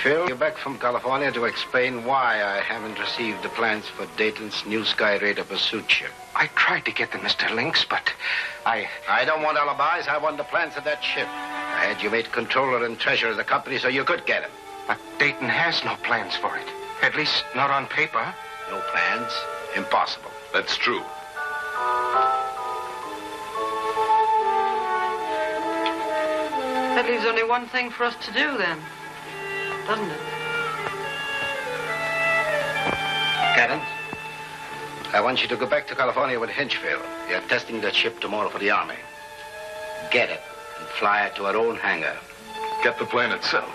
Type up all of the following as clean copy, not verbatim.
Hinchville. You're back from California to explain why I haven't received the plans for Dayton's new Sky Raider pursuit ship. I tried to get them, Mr. Lynx, but I don't want alibis. I want the plans of that ship. I had you made controller and treasurer of the company so you could get them. But Dayton has no plans for it. At least not on paper. No plans? Impossible. That's true. That leaves only one thing for us to do, then. Doesn't it? Captain, I want you to go back to California with Hinchville. You're testing that ship tomorrow for the Army. Get it and fly it to our own hangar. Get the plane itself.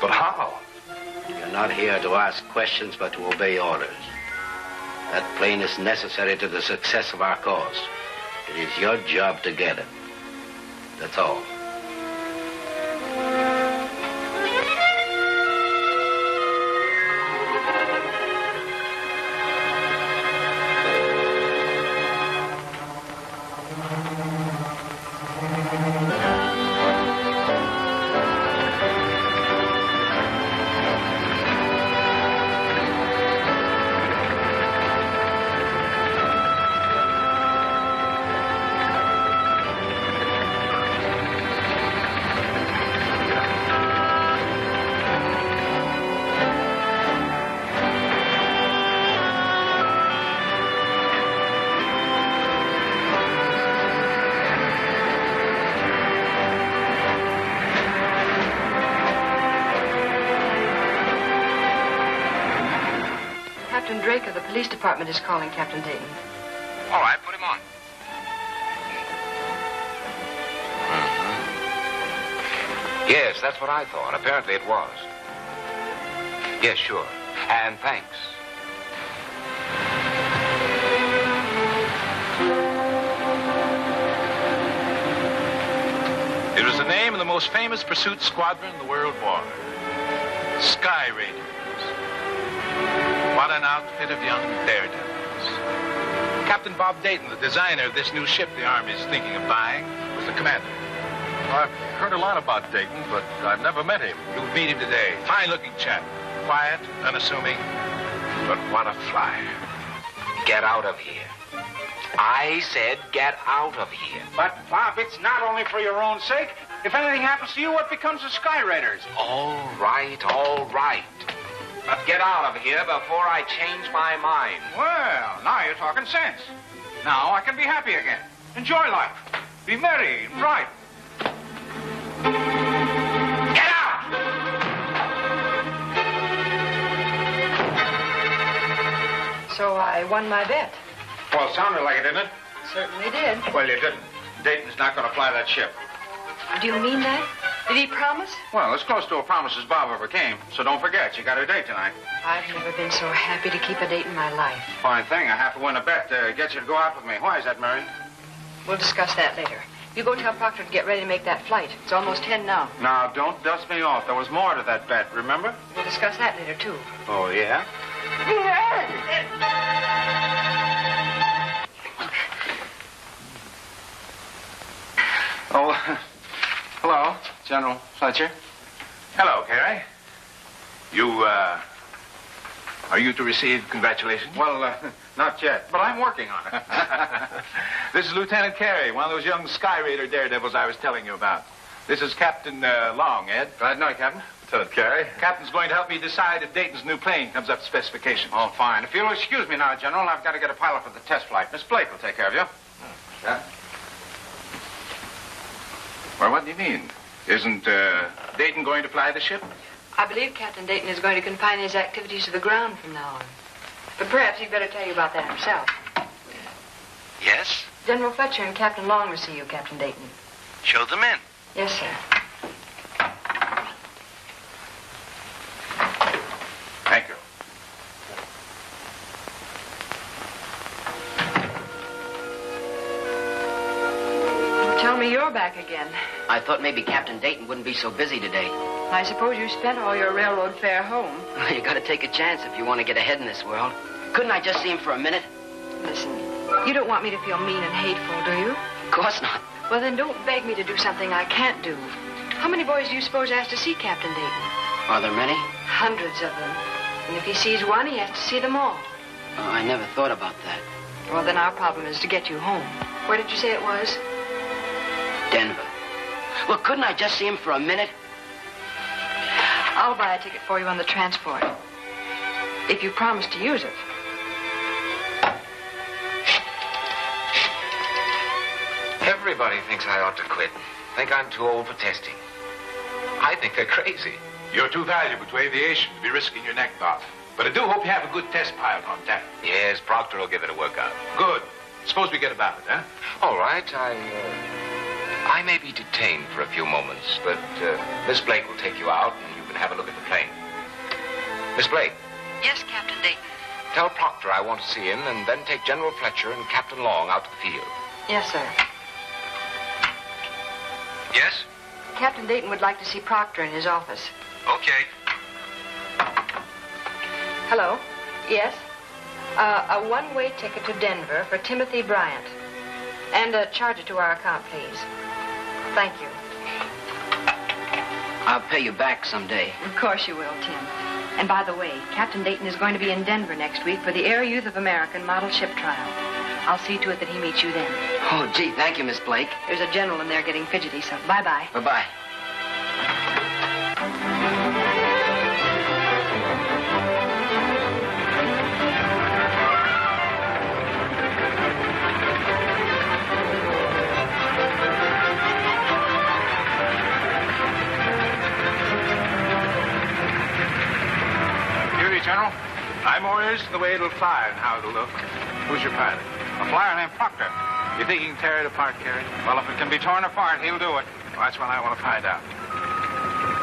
But how? You're not here to ask questions, but to obey orders. That plane is necessary to the success of our cause. It is your job to get it. That's all. Police department is calling Captain Dayton. All right, put him on. Yes, that's what I thought. Apparently it was. Yes, sure. And thanks. It was the name of the most famous pursuit squadron in the World War. Sky Raiders. What an outfit of young daredevils. Captain Bob Dayton, the designer of this new ship the Army's thinking of buying, was the commander. I've heard a lot about Dayton, but I've never met him. You'll meet him today. Fine-looking chap. Quiet, unassuming, but what a flyer. Get out of here. I said get out of here. But, Bob, it's not only for your own sake. If anything happens to you, what becomes of Sky Raiders? All right, all right. But get out of here before I change my mind. Well, now you're talking sense. Now I can be happy again. Enjoy life. Be merry and bright. Get out! So I won my bet. Well, it sounded like it, didn't it? Certainly did. Well, you didn't. Dayton's not going to fly that ship. Do you mean that? Did he promise? Well, as close to a promise as Bob ever came. So don't forget, you got a date tonight. I've never been so happy to keep a date in my life. Fine thing. I have to win a bet to get you to go out with me. Why is that, Mary? We'll discuss that later. You go tell Proctor to get ready to make that flight. It's almost 10 now. Now, don't dust me off. There was more to that bet, remember? We'll discuss that later, too. Oh, yeah? Oh, hello, General Fletcher. Hello, Carey. Are you to receive congratulations? Well, not yet, but I'm working on it. This is Lieutenant Carey, one of those young Sky Raider daredevils I was telling you about. This is Captain Long, Ed. Glad to know you, Captain. Lieutenant Carey. Captain's going to help me decide if Dayton's new plane comes up to specifications. Oh, fine. If you'll excuse me now, General, I've got to get a pilot for the test flight. Miss Blake will take care of you. Yeah? Well, what do you mean? Isn't Dayton going to fly the ship? I believe Captain Dayton is going to confine his activities to the ground from now on. But perhaps he'd better tell you about that himself. Yes? General Fletcher and Captain Long will see you, Captain Dayton. Show them in. Yes, sir. Thank you. Tell me you're back again. I thought maybe Captain Dayton wouldn't be so busy today. I suppose you spent all your railroad fare home. Well, you gotta take a chance if you want to get ahead in this world. Couldn't I just see him for a minute? Listen, you don't want me to feel mean and hateful, do you? Of course not. Well, then don't beg me to do something I can't do. How many boys do you suppose asked to see Captain Dayton? Are there many? Hundreds of them. And if he sees one, he has to see them all. Oh, I never thought about that. Well, then our problem is to get you home. Where did you say it was? Denver. Well, couldn't I just see him for a minute? I'll buy a ticket for you on the transport. If you promise to use it. Everybody thinks I ought to quit. Think I'm too old for testing. I think they're crazy. You're too valuable to aviation to be risking your neck, Bob. But I do hope you have a good test pilot on tap. Yes, Proctor will give it a workout. Good. Suppose we get about it, huh? All right, I may be detained for a few moments, but Miss Blake will take you out and you can have a look at the plane. Miss Blake. Yes, Captain Dayton. Tell Proctor I want to see him, and then take General Fletcher and Captain Long out to the field. Yes, sir. Yes? Captain Dayton would like to see Proctor in his office. Okay. Hello? Yes? A one-way ticket to Denver for Timothy Bryant. And charge it to our account, please. Thank you. I'll pay you back someday. Of course you will, Tim. And by the way, Captain Dayton is going to be in Denver next week for the Air Youth of American model ship trial. I'll see to it that he meets you then. Oh, gee, thank you, Miss Blake. There's a general in there getting fidgety, so bye-bye. Bye-bye. General, I'm more interested in the way it'll fly and how it'll look. Who's your pilot? A flyer named Proctor. You think he can tear it apart, Carrie? Well, if it can be torn apart, he'll do it. Well, that's what I want to find out.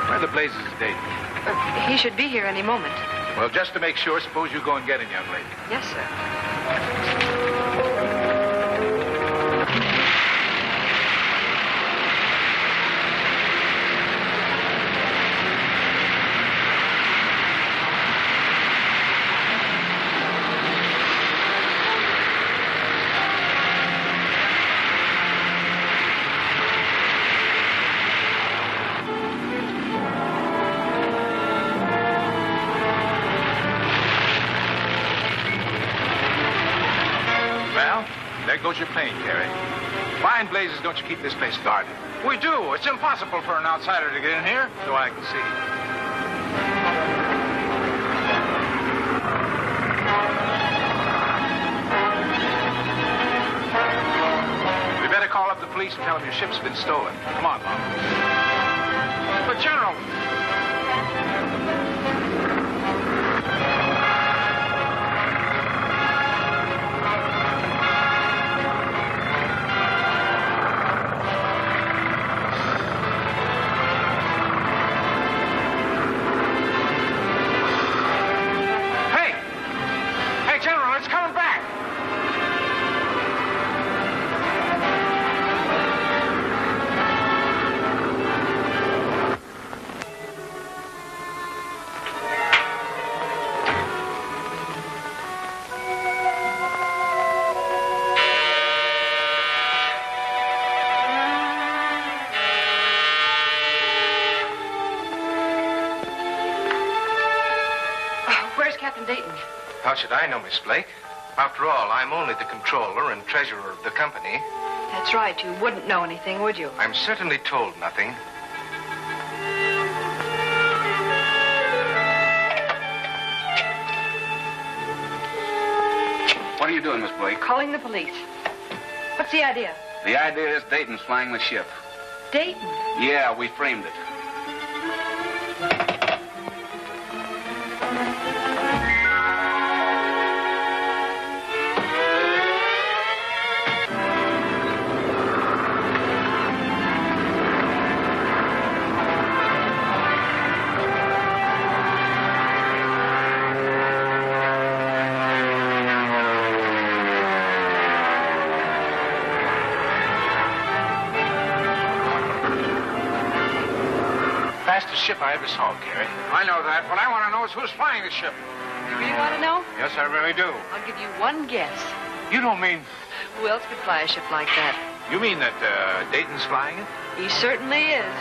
Where the blazes is Dayton? He should be here any moment. Well, just to make sure, suppose you go and get him, young lady. Yes, sir. There goes your plane, Carrie. Why in blazes don't you keep this place guarded? We do. It's impossible for an outsider to get in here. So I can see. We better call up the police and tell them your ship's been stolen. Come on, Bob. But, General... How should I know, Miss Blake? After all, I'm only the controller and treasurer of the company. That's right. You wouldn't know anything, would you? I'm certainly told nothing. What are you doing, Miss Blake? Calling the police. What's the idea? The idea is Dayton's flying the ship. Dayton? Yeah, we framed it. Fastest ship I ever saw, Carrie. I know that. What I want to know is who's flying the ship. You really want to know? Yes, I really do. I'll give you one guess. You don't mean... Who else could fly a ship like that? You mean that Dayton's flying it? He certainly is.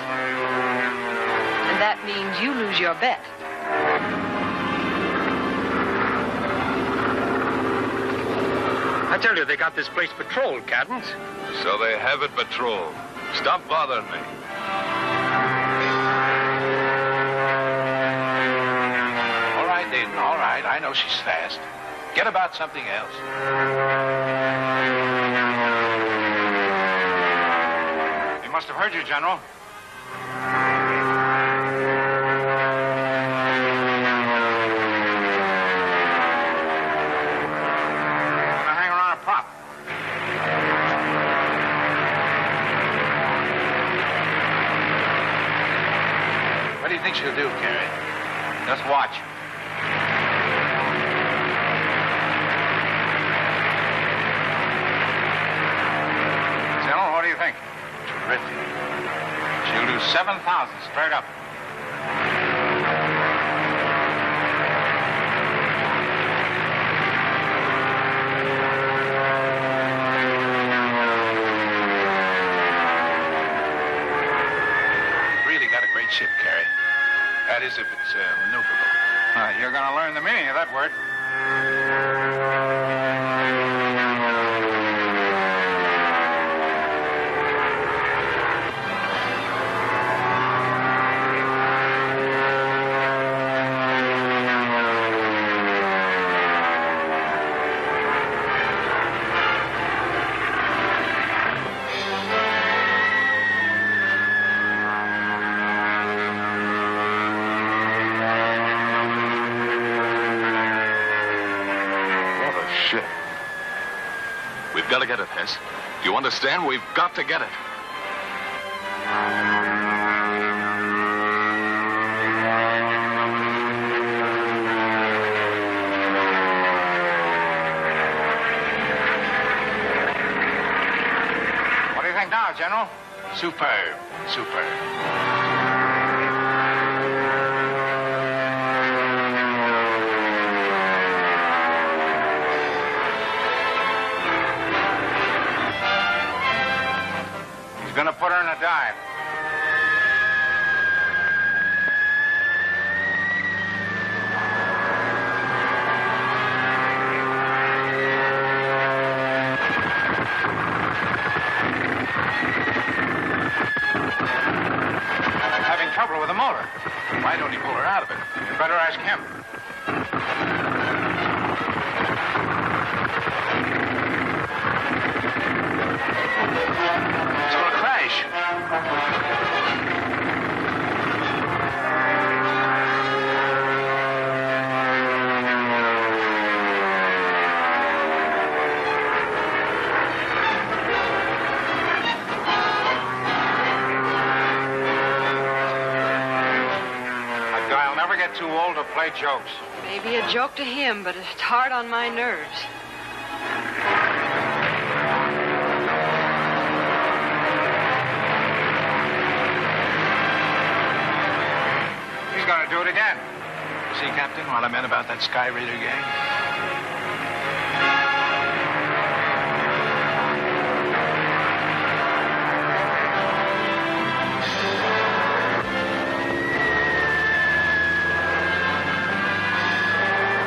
And that means you lose your bet. I tell you, they got this place patrolled, Captain. So they have it patrolled. Stop bothering me. All right, Dayton, all right. I know she's fast. Get about something else. He must have heard you, General. Gonna hang around a prop. What do you think she'll do, Carrie? Just watch. General, what do you think? Terrific. She'll do 7,000 straight up. Really got a great ship, Carrie. That is, if it's maneuverable. You're gonna learn the meaning of that word. We've got to get it, Hess. Do you understand? We've got to get it. What do you think now, General? Superb. Superb. He's gonna put her in a dive. Having trouble with the motor. Why don't he pull her out of it? You better ask him. It's going to crash. That guy'll never get too old to play jokes. Maybe a joke to him, but it's hard on my nerves. He's gonna do it again. See, Captain, what I meant about that Sky Raider gang?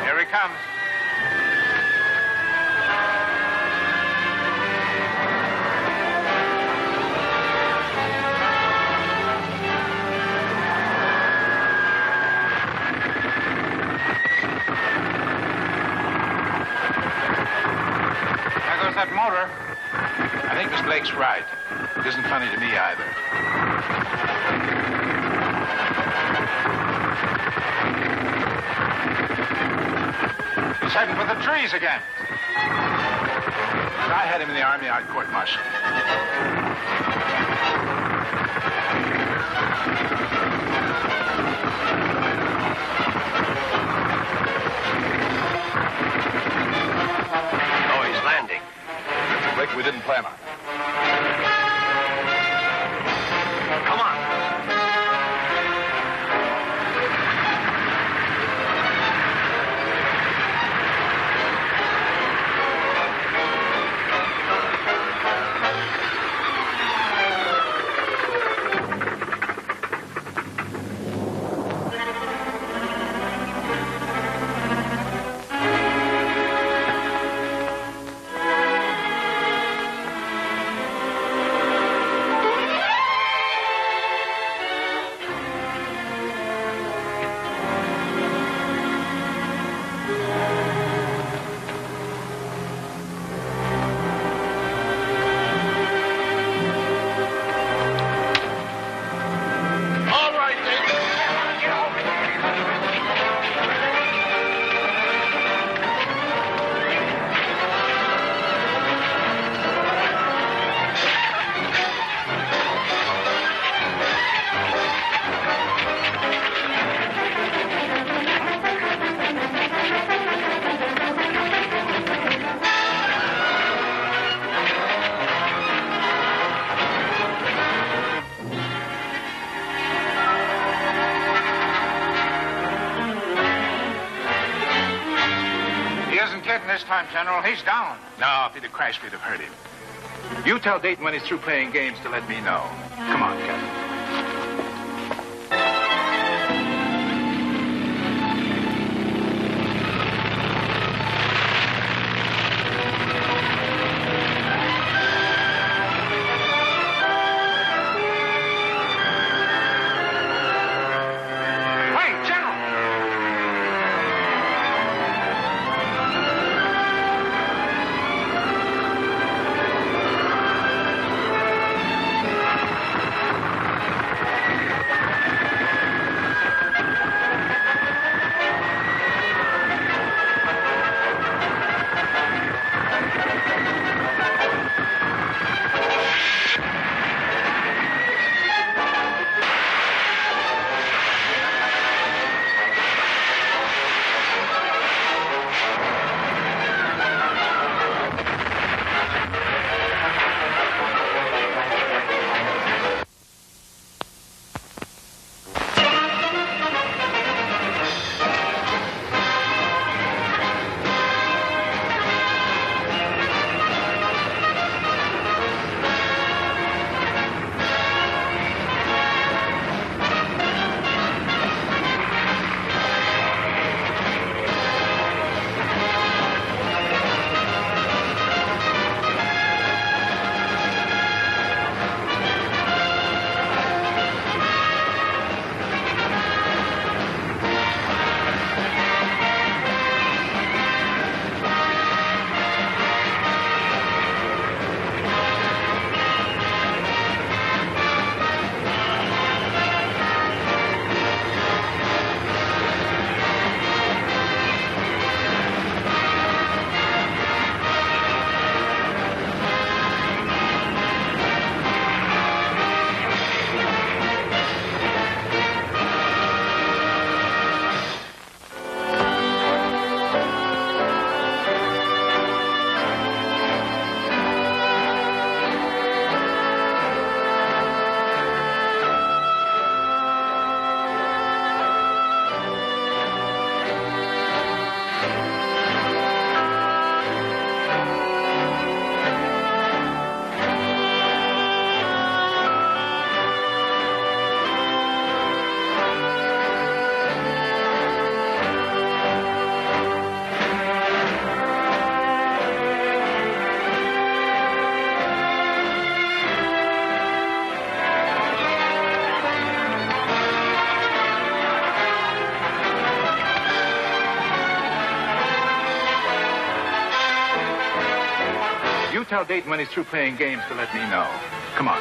Here he comes. There goes that motor. I think Miss Blake's right. It isn't funny to me either. He's heading for the trees again. If I had him in the Army, I'd court-martial. Oh, he's landing. That's a break we didn't plan on. Come on. time, General. He's down. No, if he'd have crashed, we'd have hurt him. You tell Dayton when he's through playing games to let me know. Come on, Captain. Tell Dayton when he's through playing games to let me know. Come on.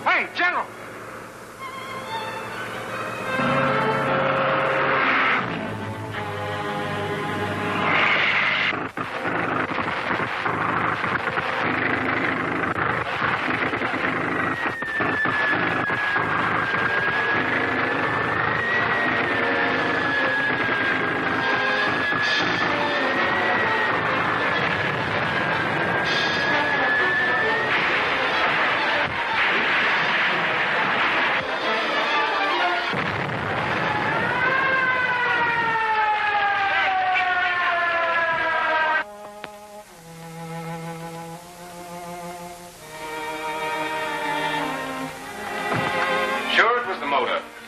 Hey, General!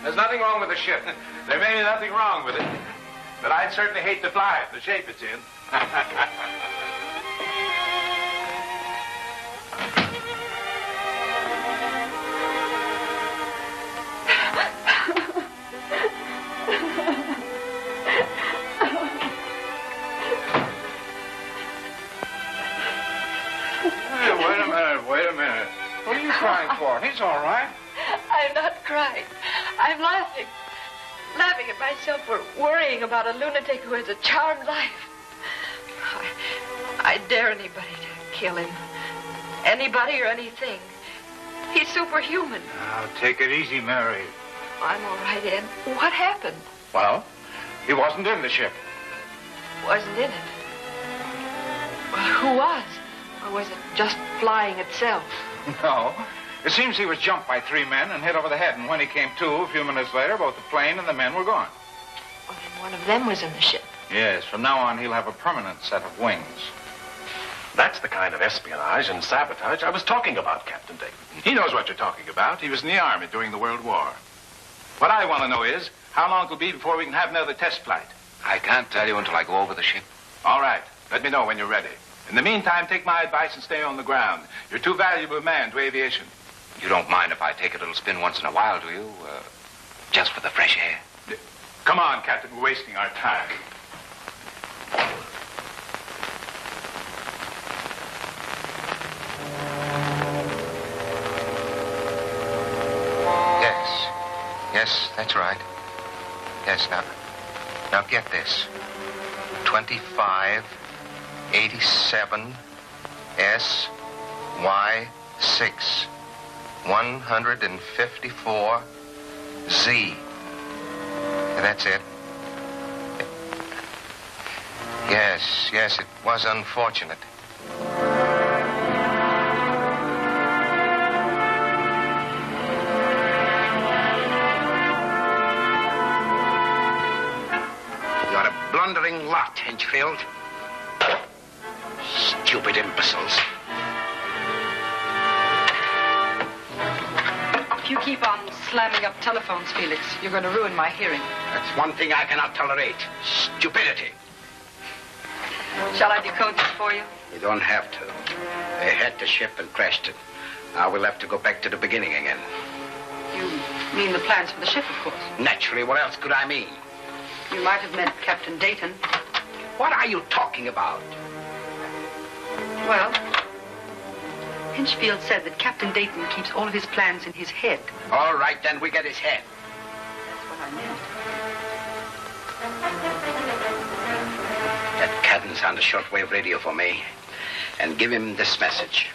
There's nothing wrong with the ship. There may be nothing wrong with it, but I'd certainly hate to fly it, the shape it's in. Wait a minute. What are you crying for? He's all right. I'm not crying. I'm laughing. Laughing at myself for worrying about a lunatic who has a charmed life. I dare anybody to kill him. Anybody or anything. He's superhuman. Now, take it easy, Mary. I'm all right, Ed. What happened? Well, He wasn't in the ship. Wasn't in it? Well, who was? Or was it just flying itself? No. It seems he was jumped by 3 men and hit over the head, and when he came to, a few minutes later, both the plane and the men were gone. Well, then one of them was in the ship. Yes, from now on, he'll have a permanent set of wings. That's the kind of espionage and sabotage I was talking about, Captain Dayton. He knows what you're talking about. He was in the Army during the World War. What I want to know is how long it'll be before we can have another test flight. I can't tell you until I go over the ship. All right. Let me know when you're ready. In the meantime, take my advice and stay on the ground. You're too valuable a man to aviation. You don't mind if I take a little spin once in a while, do you? Just for the fresh air. Come on, Captain. We're wasting our time. Yes, that's right. Yes, now get this. 2587 SY6 154 Z. That's it. Yes, it was unfortunate. Blundering lot, Hinchfield. Stupid imbeciles. If you keep on slamming up telephones, Felix, you're going to ruin my hearing. That's one thing I cannot tolerate. Stupidity. Shall I decode this for you? You don't have to. They had the ship and crashed it. Now we'll have to go back to the beginning again. You mean the plans for the ship, of course. Naturally, what else could I mean? You might have meant Captain Dayton. What are you talking about? Well, Hinchfield said that Captain Dayton keeps all of his plans in his head. All right, then we get his head. That's what I meant. Get Cadence on the shortwave radio for me and give him this message.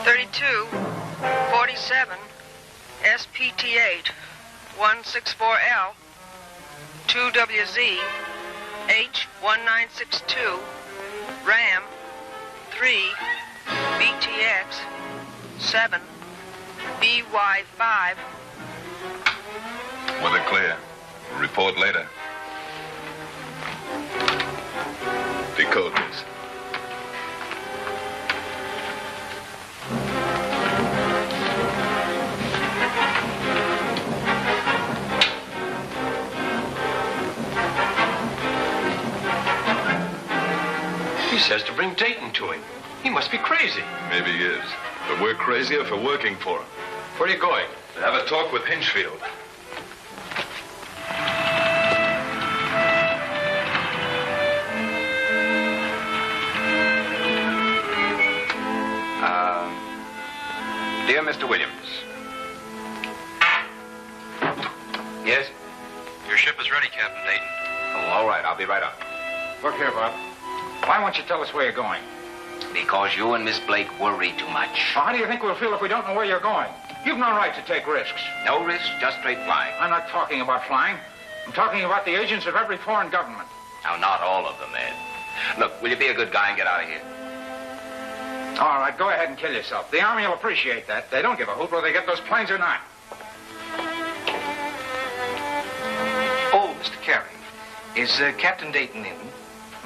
3247 SPT8 164L 2WZ H1962 RAM 3 BTX 7 BY5. Weather clear. Report later. Decode this. He says to bring Dayton to him. He must be crazy. Maybe he is. But we're crazier for working for him. Where are you going? To have a talk with Hinchfield. Dear Mr. Williams. Yes? Your ship is ready, Captain Dayton. Oh, all right. I'll be right up. Look here, Bob. Why won't you tell us where you're going? Because you and Miss Blake worry too much. Well, how do you think we'll feel if we don't know where you're going? You've no right to take risks. No risk, just straight flying. I'm not talking about flying. I'm talking about the agents of every foreign government. Now, not all of them, Ed. Look, will you be a good guy and get out of here? All right, go ahead and kill yourself. The Army will appreciate that. They don't give a hoot whether they get those planes or not. Oh, Mr. Carey, is Captain Dayton in?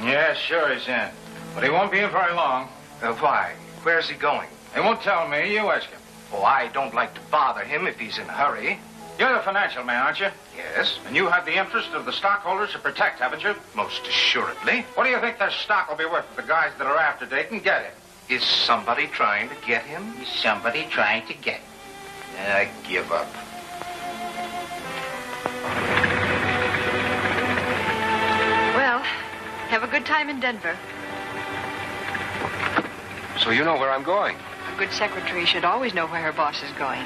Yes, sure he's in. But he won't be in very long. Why? Where's he going? He won't tell me. You ask him. Oh, I don't like to bother him if he's in a hurry. You're the financial man, aren't you? Yes. And you have the interest of the stockholders to protect, haven't you? Most assuredly. What do you think their stock will be worth if the guys that are after Dayton get him? Is somebody trying to get him? Is somebody trying to get him? I give up. Well, have a good time in Denver. So you know where I'm going. A good secretary should always know where her boss is going.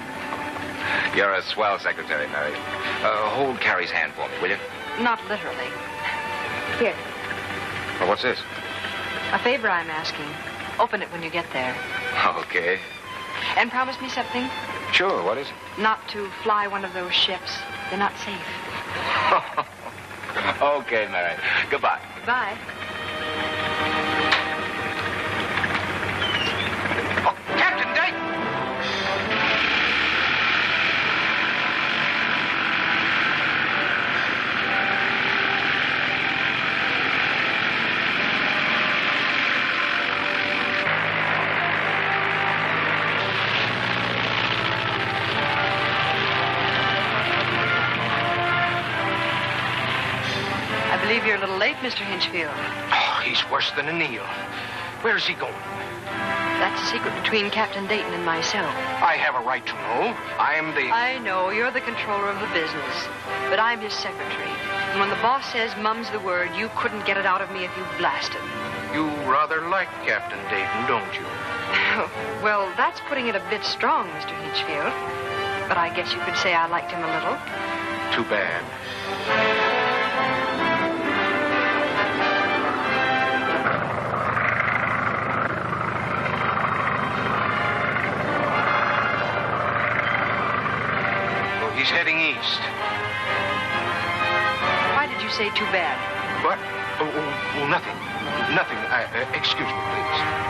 You're a swell secretary, Mary. Hold Carrie's hand for me, will you? Not literally. Here, Well, what's this? a favor I'm asking. Open it when you get there. Okay. And promise me something. Sure, what is it? Not to fly one of those ships. They're not safe. Okay, Mary. Goodbye. Goodbye. Oh, Captain Dayton! I believe you're a little late, Mr. Hinchfield. Oh, he's worse than an eel. Where is he going? That's a secret between Captain Dayton and myself. I have a right to know. I know, you're the controller of the business, but I'm his secretary. And when the boss says mum's the word, you couldn't get it out of me if you blasted. You rather like Captain Dayton, don't you? Well, that's putting it a bit strong, Mr. Hinchfield. But I guess you could say I liked him a little. Too bad. He's heading east. Why did you say too bad? What? Oh, nothing. Nothing. Excuse me, please.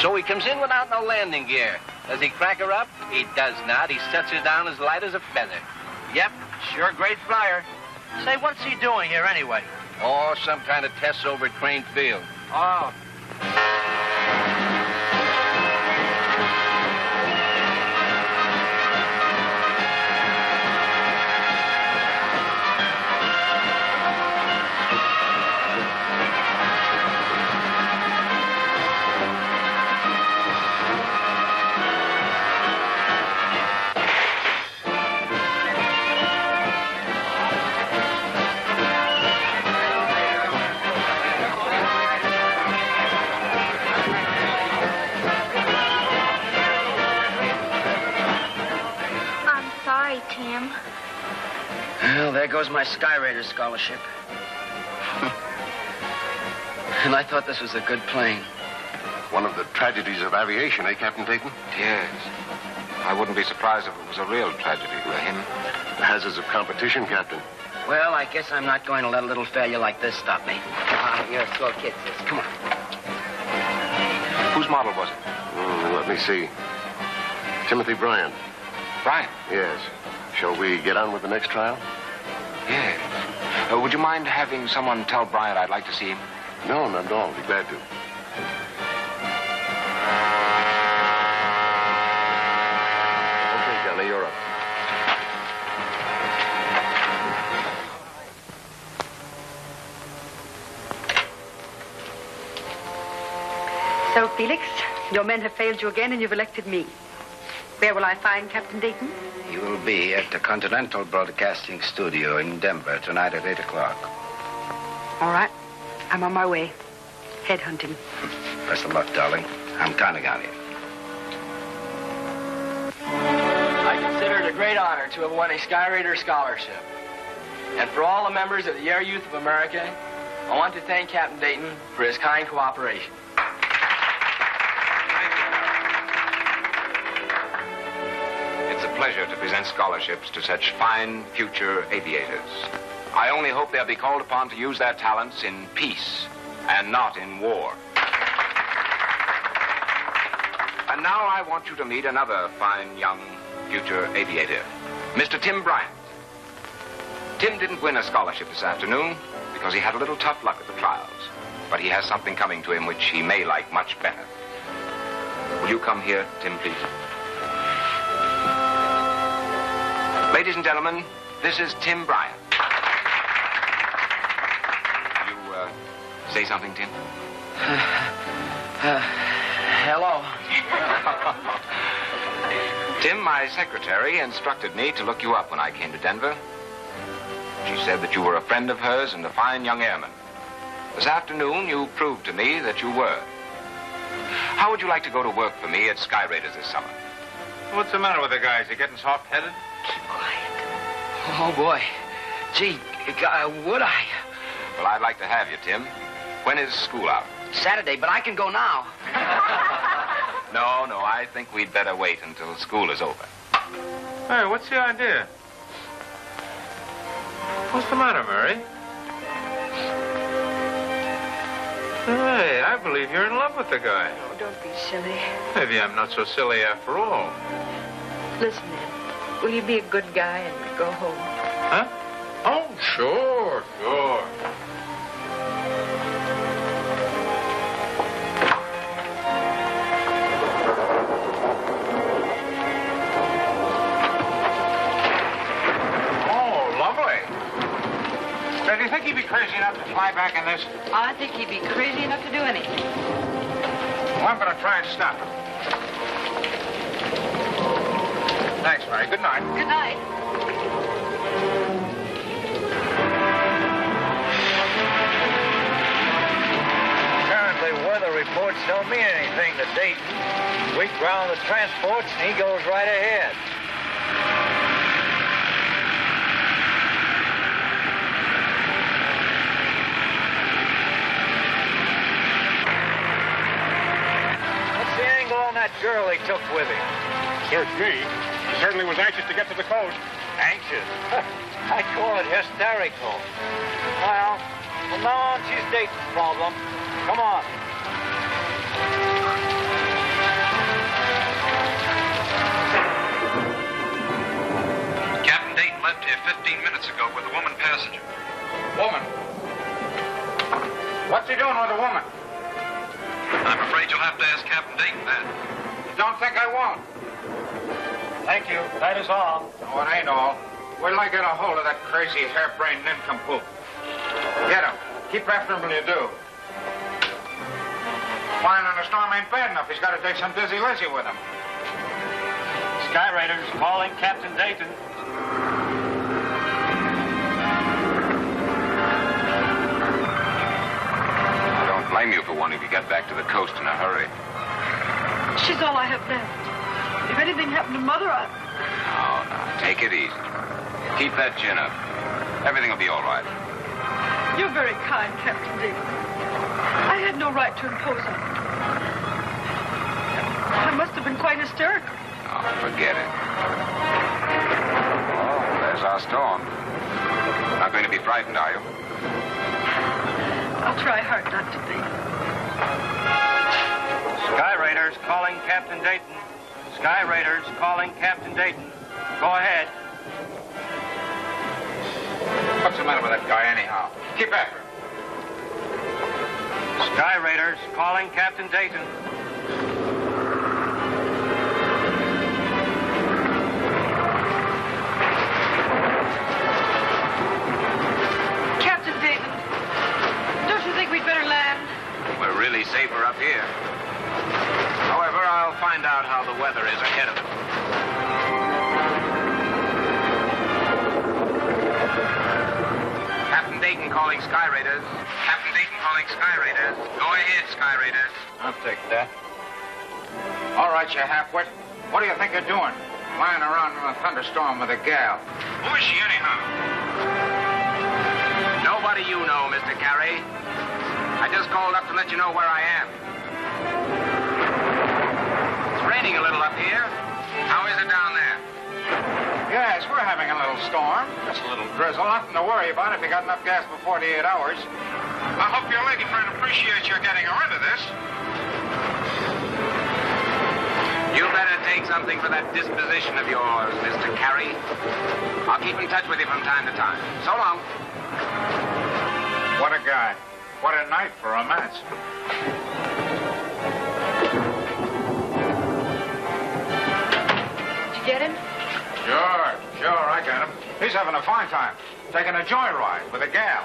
So he comes in without no landing gear. Does he crack her up? He does not. He sets her down as light as a feather. Yep, sure great flyer. Say, what's he doing here anyway? Oh, some kind of tests over at Crane Field. Oh. Tim. Well, there goes my Sky Raider scholarship. And I thought this was a good plane. One of the tragedies of aviation, eh, Captain Dayton? Yes. I wouldn't be surprised if it was a real tragedy for him. The hazards of competition, Captain. Well, I guess I'm not going to let a little failure like this stop me. You're a swell kid, sis. Come on. Whose model was it? Let me see. Timothy Bryant. Bryant? Yes. Shall we get on with the next trial? Yes. Would you mind having someone tell Bryant I'd like to see him? No, not at all. Be glad to. Okay, Kelly, you're up. So, Felix, your men have failed you again and you've elected me. Where will I find Captain Dayton? You will be at the Continental Broadcasting Studio in Denver tonight at 8 o'clock. All right. I'm on my way. Headhunting. Best of luck, darling. I'm counting on you. I consider it a great honor to have won a Skyraider scholarship. And for all the members of the Air Youth of America, I want to thank Captain Dayton for his kind cooperation. It's a pleasure to present scholarships to such fine future aviators. I only hope they'll be called upon to use their talents in peace and not in war. And now I want you to meet another fine young future aviator, Mr. Tim Bryant. Tim didn't win a scholarship this afternoon because he had a little tough luck at the trials. But he has something coming to him which he may like much better. Will you come here, Tim, please? Ladies and gentlemen, this is Tim Bryant. You, say something, Tim? Hello. Tim, my secretary, instructed me to look you up when I came to Denver. She said that you were a friend of hers and a fine young airman. This afternoon, you proved to me that you were. How would you like to go to work for me at Skyraiders this summer? What's the matter with the guys? They getting soft-headed? Keep quiet. Oh, boy. Gee, would I? Well, I'd like to have you, Tim. When is school out? Saturday, but I can go now. No, I think we'd better wait until school is over. Hey, what's the idea? What's the matter, Murray? Hey, I believe you're in love with the guy. Oh, don't be silly. Maybe I'm not so silly after all. Listen, Ed, will you be a good guy and go home? Huh? Oh, sure. Do you think he'd be crazy enough to fly back in this? I think he'd be crazy enough to do anything. Well, I'm going to try and stop him. Thanks, Mary. Good night. Good night. Apparently, weather reports don't mean anything to Dayton. We ground the transports, and he goes right ahead. On that girl he took with him. Search me. He certainly was anxious to get to the coast. Anxious? I call it hysterical. Well, from now on, she's Dayton's problem. Come on. Captain Dayton left here 15 minutes ago with a woman passenger. Woman? What's he doing with a woman? I'm afraid you'll have to ask Captain Dayton that. You don't think I won't? Thank you. That is all. Oh, it ain't all. Wait till I get a hold of that crazy harebrained nincompoop. Get him. Keep after him till you do. Flying on a storm ain't bad enough. He's got to take some dizzy Lizzie with him. Skyraiders calling Captain Dayton. Blame you for wanting to get back to the coast in a hurry. She's all I have left. If anything happened to Mother, No, take it easy. Keep that chin up. Everything will be all right. You're very kind, Captain Dayton. I had no right to impose on you. I must have been quite hysterical. Oh, forget it. Oh, there's our storm. Not going to be frightened, are you? I'll try hard not to be. Skyraiders calling Captain Dayton. Skyraiders calling Captain Dayton. Go ahead. What's the matter with that guy anyhow? Keep after him. Sky Raiders calling Captain Dayton. Captain Dayton, don't you think we'd better land? We're really safer up here. However, I'll find out how the weather is ahead of us. Captain Dayton calling Sky Raiders. Captain Dayton calling Sky Raiders. Go ahead, Sky Raiders. I'll take that. All right, you halfwit. What do you think you're doing? Lying around in a thunderstorm with a gal. Who is she anyhow? Nobody you know, Mr. Carey. I just called up to let you know where I am. It's raining a little up here. How is it down there? Yes, we're having a little storm. Just a little drizzle. Nothing to worry about if you got enough gas for 48 hours. I hope your lady friend appreciates your getting her into this. You better take something for that disposition of yours, Mr. Carey. I'll keep in touch with you from time to time. So long. What a guy. What a night for romance. Did you get him? Sure, I got him. He's having a fine time. Taking a joyride with a gal.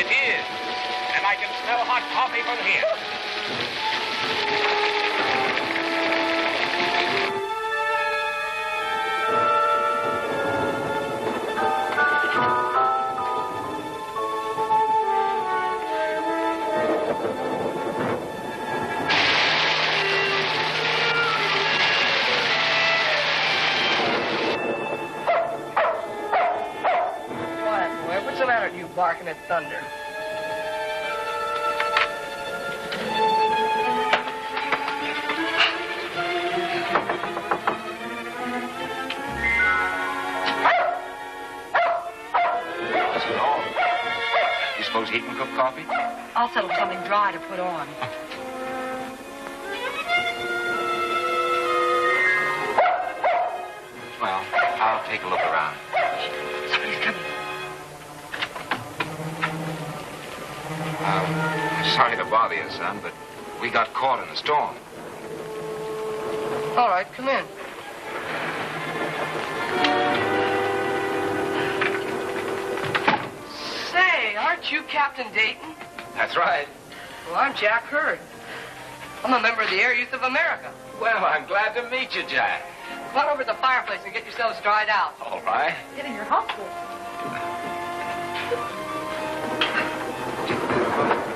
It is. And I can smell hot coffee from here. What's the matter with you barking at thunder? What's it all? You suppose he can cook coffee? I'll settle something dry to put on. Well, I'll take a look around. Somebody's coming. I'm sorry to bother you, son, but we got caught in a storm. All right, come in. Say, aren't you Captain Dayton? That's right. Well, I'm Jack Hurd. I'm a member of the Air Youth of America. Well, I'm glad to meet you, Jack. Come on over to the fireplace and get yourselves dried out. All right. Get in your hospital.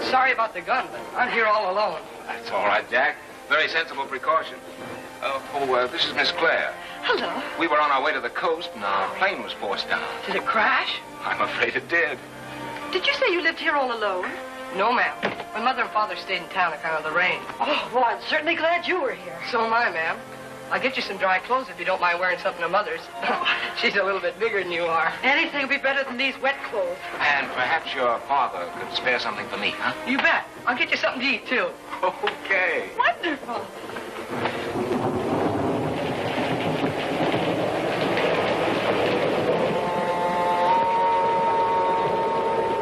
Sorry about the gun, but I'm here all alone. That's all right, Jack. Very sensible precaution. This is Miss Claire. Hello. We were on our way to the coast, and our plane was forced down. Did it crash? I'm afraid it did. Did you say you lived here all alone? No, ma'am. My mother and father stayed in town on account of the rain. Oh, well, I'm certainly glad you were here. So am I, ma'am. I'll get you some dry clothes if you don't mind wearing something of mother's. She's a little bit bigger than you are. Anything would be better than these wet clothes. And perhaps your father could spare something for me, huh? You bet. I'll get you something to eat, too. Okay. Wonderful.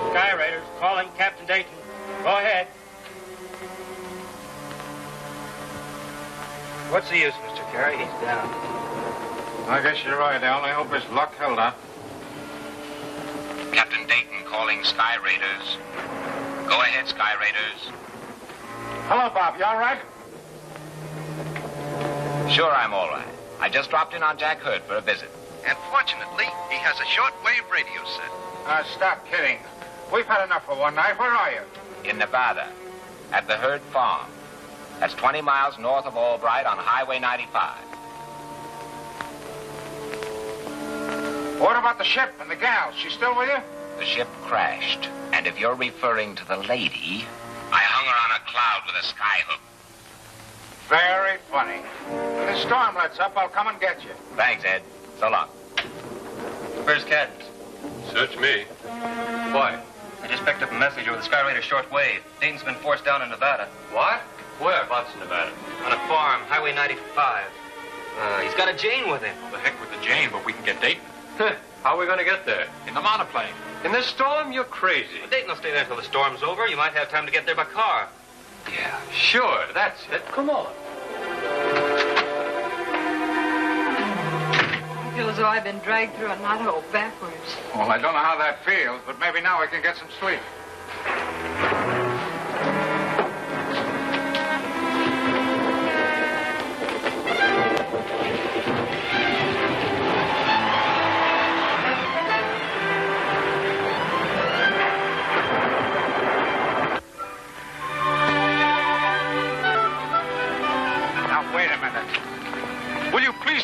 Sky Raiders calling Captain Dayton. Go ahead. What's the use, Mr. Carey? He's down. I guess you're right. I only hope his luck held up. Captain Dayton calling Sky Raiders. Go ahead, Sky Raiders. Hello, Bob. You all right? Sure, I'm all right. I just dropped in on Jack Hurd for a visit. And fortunately, he has a shortwave radio set. Stop kidding. We've had enough for one night. Where are you? In Nevada, at the Hurd Farm. That's 20 miles north of Albright on Highway 95. What about the ship and the gal? She's still with you? The ship crashed. And if you're referring to the lady, I hung her on a cloud with a skyhook. Very funny. When the storm lets up, I'll come and get you. Thanks, Ed. So long. Where's Cadence? Search me. Why? I just picked up a message over the Sky Raider shortwave. Dayton's been forced down in Nevada. What? Whereabouts in Nevada? On a farm, Highway 95. He's got a Jane with him. The heck with the Jane, but we can get Dayton. How are we going to get there? In the monoplane. In this storm? You're crazy. Well, Dayton will stay there until the storm's over. You might have time to get there by car. Yeah, sure. That's it. Come on. I feel as though I've been dragged through a knothole backwards. Well, I don't know how that feels, but maybe now we can get some sleep.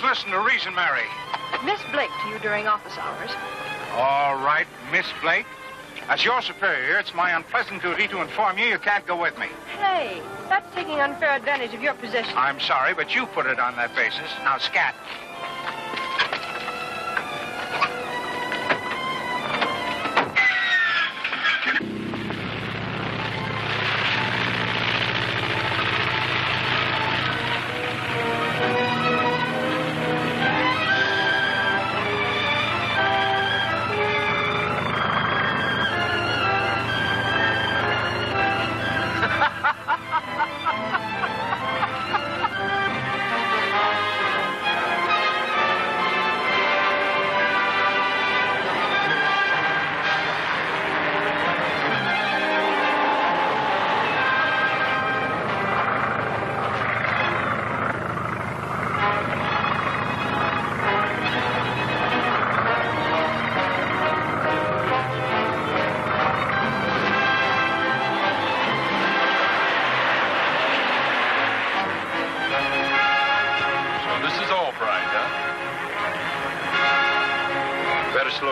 Listen to reason, Mary. Miss Blake to you during office hours. All right, Miss Blake. As your superior, it's my unpleasant duty to inform you can't go with me. Hey, that's taking unfair advantage of your position. I'm sorry, but you put it on that basis. Now, scat.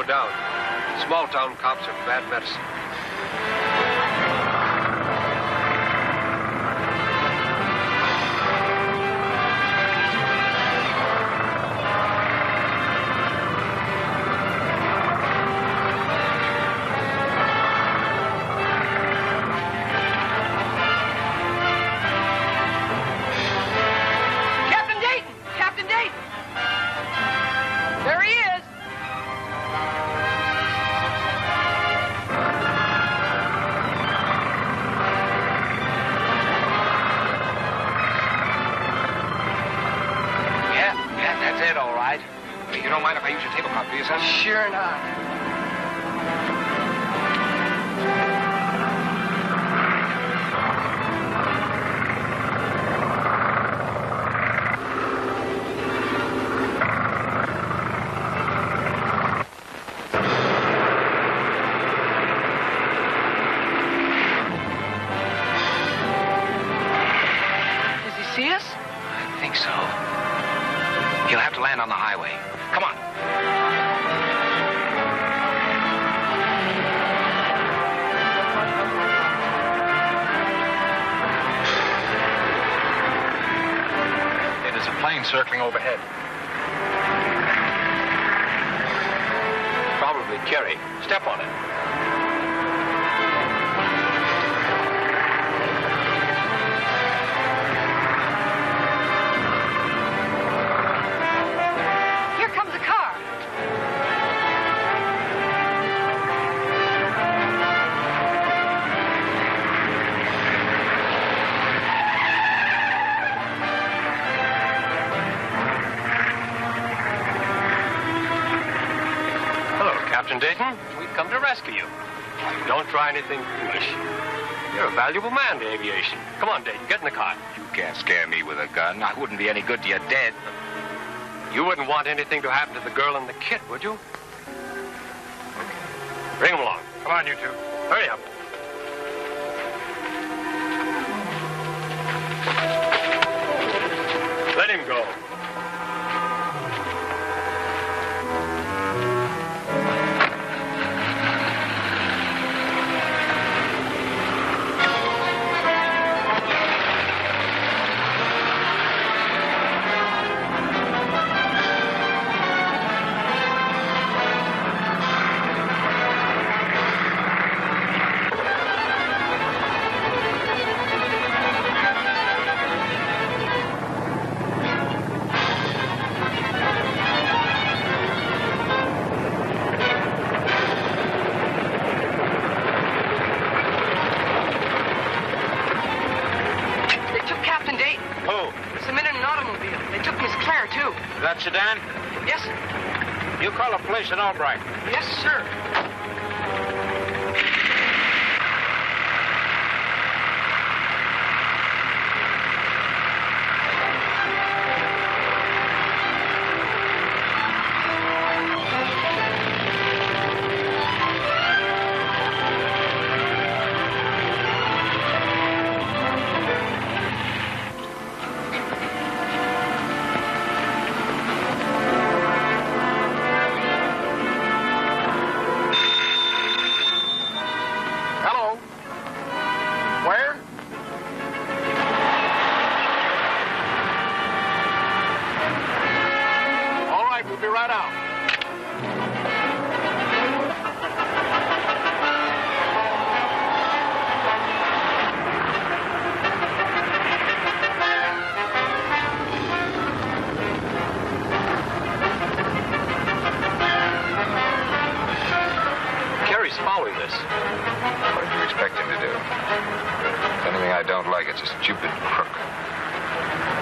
down. Small-town cops are bad medicine. Sure not. Does he see us? I think so. He'll have to land on the highway. Come on. Plane circling overhead. Probably Kerry. Step on it. Here comes a car. Captain Dayton, we've come to rescue you. Don't try anything foolish. You're a valuable man to aviation. Come on, Dayton, get in the car. You can't scare me with a gun. I wouldn't be any good to you dead. You wouldn't want anything to happen to the girl and the kid, would you? Bring them along. Come on, you two. Hurry up. Let him go. That sedan? Yes, sir. You call the police at Albright. Yes, sir.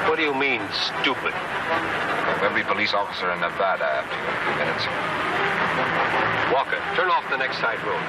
What do you mean, stupid? Every police officer in Nevada after you in a few minutes. Walker, turn off the next side road.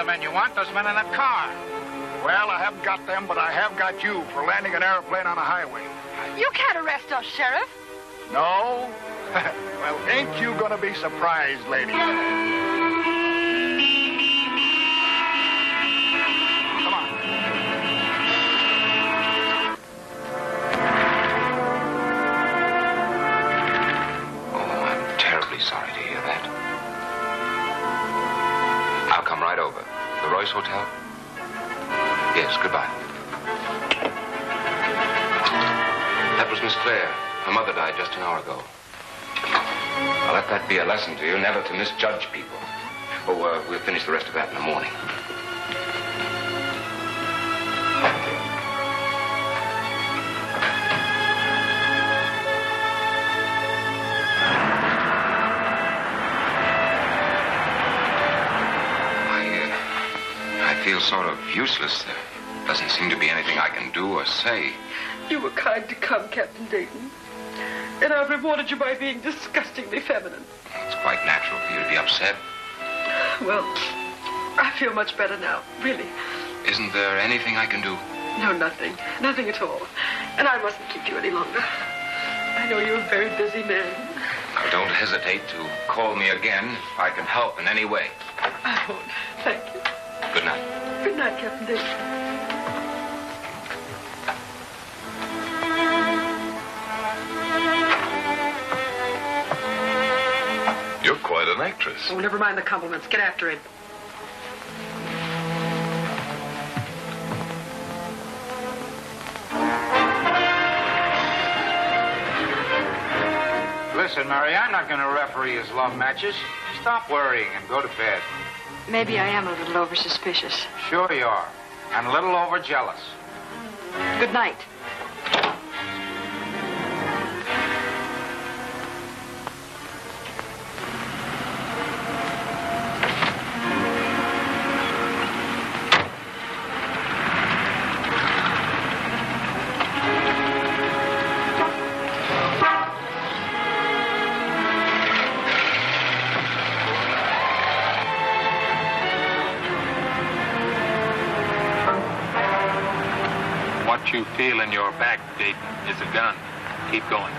the men you want, those men in that car. Well, I haven't got them, but I have got you for landing an airplane on a highway. You can't arrest us, Sheriff. No? Well, ain't you gonna be surprised, lady? Come on. Oh, I'm terribly sorry to hear that. I'll come right over. The Royce Hotel? Yes, goodbye. That was Miss Claire. Her mother died just an hour ago. Now, let that be a lesson to you, never to misjudge people. Oh, we'll finish the rest of that in the morning. I feel sort of useless. There doesn't seem to be anything I can do or say. You were kind to come, Captain Dayton. And I've rewarded you by being disgustingly feminine. It's quite natural for you to be upset. Well, I feel much better now, really. Isn't there anything I can do? No, nothing. Nothing at all. And I mustn't keep you any longer. I know you're a very busy man. Now, don't hesitate to call me again if I can help in any way. I won't. Thank you. Good night. Good night, Captain Dayton. You're quite an actress. Oh, never mind the compliments. Get after him. Listen, Mary, I'm not going to referee his love matches. Stop worrying and go to bed. Maybe I am a little over-suspicious. Sure you are. And a little over-jealous. Good night. What you feel in your back, Dayton, is a gun. Keep going.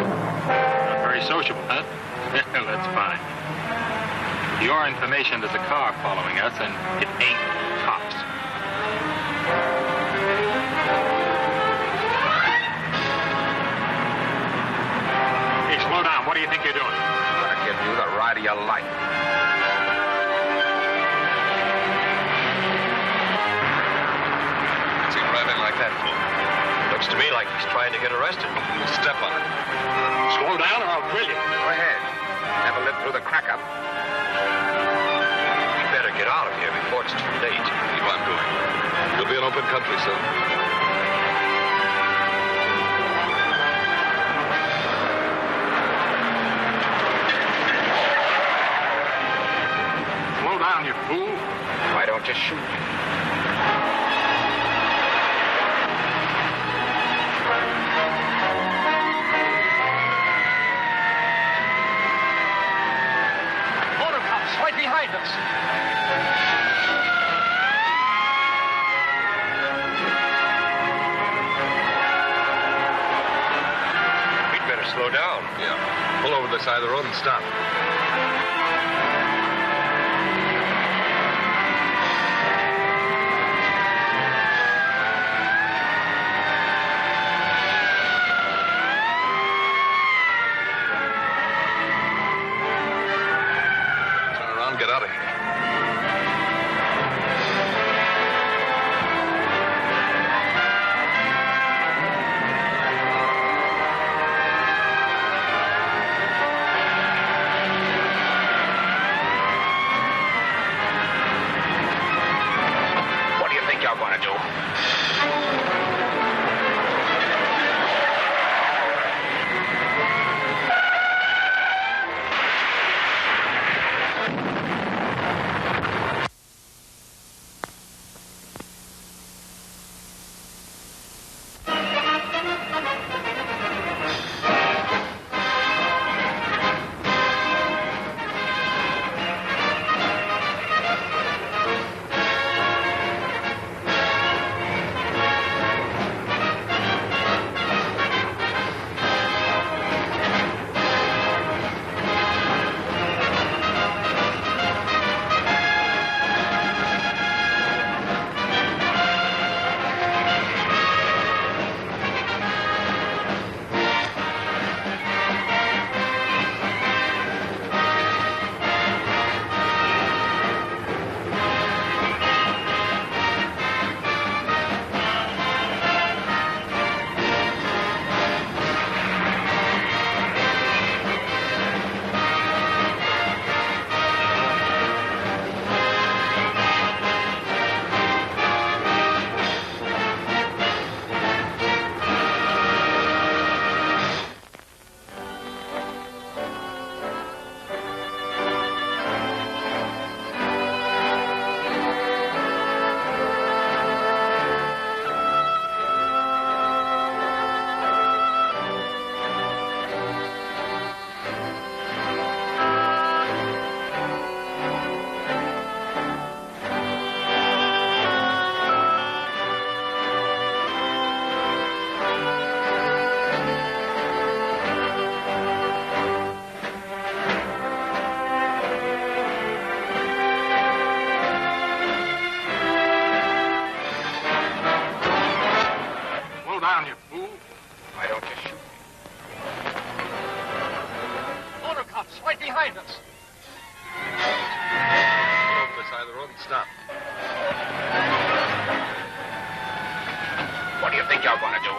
Not very sociable, huh? That's fine. Your information, there's a car following us, and it ain't cops. Hey, slow down. What do you think you're doing? I'm going to give you the ride of your life. Like that for? Looks to me like he's trying to get arrested. Step on it. Slow down or I'll drill you. Go ahead. Never lived through the crack-up. We better get out of here before it's too late. Keep on going. You'll be in open country soon. Slow down, you fool. Why don't you shoot me? Right behind us. We'd better slow down. Yeah. Pull over to the side of the road and stop. Get out of here. find us. Get over the side of the road and stop. What do you think you're going to do?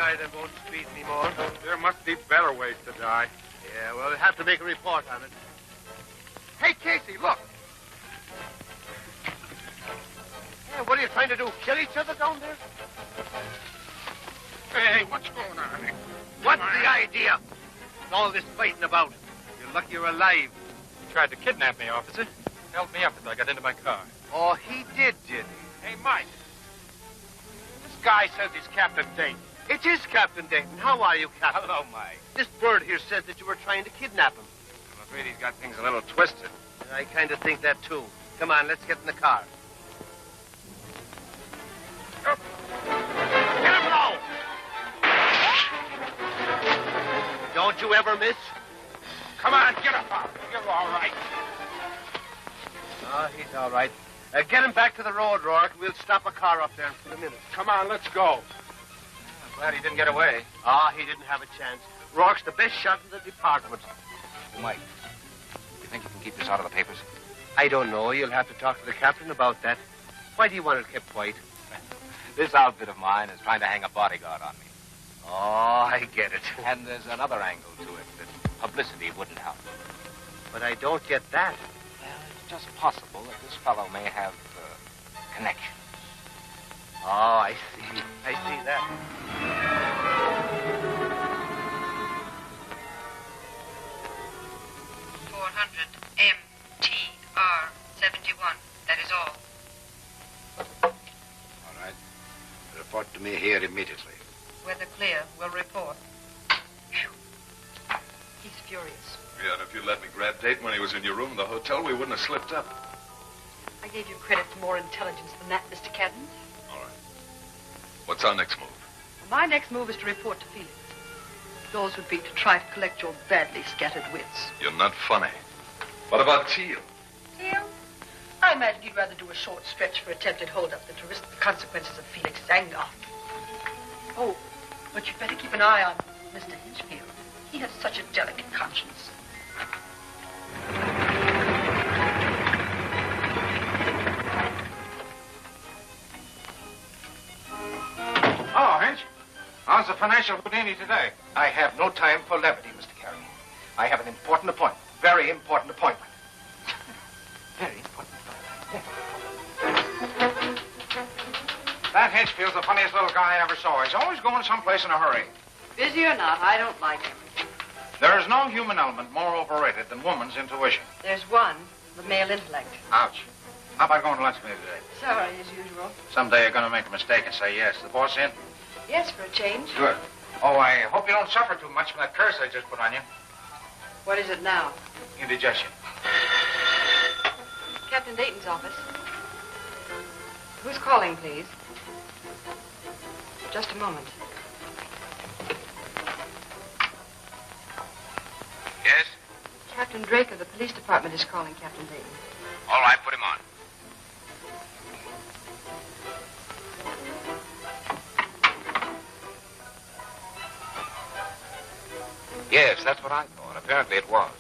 That won't speed anymore. There must be better ways to die. Yeah, well, we'll have to make a report on it. Hey, Casey, look. Yeah, what are you trying to do? Kill each other down there? Hey, what's going on? What's the idea? What's all this fighting about? You're lucky you're alive. He tried to kidnap me, officer. Held me up as I got into my car. Oh, he did he? Hey, Mike. This guy says he's Captain Dayton. It is Captain Dayton. How are you, Captain? Hello, Mike. This bird here says that you were trying to kidnap him. I'm afraid he's got things a little twisted. I kind of think that, too. Come on, let's get in the car. Get him low! Don't you ever miss? Come on, get up. You're all right. Oh, he's all right. Get him back to the road, Rourke. We'll stop a car up there in a minute. Come on, let's go. Glad he didn't get away. Ah, he didn't have a chance. Rourke's the best shot in the department. Mike, you think you can keep this out of the papers? I don't know. You'll have to talk to the captain about that. Why do you want it kept quiet? This outfit of mine is trying to hang a bodyguard on me. Oh, I get it. And there's another angle to it that publicity wouldn't help. But I don't get that. Well, it's just possible that this fellow may have connections. Oh, I see. I see that. MTR-71. That is all. All right. Report to me here immediately. Weather clear. We'll report. He's furious. Yeah, and if you'd let me grab Dayton when he was in your room in the hotel, we wouldn't have slipped up. I gave you credit for more intelligence than that, Mr. Cadden. All right. What's our next move? My next move is to report to Felix. Yours would be to try to collect your badly scattered wits. You're not funny. What about Teal? Teal? I imagine you'd rather do a short stretch for attempted holdup than to risk the consequences of Felix's anger. Oh, but you'd better keep an eye on Mr. Hinchfield. He has such a delicate conscience. Oh, Hinch. How's the financial Houdini today? I have no time for levity, Mr. Carey. I have an important appointment. Very important appointment. Very important appointment. That Hinchfield's the funniest little guy I ever saw. He's always going someplace in a hurry. Busy or not, I don't like him. There is no human element more overrated than woman's intuition. There's one, the male intellect. Ouch. How about going to lunch with me today? Sorry, as usual. Someday you're going to make a mistake and say yes. The boss in? Yes, for a change. Good. Oh, I hope you don't suffer too much from that curse I just put on you. What is it now? Indigestion. Captain Dayton's office. Who's calling, please? Just a moment. Yes? Captain Drake of the police department is calling Captain Dayton. All right, put him on. Yes, that's what I thought. Apparently it was.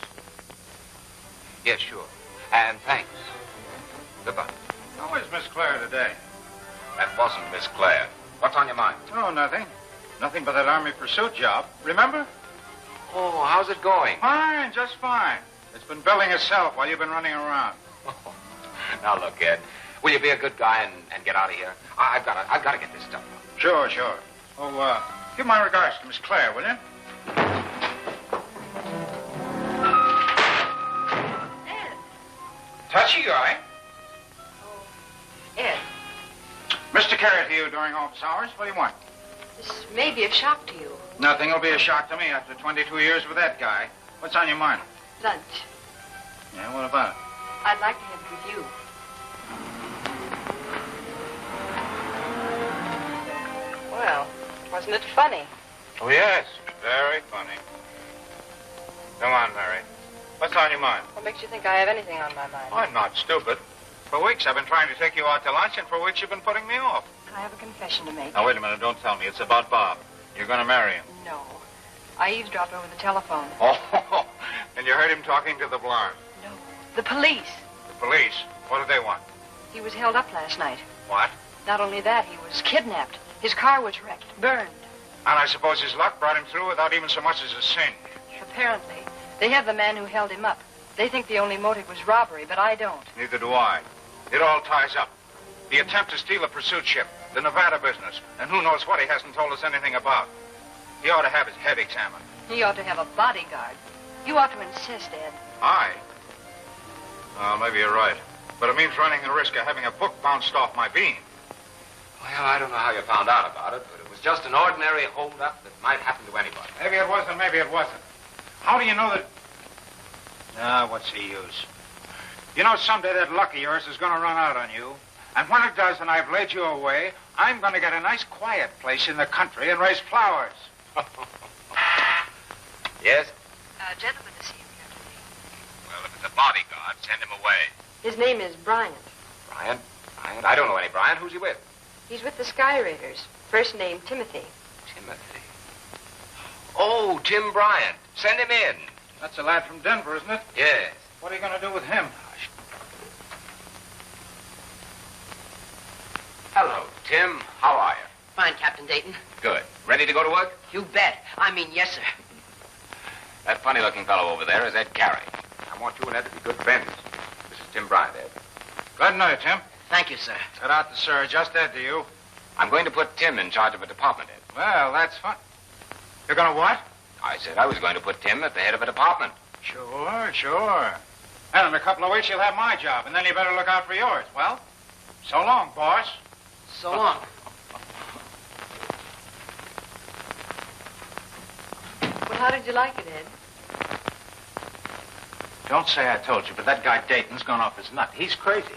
Yes, sure. And thanks. Goodbye. How is Miss Claire today? That wasn't Miss Claire. What's on your mind? Oh, nothing. Nothing but that Army pursuit job. Remember? Oh, how's it going? Fine, just fine. It's been building itself while you've been running around. Now, look, Ed. Will you be a good guy and get out of here? I've got to get this stuff done. Sure, sure. Oh, give my regards to Miss Claire, will you? Ed. Touchy guy. Ed, Mr. Carey to you during office hours. What do you want? this may be a shock to you. Nothing will be a shock to me after 22 years with that guy. What's on your mind? lunch. Yeah, what about it? I'd like to have it with you. Well, wasn't it funny? Oh, yes. Very funny. Come on, Mary. What's on your mind? What makes you think I have anything on my mind? I'm not stupid. For weeks I've been trying to take you out to lunch, and for weeks you've been putting me off. I have a confession to make. Now, wait a minute. Don't tell me. It's about Bob. You're going to marry him. No. I eavesdropped over the telephone. Oh, and you heard him talking to the blonde. No. The police. The police? What do they want? He was held up last night. What? Not only that, he was kidnapped. His car was wrecked, burned. And I suppose his luck brought him through without even so much as a singe. Apparently. They have the man who held him up. They think the only motive was robbery, but I don't. Neither do I. It all ties up. The attempt to steal a pursuit ship, the Nevada business, and who knows what he hasn't told us anything about. He ought to have his head examined. He ought to have a bodyguard. You ought to insist, Ed. I? Well, maybe you're right. But it means running the risk of having a book bounced off my beam. Well, I don't know how you found out about it, but it was just an ordinary hold-up that might happen to anybody. Maybe it was and maybe it wasn't. How do you know that... what's the use? You know, someday that luck of yours is going to run out on you. And when it does and I've led you away, I'm going to get a nice quiet place in the country and raise flowers. Yes? Gentleman to see you, Captain. Well, if it's a bodyguard, send him away. His name is Bryant. Bryant? Bryant? I don't know any Bryant. Who's he with? He's with the Sky Raiders. First name, Timothy. Timothy. Oh, Tim Bryant. Send him in. That's a lad from Denver, isn't it? Yes. What are you going to do with him? Hello, Tim. How are you? Fine, Captain Dayton. Good. Ready to go to work? You bet. I mean, yes, sir. That funny-looking fellow over there is Ed Carey. I want you and Ed to be good friends. This is Tim Bryant, Ed. Glad to know you, Tim. Thank you, sir. Cut out the sir. Just Ed to you. I'm going to put Tim in charge of a department, Ed. Well, that's fun. You're going to what? I said I was going to put Tim at the head of a department. Sure. And in a couple of weeks, you'll have my job, and then you better look out for yours. Well, so long, boss. So long. Well, how did you like it, Ed? Don't say I told you, but that guy Dayton's gone off his nut. He's crazy.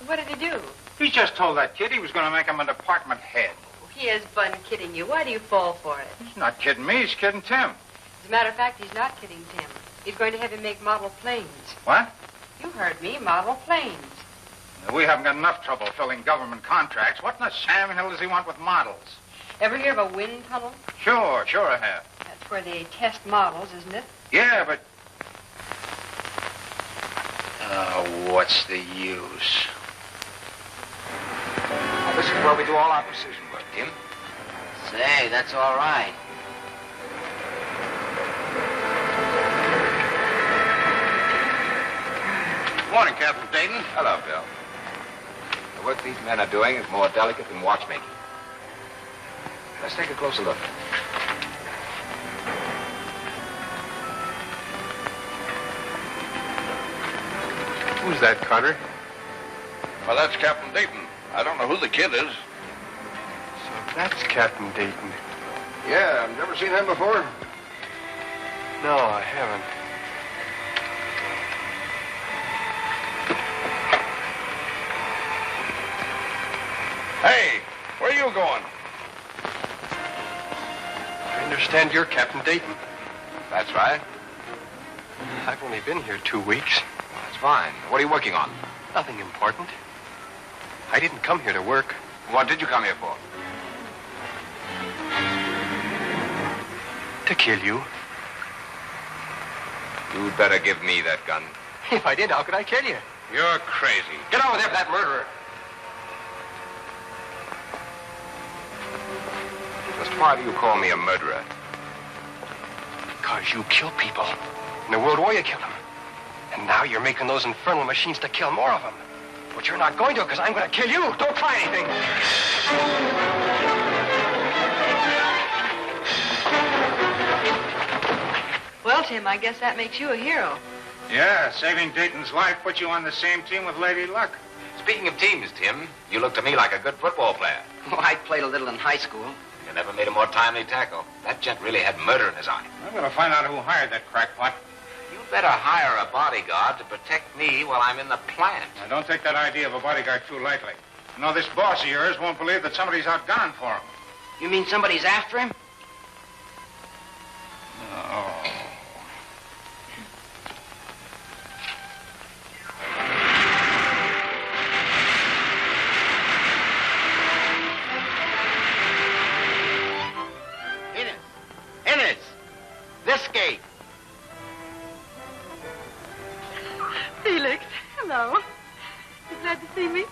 What did he do? He just told that kid he was going to make him a department head. He has fun kidding you. Why do you fall for it? He's not kidding me. He's kidding Tim. As a matter of fact, he's not kidding Tim. He's going to have him make model planes. What? You heard me, model planes. We haven't got enough trouble filling government contracts. What in the Sam Hill does he want with models? Ever hear of a wind tunnel? Sure I have. That's where they test models, isn't it? Yeah, but... Oh, what's the use? Now, this is where we do all our precision work, Tim. Say, that's all right. Good morning, Captain Dayton. Hello, Bill. The work these men are doing is more delicate than watchmaking. Let's take a closer look. Who's that, Carter? Well, that's Captain Dayton. I don't know who the kid is. So that's Captain Dayton. Yeah, I've never seen him before. No, I haven't. Hey, where are you going? I understand you're Captain Dayton. That's right. I've only been here 2 weeks. That's fine. What are you working on? Nothing important. I didn't come here to work. What did you come here for? To kill you. You'd better give me that gun. If I did, how could I kill you? You're crazy. Get over there for that murderer. Just why do you call me a murderer? Because you kill people. In the World War, you killed them. And now you're making those infernal machines to kill more of them. But you're not going to, because I'm going to kill you. Don't try anything. Well, Tim, I guess that makes you a hero. Yeah, saving Dayton's life put you on the same team with Lady Luck. Speaking of teams, Tim, you look to me like a good football player. Well, I played a little in high school. You never made a more timely tackle. That gent really had murder in his eye. I'm going to find out who hired that crackpot. You better hire a bodyguard to protect me while I'm in the plant. Now, don't take that idea of a bodyguard too lightly. You know, this boss of yours won't believe that somebody's outgunning for him. You mean somebody's after him? Oh. Innes! This gate! Felix, hello. You glad to see me?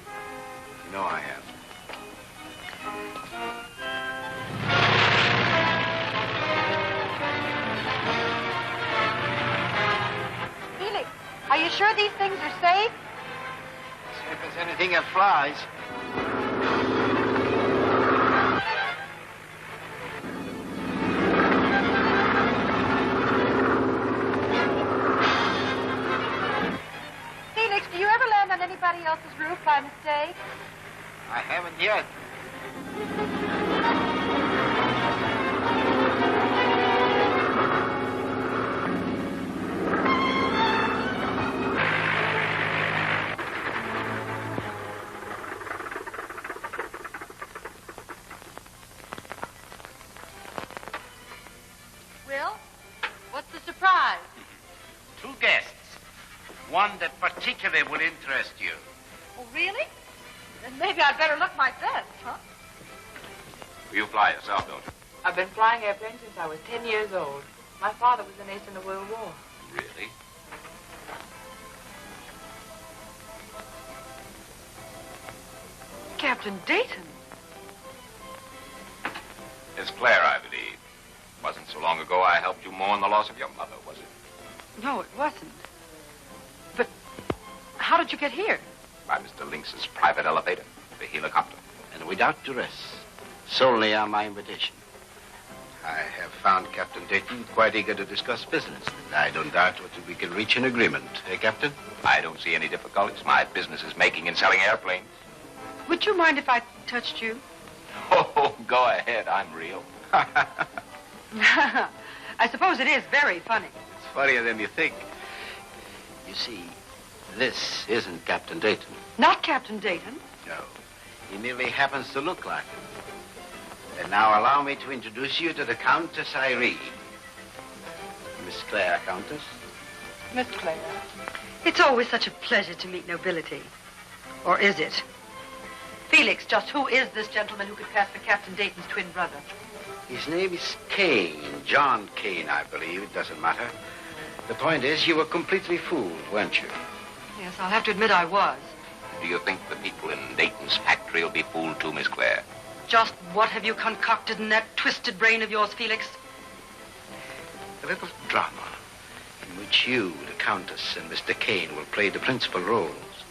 No, I am. Felix, are you sure these things are safe? Safe as anything that flies. Felix, do you ever land on anybody else's roof by mistake? I haven't yet. Will, what's the surprise? Two guests. One that particularly will interest you. Oh, really? Then maybe I'd better look my best, huh? You fly yourself, don't you? I've been flying airplanes since I was 10 years old. My father was an ace in the World War. Really? Captain Dayton. Miss Claire, I believe. Wasn't so long ago I helped you mourn the loss of your mother, was it? No, it wasn't. But how did you get here? By Mr. Lynx's private elevator, the helicopter. And without duress. Solely on my invitation. I have found Captain Dayton quite eager to discuss business. And I don't doubt that we can reach an agreement. Eh, Captain? I don't see any difficulties. My business is making and selling airplanes. Would you mind if I touched you? Oh, go ahead. I'm real. I suppose it is very funny. It's funnier than you think. You see, this isn't Captain Dayton. Not Captain Dayton? No. He merely happens to look like him. And now allow me to introduce you to the Countess Irene. Miss Claire, Countess. Miss Claire. It's always such a pleasure to meet nobility. Or is it? Felix, just who is this gentleman who could pass for Captain Dayton's twin brother? His name is Kane. John Kane, I believe. It doesn't matter. The point is, you were completely fooled, weren't you? Yes, I'll have to admit I was. Do you think the people in Dayton's factory will be fooled too, Miss Claire? Just what have you concocted in that twisted brain of yours, Felix? A little drama in which you, the Countess, and Mr. Kane will play the principal roles.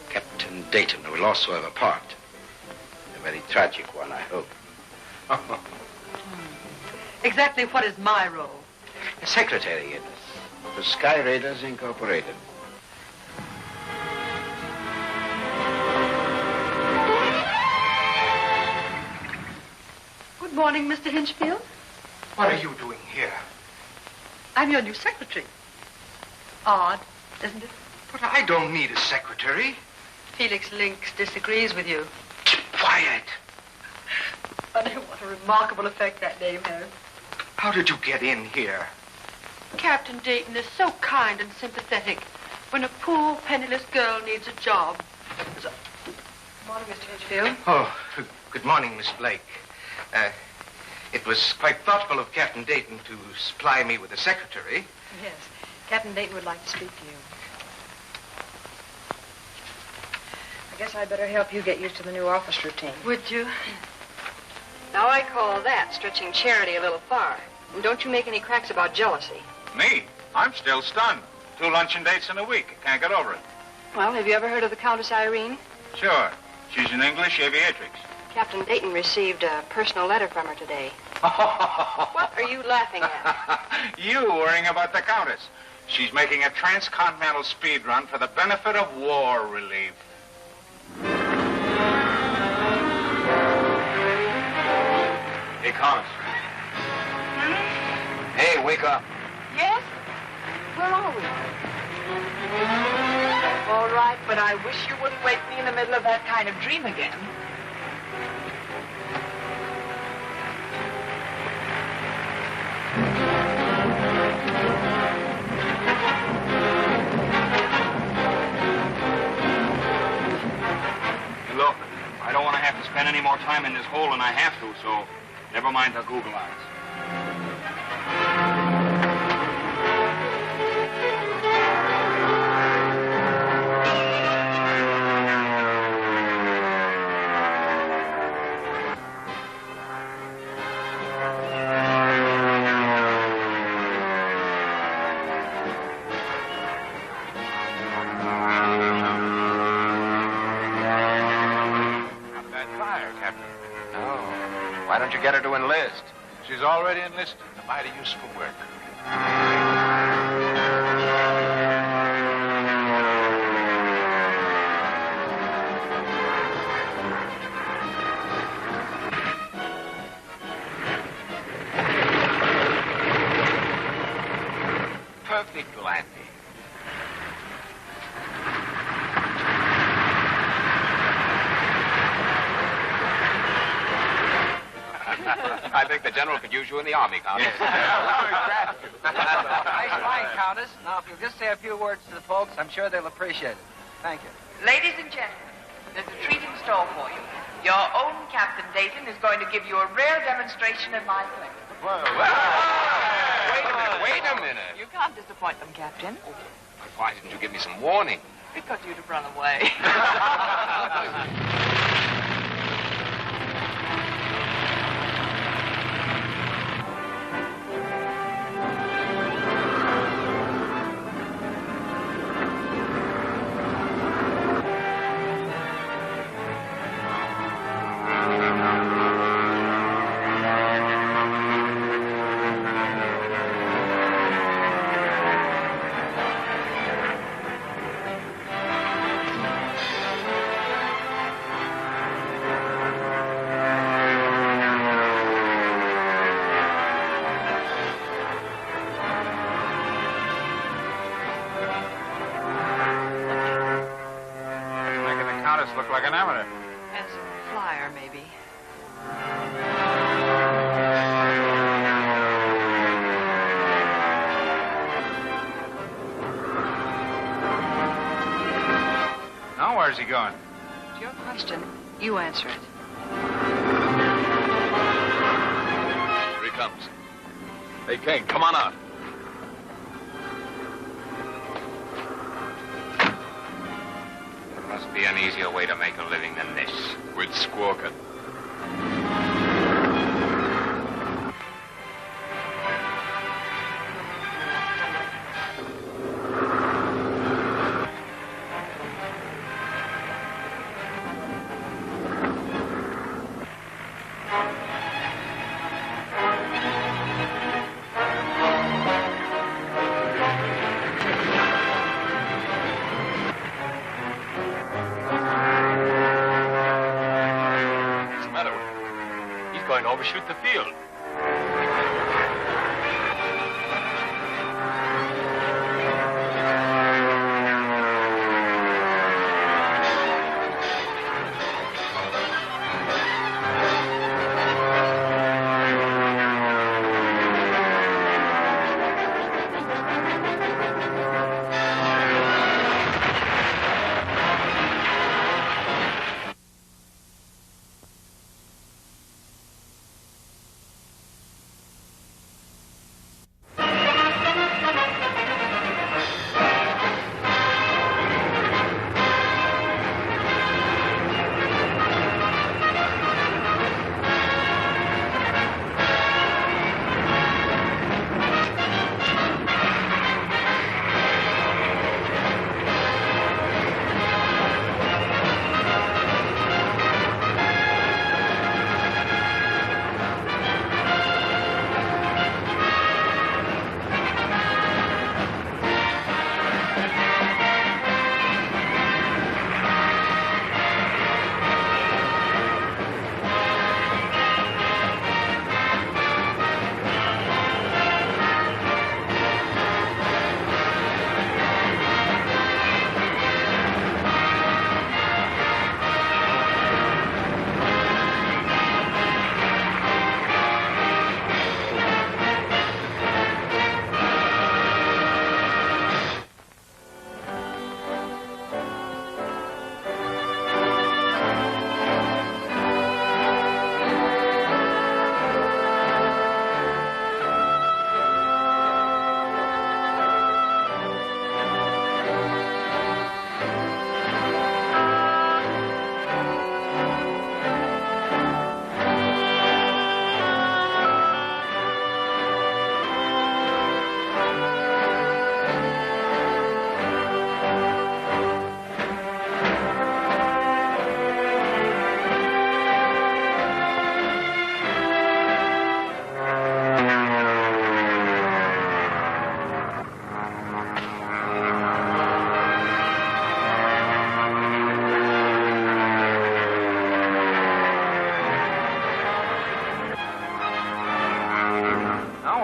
Captain Dayton will also have a part. A very tragic one, I hope. Exactly what is my role? A secretary, Innes, for Sky Raiders Incorporated. Good morning, Mr. Hinchfield. What are you doing here? I'm your new secretary. Odd, isn't it? But I don't need a secretary. Felix Lynx disagrees with you. Quiet. Funny what a remarkable effect that name has. How did you get in here? Captain Dayton is so kind and sympathetic when a poor, penniless girl needs a job. Good morning, Mr. Hinchfield. Oh, good morning, Miss Blake. It was quite thoughtful of Captain Dayton to supply me with a secretary. Yes, Captain Dayton would like to speak to you. I guess I'd better help you get used to the new office routine. Would you? Now, I call that stretching charity a little far. And don't you make any cracks about jealousy. Me? I'm still stunned. 2 luncheon dates in a week. Can't get over it. Well, have you ever heard of the Countess Irene? Sure. She's an English aviatrix. Captain Dayton received a personal letter from her today. What are you laughing at? You worrying about the Countess. She's making a transcontinental speed run for the benefit of war relief. Hey, Collins. Hey, wake up. Yes? Where are we? All right, but I wish you wouldn't wake me in the middle of that kind of dream again. Look, I don't want to have to spend any more time in this hole than I have to, so never mind the Google eyes. Why don't you get her to enlist? She's already enlisted. A mighty useful work. Perfect landing. I think the general could use you in the army, Countess. Nice flying, Countess. Now, if you'll just say a few words to the folks, I'm sure they'll appreciate it. Thank you. Ladies and gentlemen, there's a treat in store for you. Your own Captain Dayton is going to give you a rare demonstration of my plane. Wait a minute. You can't disappoint them, Captain. Why didn't you give me some warning? Because you'd have run away. Look like an amateur. As a flyer, maybe. Now where's he going? It's your question. You answer it. Here he comes. Hey, King, come on out. Must be an easier way to make a living than this. With squawking. Going to overshoot the field.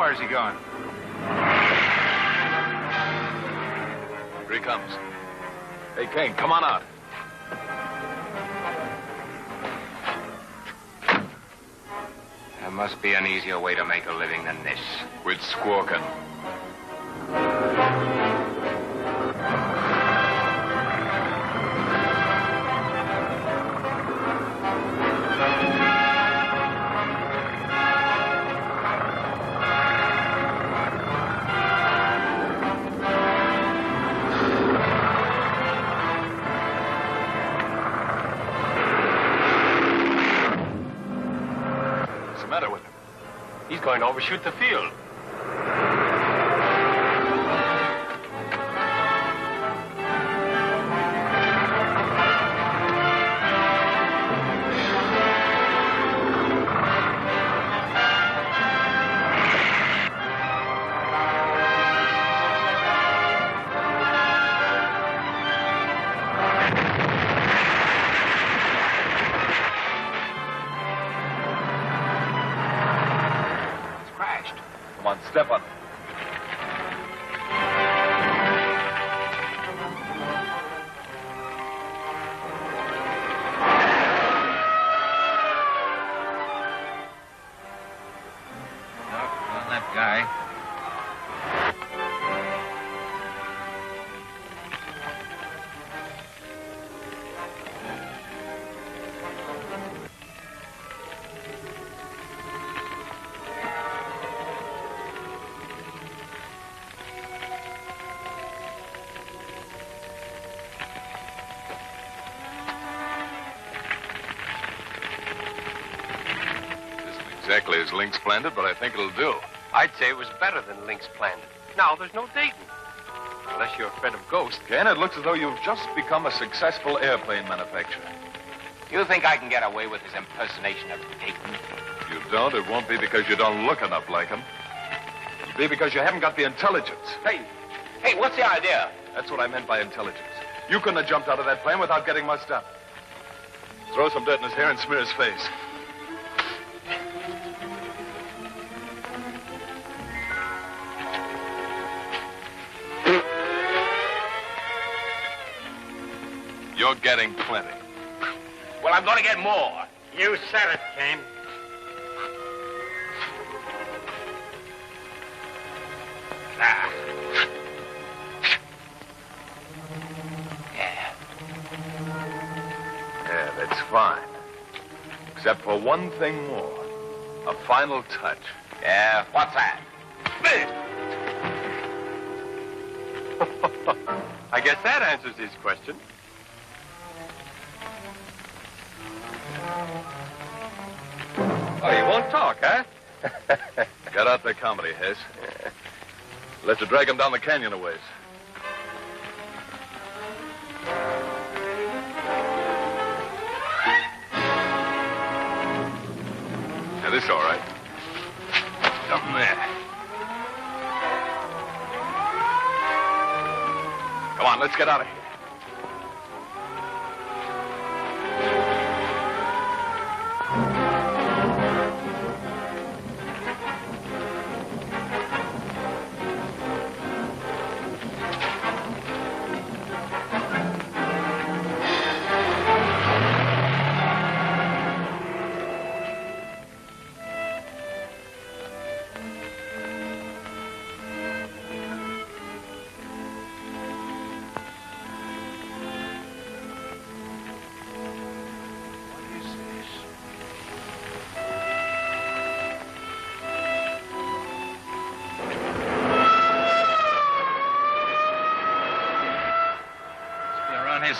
Where's he going? Here he comes. Hey, Kane, come on out. There must be an easier way to make a living than this. Quit squawking. He's going to overshoot the field. Step on it. On that guy. Exactly as Link's planned it, but I think it'll do. I'd say it was better than Link's planned it. Now there's no Dayton. Unless you're afraid of ghosts. Ken, it looks as though you've just become a successful airplane manufacturer. You think I can get away with his impersonation of Dayton? If you don't, it won't be because you don't look enough like him. It'll be because you haven't got the intelligence. Hey, what's the idea? That's what I meant by intelligence. You couldn't have jumped out of that plane without getting mussed up. Throw some dirt in his hair and smear his face. You're getting plenty. Well, I'm going to get more. You said it, Kane. Ah. Yeah, that's fine. Except for one thing more. A final touch. Yeah, what's that? I guess that answers his question. Oh, you won't talk, huh? Cut out the comedy, Hess. Let's drag him down the canyon a ways. Now, this all right. Something there. Come on, let's get out of here.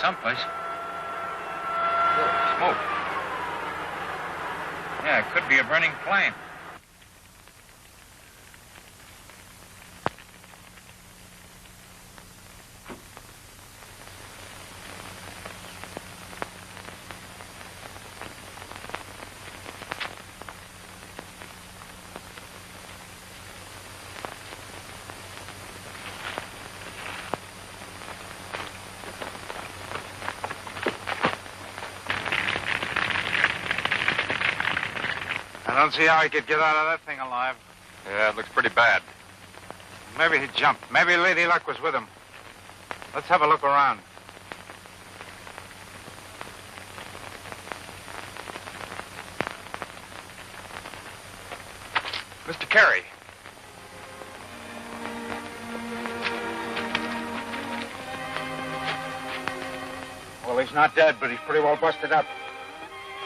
Someplace. Smoke. Yeah, it could be a burning plane. I don't see how he could get out of that thing alive. Yeah, it looks pretty bad. Maybe he jumped. Maybe Lady Luck was with him. Let's have a look around. Mr. Carey. Well, he's not dead, but he's pretty well busted up.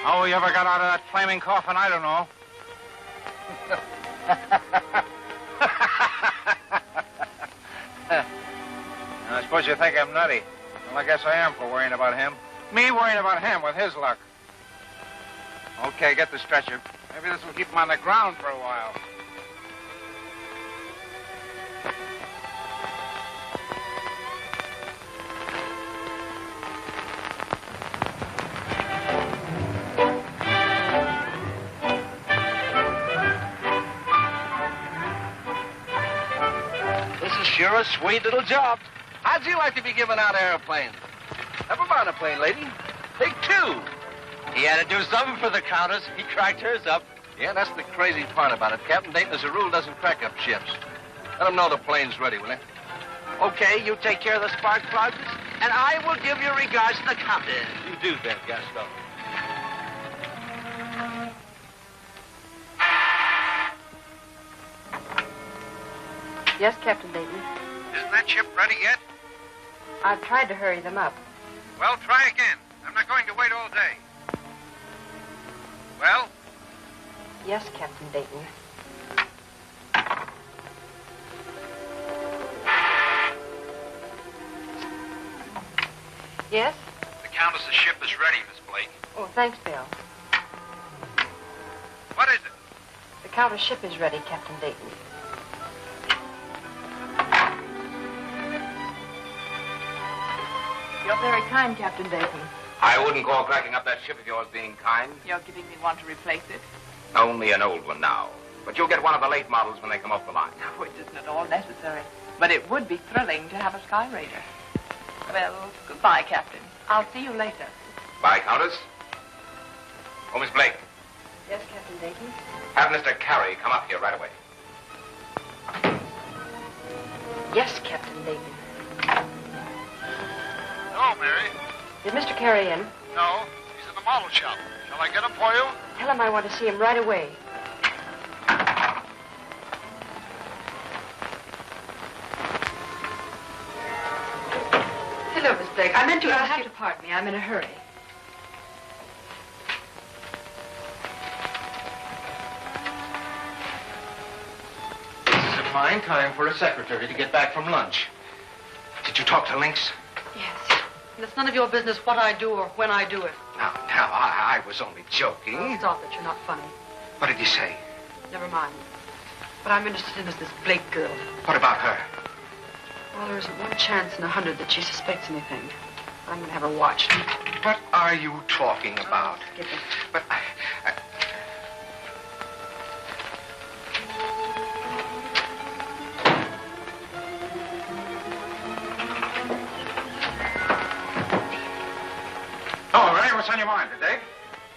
How he ever got out of that flaming coffin, I don't know. I suppose you think I'm nutty. Well, I guess I am for worrying about him. Me worrying about him with his luck. Okay, get the stretcher. Maybe this will keep him on the ground for a while. Sure a sweet little job. How'd you like to be giving out airplanes? Never mind a plane, lady. Take two. He had to do something for the Countess. He cracked hers up. Yeah, that's the crazy part about it. Captain Dayton, as a rule, doesn't crack up ships. Let him know the plane's ready, will you? Okay, you take care of the spark plugs, and I will give your regards to the Countess. You do that, Gaston. Yes, Captain Dayton. Isn't that ship ready yet? I've tried to hurry them up. Well, try again. I'm not going to wait all day. Well? Yes, Captain Dayton. Yes? The Countess's ship is ready, Miss Blake. Oh, thanks, Bill. What is it? The Countess' ship is ready, Captain Dayton. You're very kind, Captain Dayton. I wouldn't call cracking up that ship of yours being kind. You're giving me one to replace it? Only an old one now. But you'll get one of the late models when they come off the line. Oh, it isn't at all necessary. But it would be thrilling to have a Sky Raider. Well, goodbye, Captain. I'll see you later. Bye, Countess. Oh, Miss Blake. Yes, Captain Dayton? Have Mr. Carey come up here right away. Yes, Captain Dayton. No, Mary. Is Mr. Carey in? No, he's in the model shop. Shall I get him for you? Tell him I want to see him right away. Hello, Miss Blake. I meant to You'll ask have you... to pardon me. I'm in a hurry. This is a fine time for a secretary to get back from lunch. Did you talk to Lynx? Yes. And it's none of your business what I do or when I do it. Now, I was only joking. Oh, stop it. You're not funny. What did he say? Never mind. What I'm interested in is this Blake girl. What about her? Well, there isn't one chance in 100 that she suspects anything. I'm going to have her watched. What are you talking about? Oh, skip it. But Oh, Ray, what's on your mind today?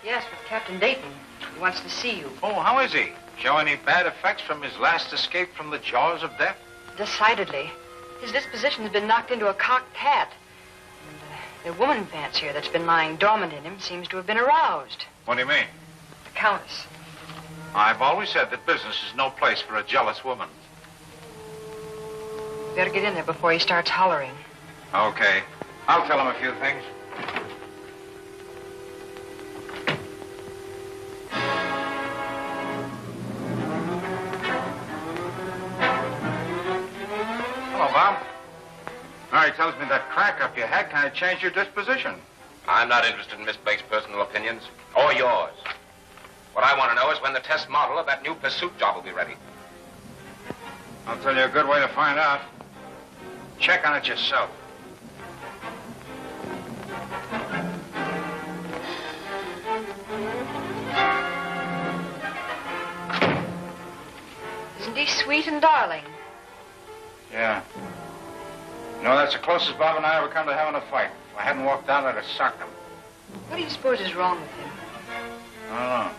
Yes, with Captain Dayton. He wants to see you. Oh, how is he? Show any bad effects from his last escape from the jaws of death? Decidedly. His disposition has been knocked into a cocked hat. And the woman fancier that's been lying dormant in him seems to have been aroused. What do you mean? The Countess. I've always said that business is no place for a jealous woman. Better get in there before he starts hollering. Okay. I'll tell him a few things. Hello, Bob. Now, he tells me that crack up you had kind of changed your disposition. I'm not interested in Miss Blake's personal opinions, or yours. What I want to know is when the test model of that new pursuit job will be ready. I'll tell you a good way to find out. Check on it yourself. Isn't he sweet and darling? Yeah. You know, that's the closest Bob and I ever come to having a fight. If I hadn't walked out, I'd have socked him. What do you suppose is wrong with him? I don't know.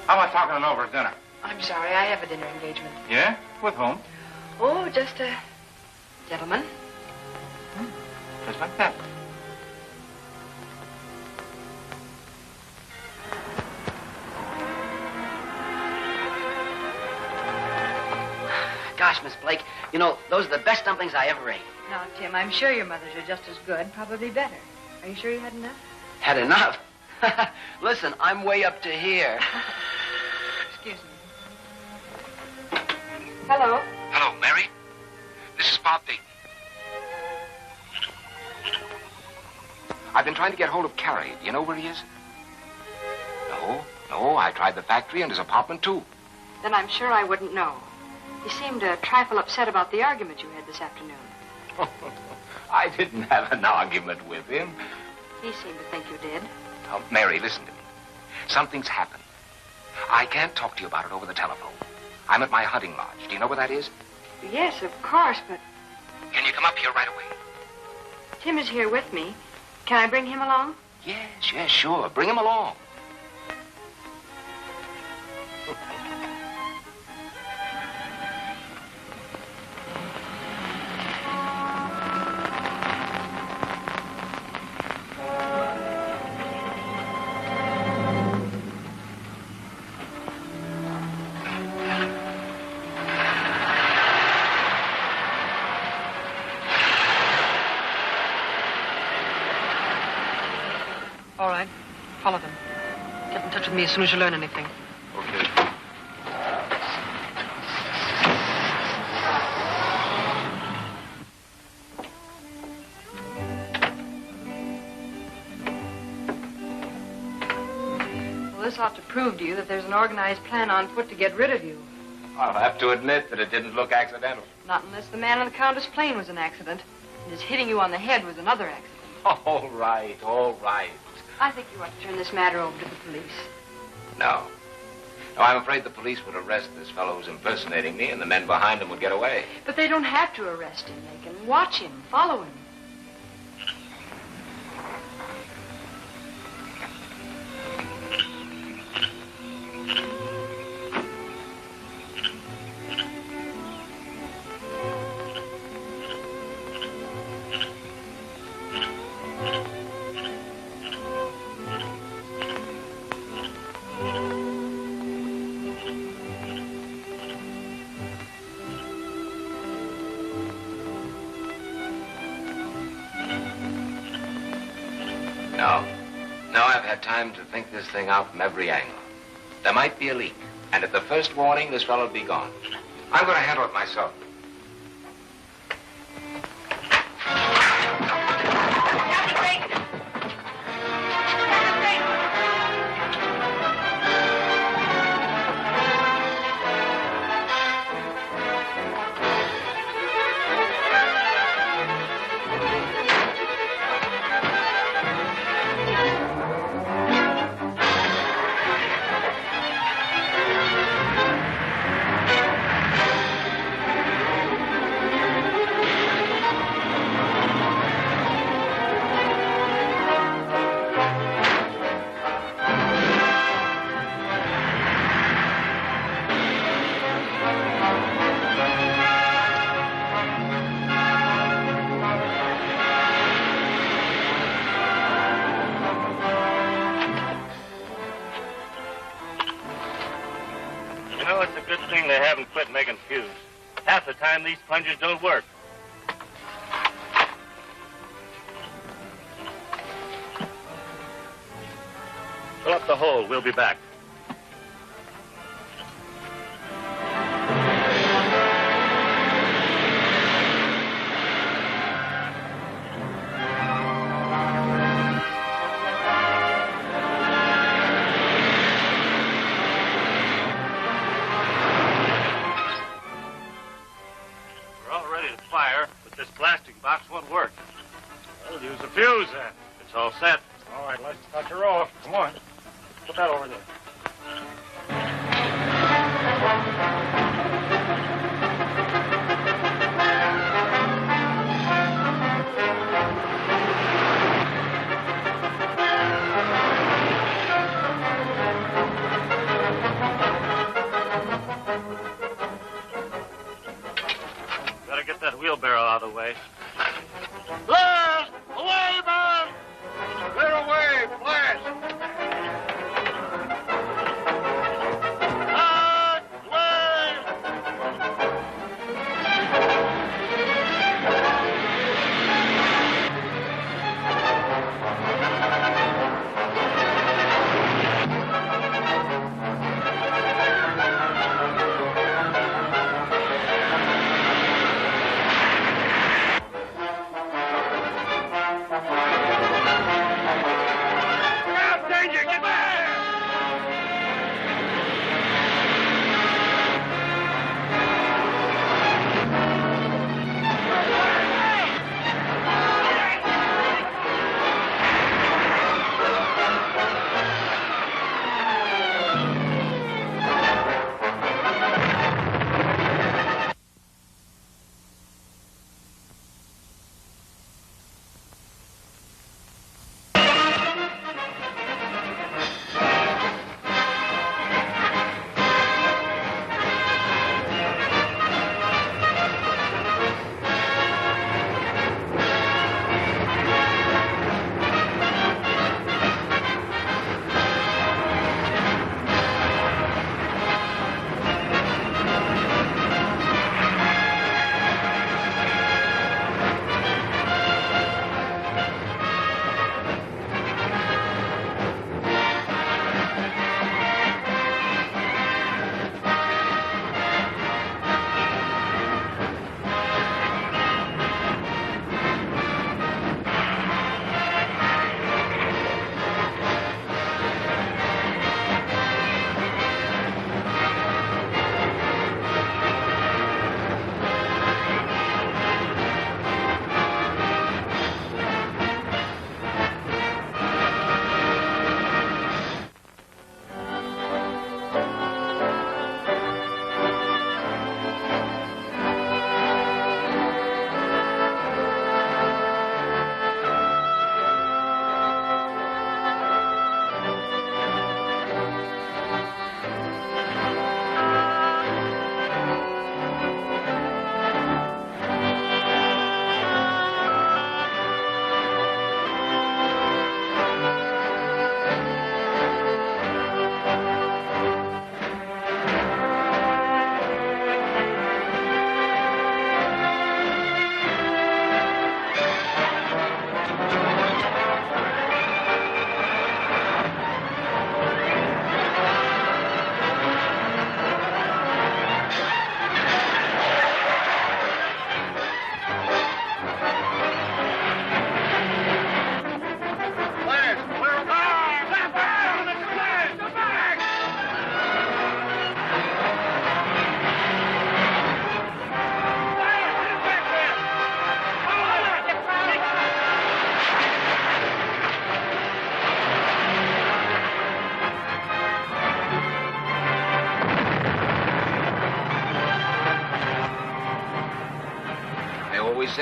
How about talking it over at dinner? I'm sorry, I have a dinner engagement. Yeah? With whom? Oh, just a gentleman. Just like that. Gosh, Miss Blake, you know, those are the best dumplings I ever ate. Now, Tim, I'm sure your mother's are just as good, probably better. Are you sure you had enough? Had enough? Listen, I'm way up to here. Excuse me. Hello? Hello, Mary. This is Bob Dayton. I've been trying to get hold of Carey. Do you know where he is? No, I tried the factory and his apartment, too. Then I'm sure I wouldn't know. He seemed a trifle upset about the argument you had this afternoon. I didn't have an argument with him. He seemed to think you did. Oh, Mary, listen to me. Something's happened. I can't talk to you about it over the telephone. I'm at my hunting lodge. Do you know where that is? Yes, of course, but Can you come up here right away? Tim is here with me. Can I bring him along? Yes, sure. Bring him along. All right. Follow them. Get in touch with me as soon as you learn anything. Okay. Well, this ought to prove to you that there's an organized plan on foot to get rid of you. I'll have to admit that it didn't look accidental. Not unless the man on the Countess plane was an accident. And his hitting you on the head was another accident. All right. I think you ought to turn this matter over to the police. No, I'm afraid the police would arrest this fellow who's impersonating me, and the men behind him would get away. But they don't have to arrest him. They can watch him, follow him. No, I've had time to think this thing out from every angle. There might be a leak, and at the first warning, this fellow'd be gone. I'm going to handle it myself. They haven't quit making fuse. Half the time these plungers don't work. Fill up the hole. We'll be back. Fuse then. It's all set. All right, let's touch her off. Come on. Put that over there.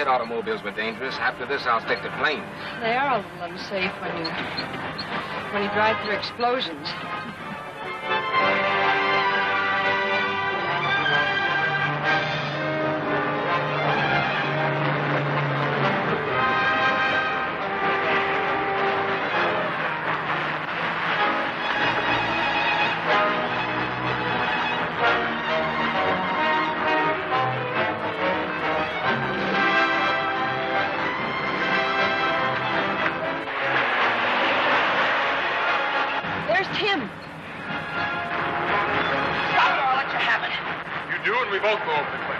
said automobiles were dangerous. After this, I'll stick to planes. They are a little unsafe when you drive through explosions. We both go over the cliff.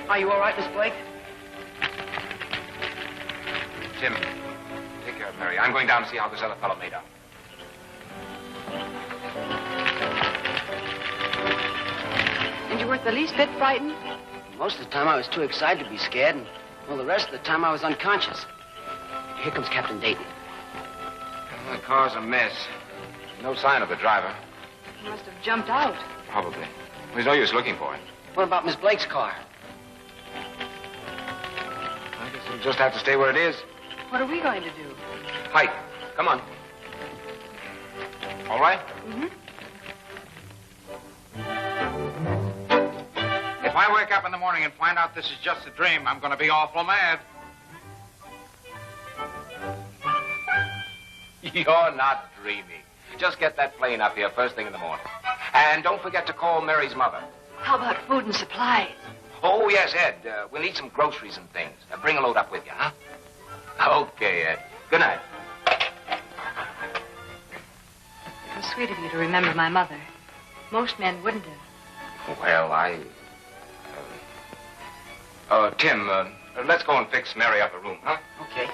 Are you all right, Miss Blake? Tim, take care of Mary. I'm going down to see how this other fellow made out. And you weren't the least bit frightened? Most of the time I was too excited to be scared, and well, the rest of the time I was unconscious. Here comes Captain Dayton. Well, the car's a mess. No sign of the driver. He must have jumped out. Probably. There's no use looking for him. What about Miss Blake's car? I guess we'll just have to stay where it is. What are we going to do? Hike. Come on. All right? Mm-hmm. If I wake up in the morning and find out this is just a dream, I'm going to be awful mad. You're not dreaming. Just get that plane up here first thing in the morning. And don't forget to call Mary's mother. How about food and supplies? Oh, yes, Ed. We'll need some groceries and things. Bring a load up with you, huh? Okay, Ed. Good night. It was sweet of you to remember my mother. Most men wouldn't have. Well, Tim, let's go and fix Mary up a room, huh? Okay.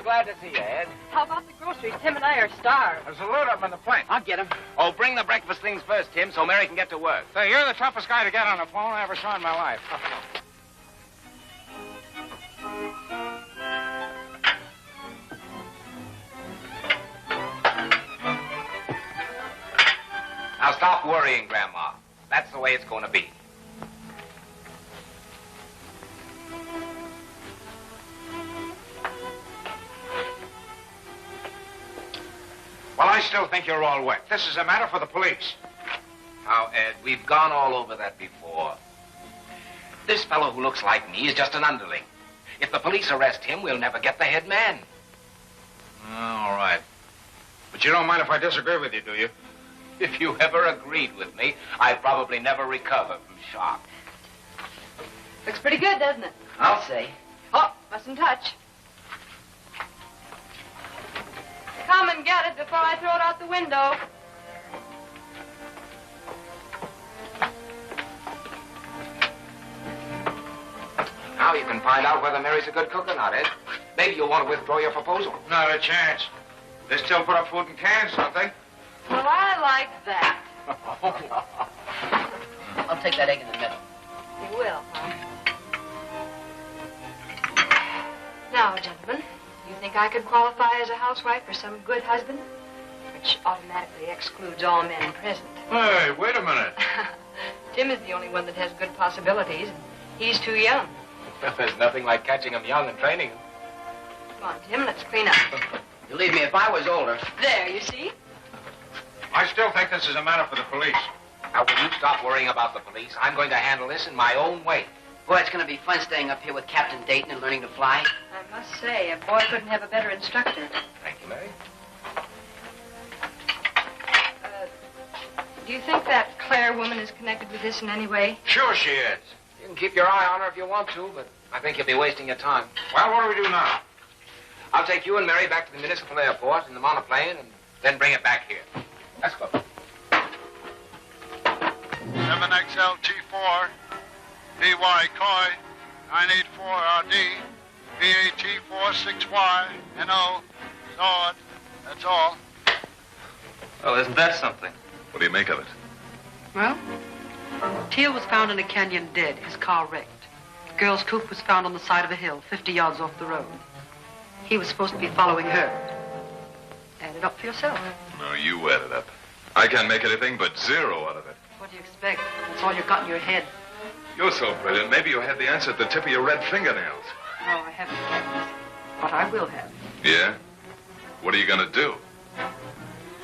Glad to see you, Ed. How about the groceries? Tim and I are starved. There's a load of them in the plane. I'll get him. Oh, bring the breakfast things first, Tim, so Mary can get to work. Say, you're the toughest guy to get on the phone I ever saw in my life. Now stop worrying, Grandma. That's the way it's going to be. Well, I still think you're all wet. This is a matter for the police. Now, Ed, we've gone all over that before. This fellow who looks like me is just an underling. If the police arrest him, we'll never get the head man. All right. But you don't mind if I disagree with you, do you? If you ever agreed with me, I'd probably never recover from shock. Looks pretty good, doesn't it? I'll say. Oh, mustn't touch. come and get it before I throw it out the window. Now you can find out whether Mary's a good cook or not, Ed. Maybe you'll want to withdraw your proposal. Not a chance. They still put up food in cans, don't they? Well, I like that. I'll take that egg in the middle. You will, huh? Now, gentlemen, you think I could qualify as a housewife for some good husband? Which automatically excludes all men present. Hey, wait a minute. Tim is the only one that has good possibilities. He's too young. There's nothing like catching him young and training him. Come on, Tim, let's clean up. Believe me, if I was older... There, you see? I still think this is a matter for the police. Now, will you stop worrying about the police? I'm going to handle this in my own way. Boy, it's going to be fun staying up here with Captain Dayton and learning to fly. I must say, a boy couldn't have a better instructor. Thank you, Mary. Do you think that Claire woman is connected with this in any way? Sure she is. You can keep your eye on her if you want to, but I think you'll be wasting your time. Well, what do we do now? I'll take you and Mary back to the municipal airport in the monoplane and then bring it back here. Let's go. 7XLT4, BY Coy, 984RD, BAT46Y, NO, Zord. That's all. Well, isn't that something? What do you make of it? Well, Teal was found in a canyon dead, his car wrecked. The girl's coupe was found on the side of a hill, 50 yards off the road. He was supposed to be following her. Add it up for yourself. No, you add it up. I can't make anything but zero out of it. What do you expect? That's all you've got in your head. You're so brilliant. Maybe you have the answer at the tip of your red fingernails. No, I haven't, Captain. But I will have. Yeah? What are you going to do?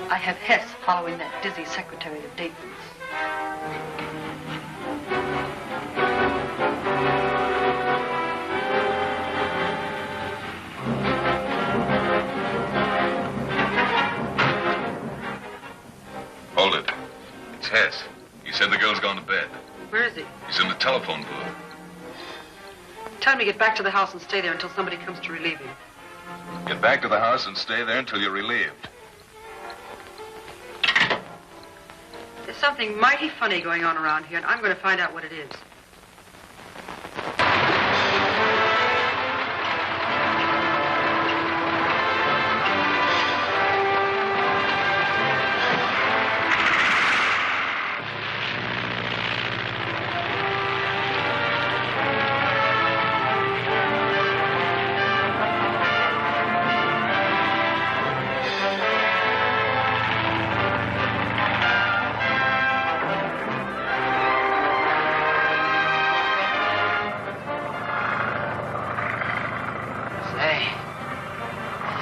I have Hess following that dizzy secretary of Dayton's. Hold it. It's Hess. He said the girl's gone to bed. Where is he? He's in the telephone booth. Tell him to get back to the house and stay there until somebody comes to relieve him. Get back to the house and stay there until you're relieved. There's something mighty funny going on around here, and I'm going to find out what it is.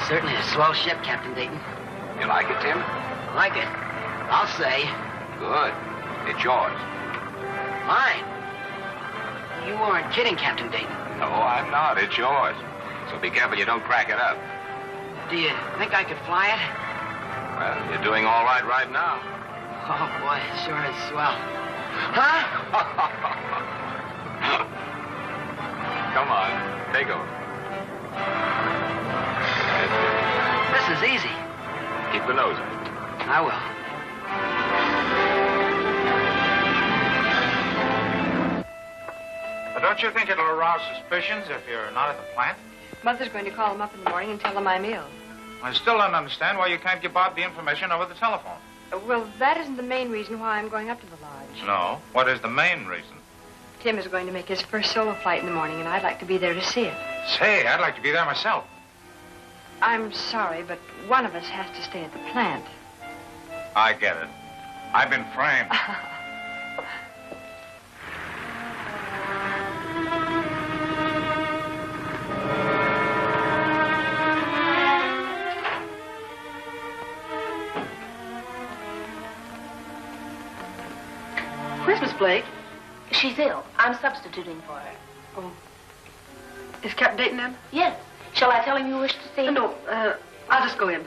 Certainly a swell ship, Captain Dayton. You like it, Tim? Like it? I'll say. Good. It's yours. Mine? You weren't kidding, Captain Dayton. No, I'm not. It's yours. So be careful you don't crack it up. Do you think I could fly it? Well, you're doing all right now. Oh, boy, it sure is swell. Huh? Come on. Take over. This is easy. Keep the nose up. I will. But don't you think it'll arouse suspicions if you're not at the plant? Mother's going to call him up in the morning and tell him I'm ill. I still don't understand why you can't give Bob the information over the telephone. Well, that isn't the main reason why I'm going up to the lodge. No. What is the main reason? Tim is going to make his first solo flight in the morning, and I'd like to be there to see it. Say, I'd like to be there myself. I'm sorry, but one of us has to stay at the plant. I get it. I've been framed. Where's Miss Blake? She's ill. I'm substituting for her. Oh. Is Captain Dayton in? Yes. Shall I tell him you wish to see him? No, I'll just go in.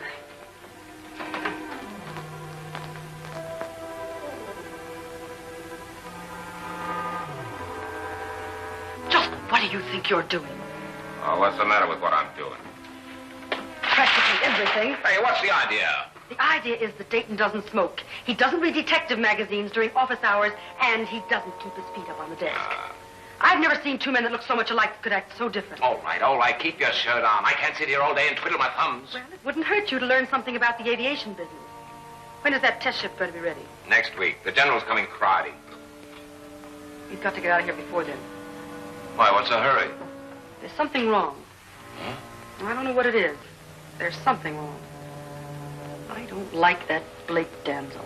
Just what do you think you're doing? Oh, what's the matter with what I'm doing? Practically everything. Hey, what's the idea? The idea is that Dayton doesn't smoke. He doesn't read detective magazines during office hours, and he doesn't keep his feet up on the desk. I've never seen two men that look so much alike that could act so different. All right. Keep your shirt on. I can't sit here all day and twiddle my thumbs. Well, it wouldn't hurt you to learn something about the aviation business. When is that test ship going to be ready? Next week. The general's coming Friday. You've got to get out of here before then. Why, what's the hurry? There's something wrong. I don't know what it is. There's something wrong. I don't like that Blake damsel.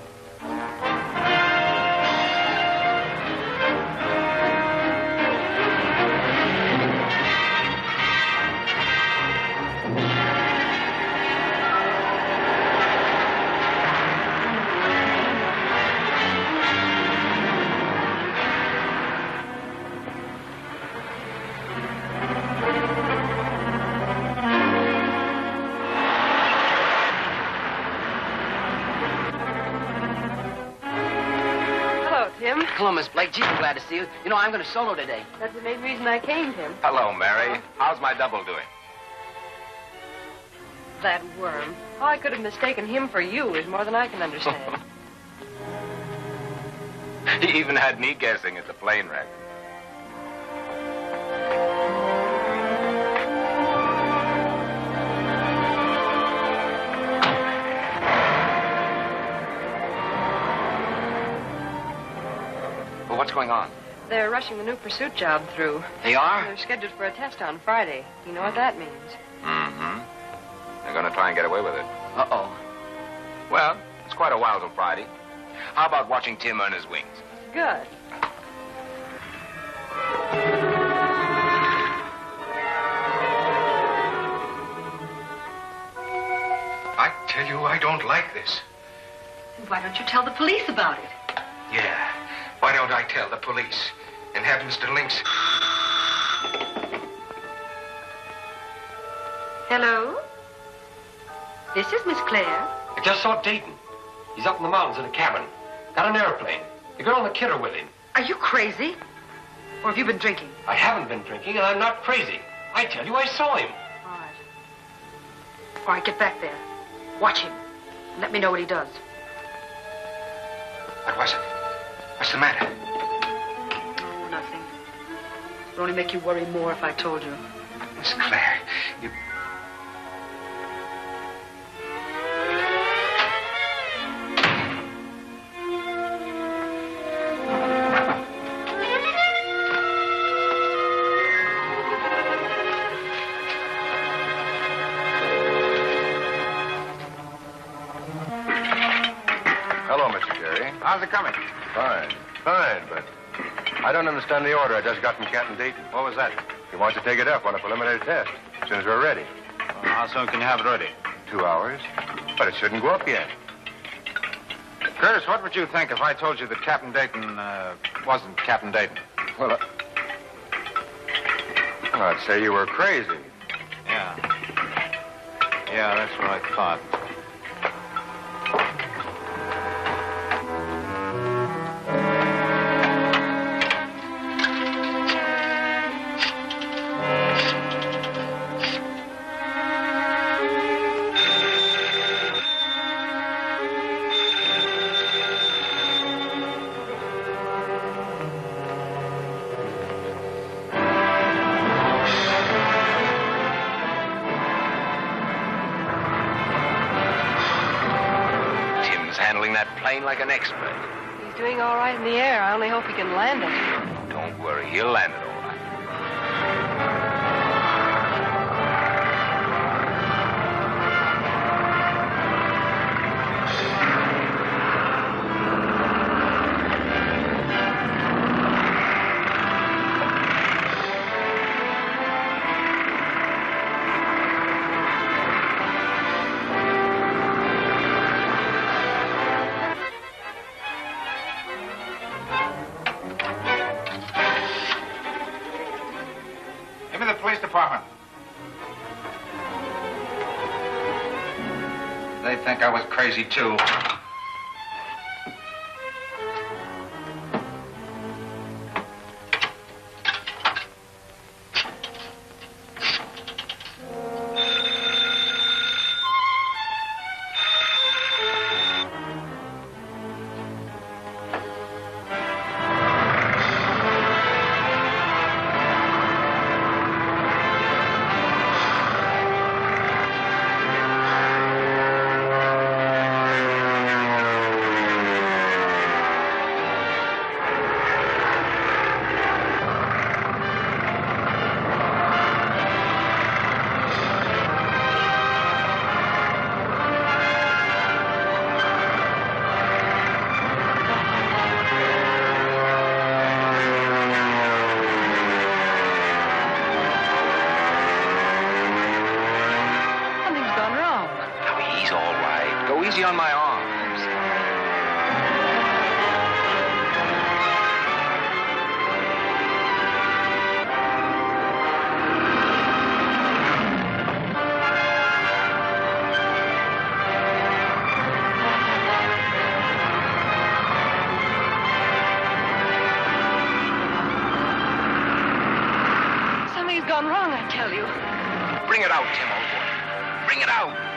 Hello, Miss Blake. Gee, I'm glad to see you. You know, I'm going to solo today. That's the main reason I came, Tim. Hello, Mary. How's my double doing? That worm. How I could have mistaken him for you is more than I can understand. He even had me guessing at the plane wreck. Well, what's going on? They're rushing the new pursuit job through. They are? They're scheduled for a test on Friday. You know what that means? Mm-hmm. They're going to try and get away with it. Uh-oh. Well, it's quite a while till Friday. How about watching Tim earn his wings? Good. I tell you, I don't like this. Why don't you tell the police about it? Yeah. Why don't I tell the police and have Mr. Lynx... Hello? This is Miss Claire. I just saw Dayton. He's up in the mountains in a cabin. Got an airplane. The girl and the kid are with him. Are you crazy? Or have you been drinking? I haven't been drinking, and I'm not crazy. I tell you, I saw him. All right. All right, get back there. Watch him. And let me know what he does. What was it? What's the matter? Oh, nothing. It would only make you worry more if I told you. Miss Claire, you... Hello, Mr. Carey. How's it coming? Fine, but I don't understand the order I just got from Captain Dayton. What was that? He wants to take it up on a preliminary test as soon as we're ready. How soon can you have it ready? 2 hours. But it shouldn't go up yet. Curtis, what would you think if I told you that Captain Dayton wasn't Captain Dayton? Well, I'd say you were crazy. Yeah. Yeah, that's what I thought. Like an expert. He's doing all right in the air. I only hope he can land it. Don't worry, he'll land it all right. They think I was crazy, too. Easy on my arm. I'm sorry. Something's gone wrong, I tell you. Bring it out, Tim, old boy. Bring it out.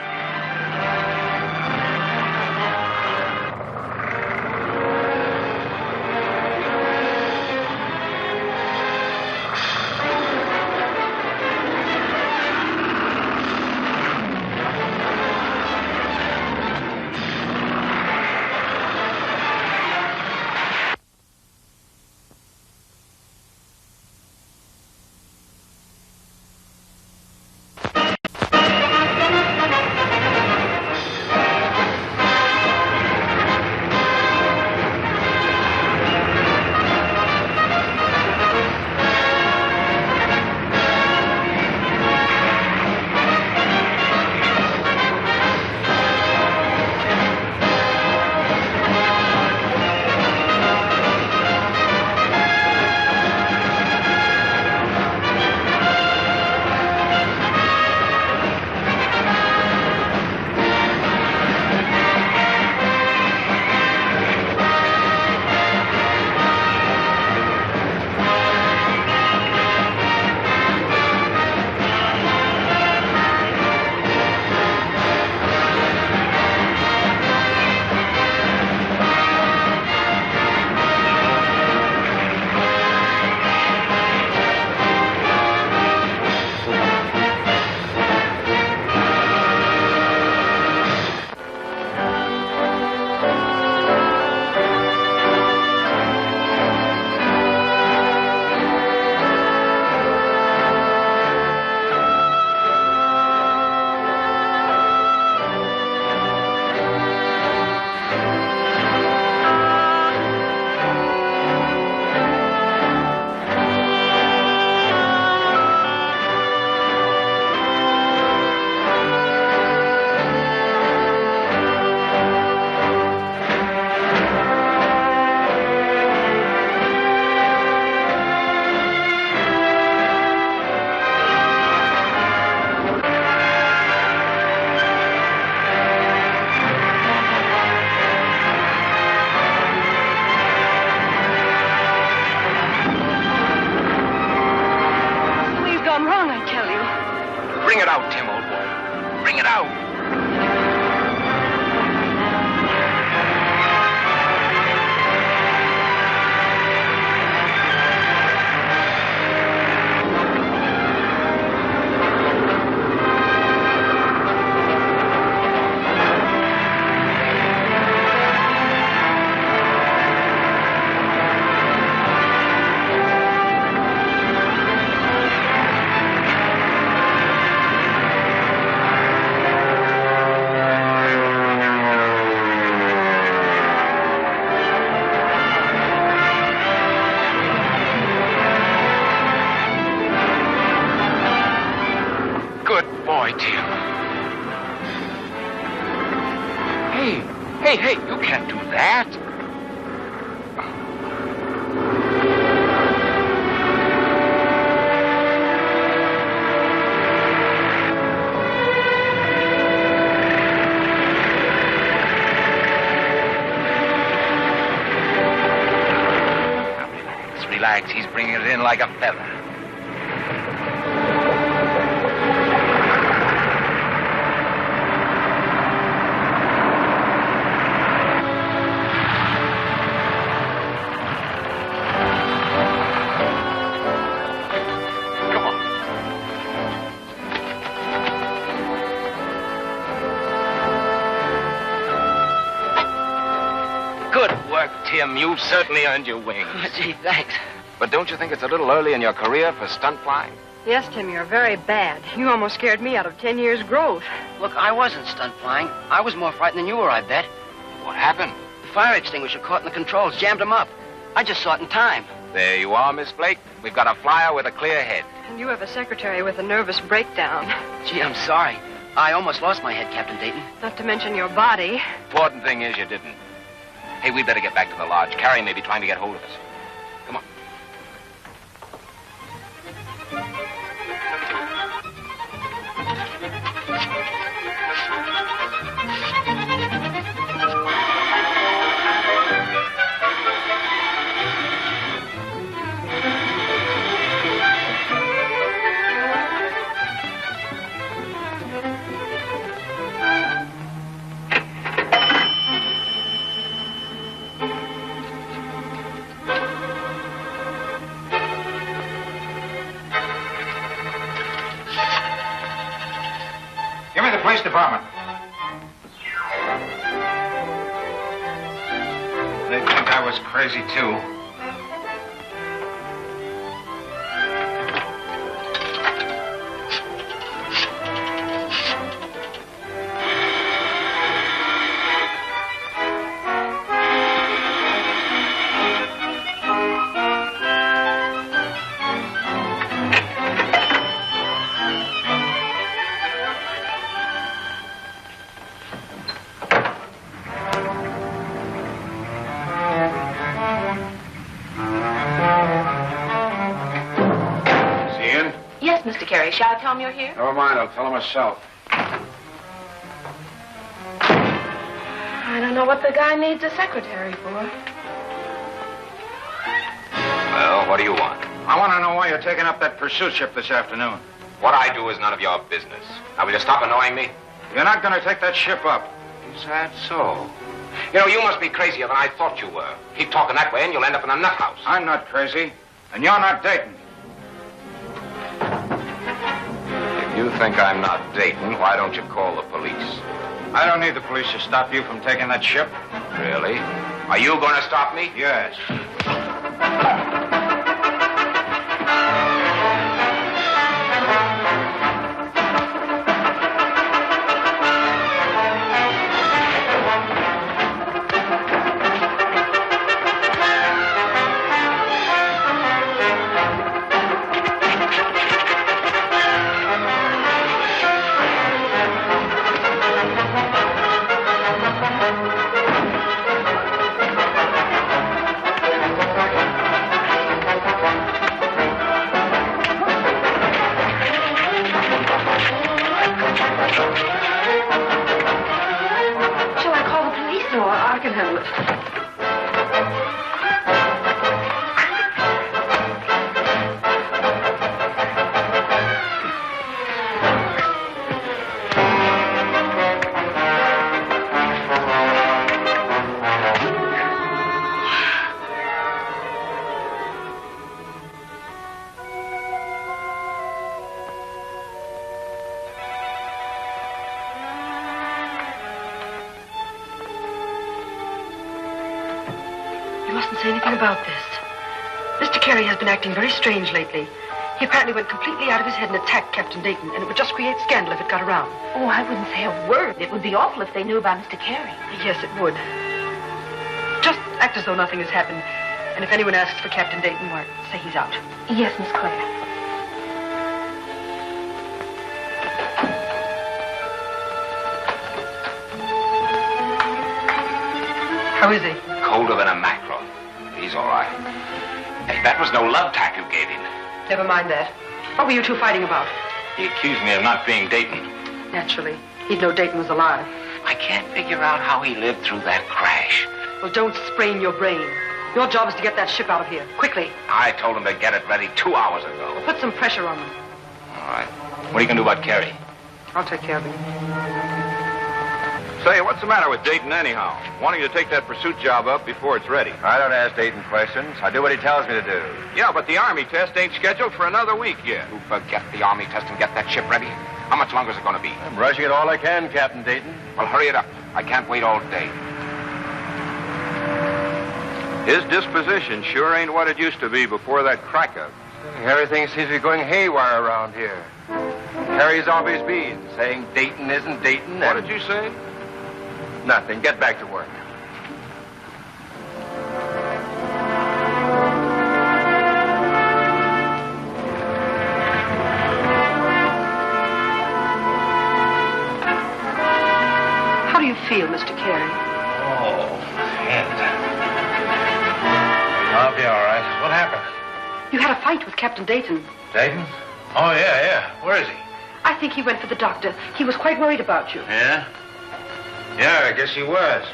Bring it out, Tim, old boy. Bring it out. Hey, you can't do that. Now relax. He's bringing it in like a feather. Tim, you've certainly earned your wings. Oh, gee, thanks. But don't you think it's a little early in your career for stunt flying? Yes, Tim, you're very bad. You almost scared me out of 10 years' growth. Look, I wasn't stunt flying. I was more frightened than you were, I bet. What happened? The fire extinguisher caught in the controls, jammed them up. I just saw it in time. There you are, Miss Blake. We've got a flyer with a clear head. And you have a secretary with a nervous breakdown. Gee, I'm sorry. I almost lost my head, Captain Dayton. Not to mention your body. Important thing is you didn't. Hey, we'd better get back to the lodge. Carrie may be trying to get hold of us. Come on. Give me the police department. They think I was crazy, too. Yes, Mr. Carey. Shall I tell him you're here? Never mind, I'll tell him myself. I don't know what the guy needs a secretary for. Well, what do you want? I want to know why you're taking up that pursuit ship this afternoon. What I do is none of your business. Now, will you stop annoying me? You're not going to take that ship up. Is that so? You know, you must be crazier than I thought you were. Keep talking that way and you'll end up in a nut house. I'm not crazy, and you're not Dayton. If you think I'm not Dayton, why don't you call the police? I don't need the police to stop you from taking that ship. Really? Are you going to stop me? Yes. About this. Mr. Carey has been acting very strange lately. He apparently went completely out of his head and attacked Captain Dayton, and it would just create scandal if it got around. Oh, I wouldn't say a word. It would be awful if they knew about Mr. Carey. Yes, it would. Just act as though nothing has happened. And if anyone asks for Captain Dayton, why, say he's out. Yes, Miss Claire. How is he? Colder than a mackerel. He's all right. Hey, that was no love tap you gave him. Never mind that. What were you two fighting about? He accused me of not being Dayton. Naturally. He'd know Dayton was alive. I can't figure out how he lived through that crash. Well, don't sprain your brain. Your job is to get that ship out of here, quickly. I told him to get it ready 2 hours ago. Well, put some pressure on them. All right. What are you going to do about Carey? I'll take care of him. Say, what's the matter with Dayton anyhow? Wanting to take that pursuit job up before it's ready. I don't ask Dayton questions. I do what he tells me to do. Yeah, but the Army test ain't scheduled for another week yet. You forget the Army test and get that ship ready. How much longer is it going to be? I'm rushing it all I can, Captain Dayton. Well, hurry it up. I can't wait all day. His disposition sure ain't what it used to be before that crack-up. Everything seems to be going haywire around here. Carey's always been saying Dayton isn't Dayton. What did you say? Nothing. Get back to work. feel, Mr. Carey? Oh, head. I'll be all right. What happened? You had a fight with Captain Dayton. Dayton? Oh, yeah. Where is he? I think he went for the doctor. He was quite worried about you. Yeah? Yeah, I guess he was.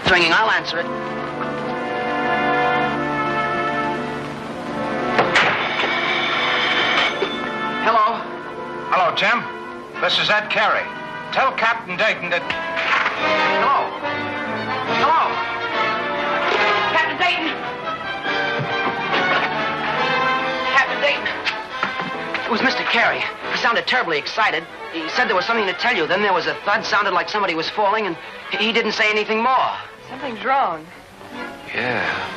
It's ringing. I'll answer it. Hello? Hello, Tim. This is Ed Carey. Tell Captain Dayton that... Hello? Hello? Captain Dayton? Captain Dayton? It was Mr. Carey. He sounded terribly excited. He said there was something to tell you. Then there was a thud, sounded like somebody was falling, and he didn't say anything more. Something's wrong. Yeah.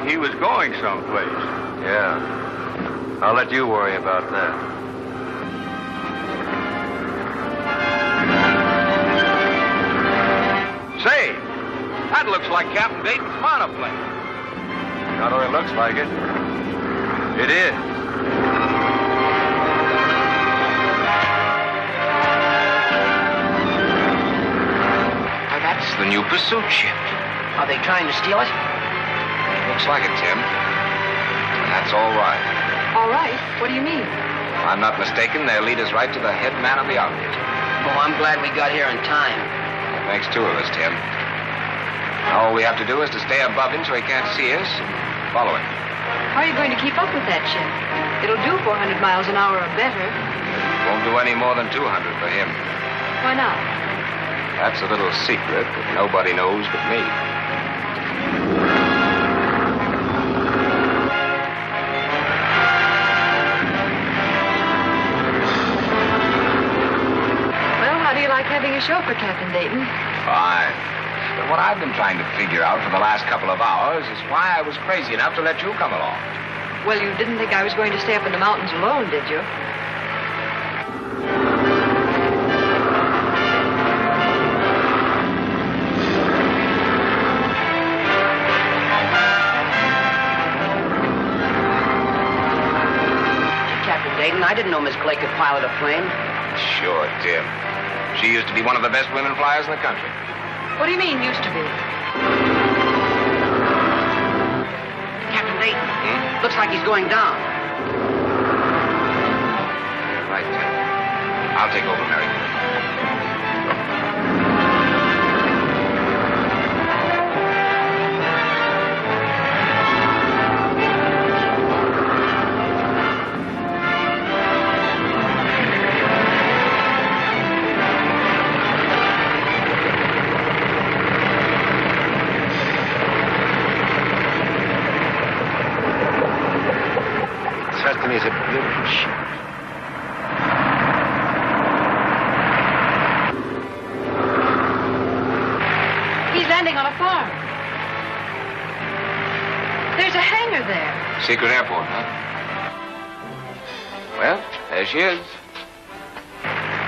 He was going someplace. Yeah. I'll let you worry about that. Say, that looks like Captain Dayton's monoplane. Not only looks like it, it is. Now, that's the new pursuit ship. Are they trying to steal it? Looks like it, Tim. And that's all right. All right? What do you mean? If I'm not mistaken, they'll lead us right to the head man of the outfit. Oh, I'm glad we got here in time. That makes two of us, Tim. All we have to do is to stay above him so he can't see us and follow him. How are you going to keep up with that ship? It'll do 400 miles an hour or better. Won't do any more than 200 for him. Why not? That's a little secret that nobody knows but me. Having a chauffeur, Captain Dayton. Fine. But what I've been trying to figure out for the last couple of hours is why I was crazy enough to let you come along. Well, you didn't think I was going to stay up in the mountains alone, did you? Captain Dayton, I didn't know Miss Clay could pilot a plane. Sure, Tim. She used to be one of the best women flyers in the country. What do you mean, used to be? Captain Dayton, looks like he's going down. Right, Tim. I'll take over, Mary. Is a beautiful ship. He's landing on a farm. There's a hangar there. Secret airport, huh? Well, there she is.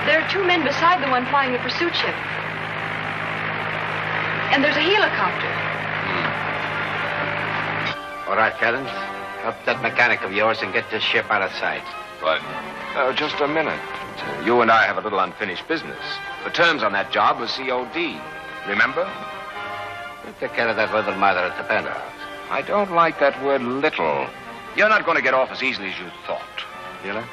There are two men beside the one flying the pursuit ship. And there's a helicopter. All right, Collins. Help that mechanic of yours and get this ship out of sight. But, just a minute. You and I have a little unfinished business. The terms on that job was COD. Remember? We'll take care of that little matter at the penthouse. I don't like that word little. You're not going to get off as easily as you thought. You know?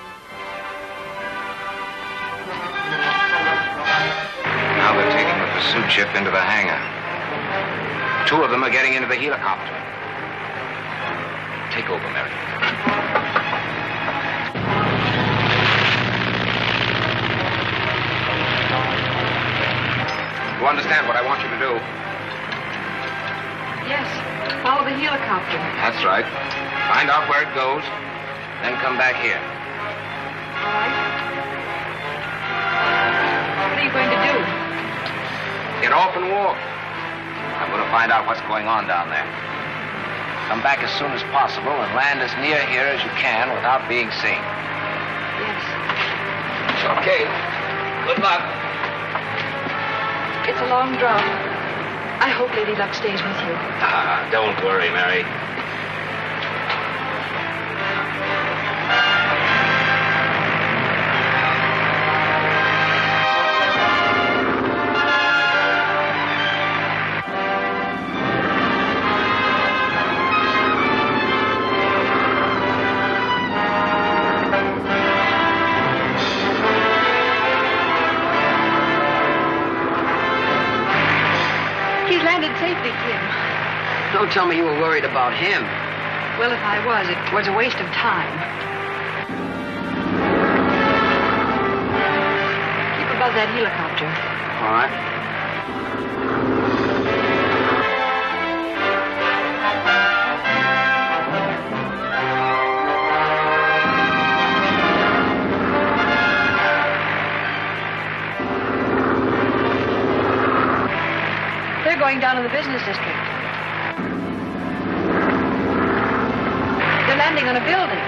Now they're taking the pursuit ship into the hangar. 2 of them are getting into the helicopter. Take over, Mary. You understand what I want you to do? Yes. Follow the helicopter. That's right. Find out where it goes, then come back here. All right. What are you going to do? Get off and walk. I'm going to find out what's going on down there. Come back as soon as possible and land as near here as you can without being seen. Yes. Okay. Good luck. It's a long drop. I hope Lady Luck stays with you. Don't worry, Mary. He's landed safely, Tim. Don't tell me you were worried about him. Well, if I was, it was a waste of time. Keep above that helicopter. All right. They're going down in the business district. They're landing on a building.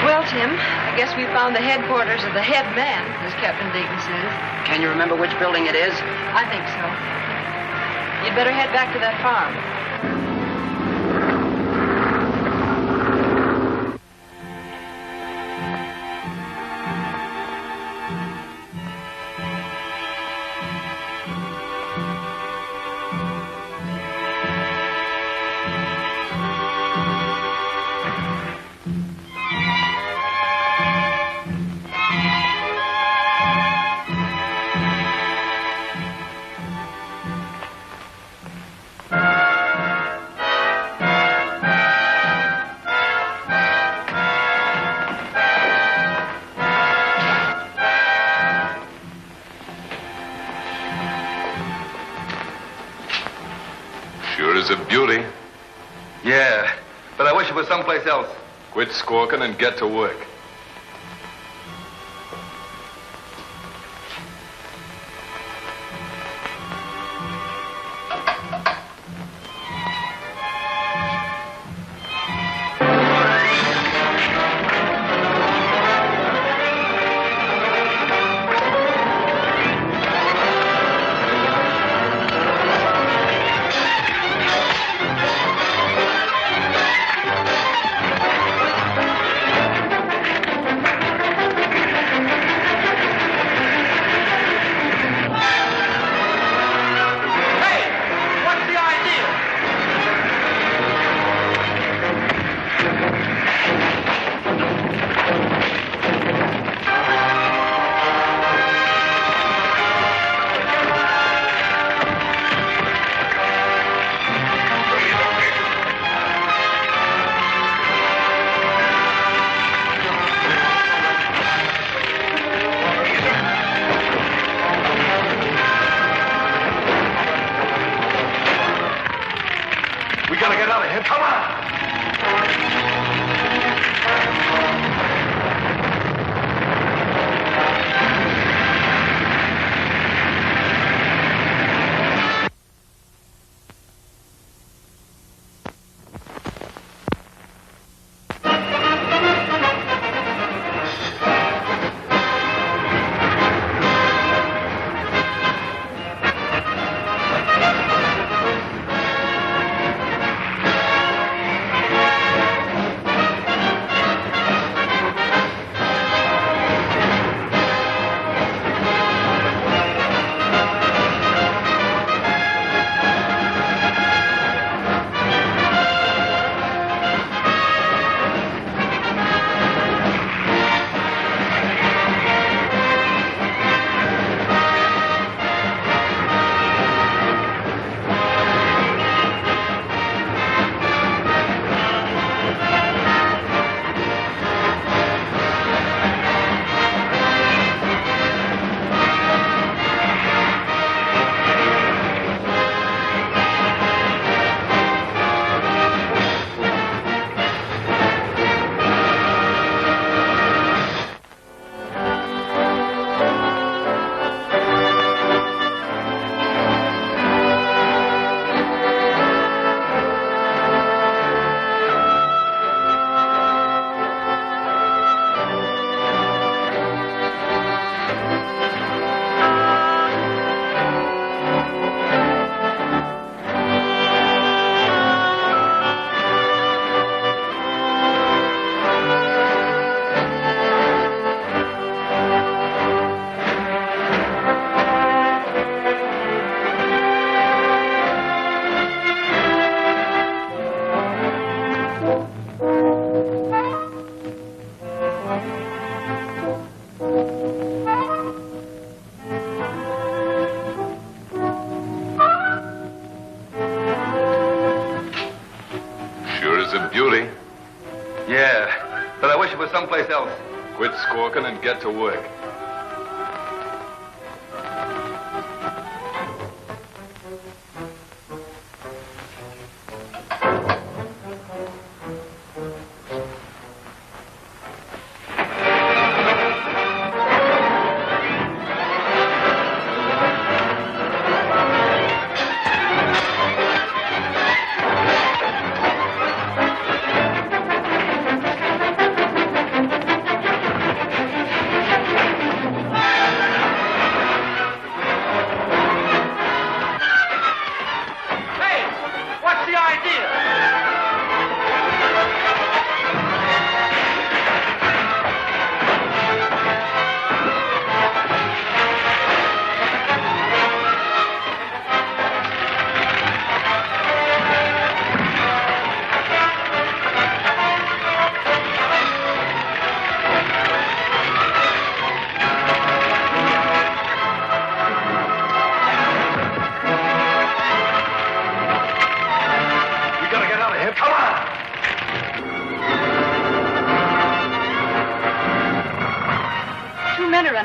Well, Tim, I guess we found the headquarters of the head man, as Captain Dayton says. Can you remember which building it is? I think so. You'd better head back to that farm. Sure is a beauty. Yeah, but I wish it was someplace else. Quit squawking and get to work. someplace else. Quit squawking and get to work.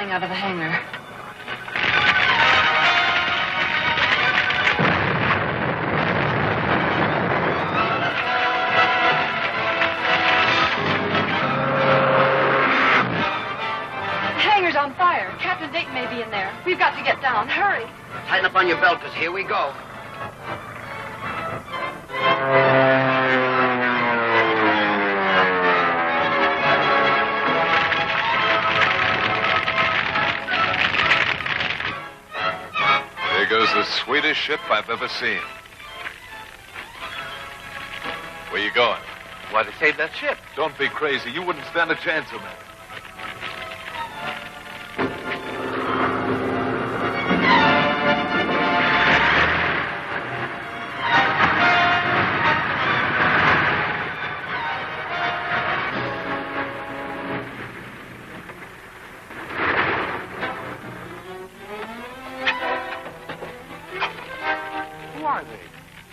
Out of the hangar. The hangar's on fire. Captain Dayton may be in there. We've got to get down. Hurry. Tighten up on your belt, because here we go. The sweetest ship I've ever seen. Where you going? Why, to save that ship. Don't be crazy. You wouldn't stand a chance of that.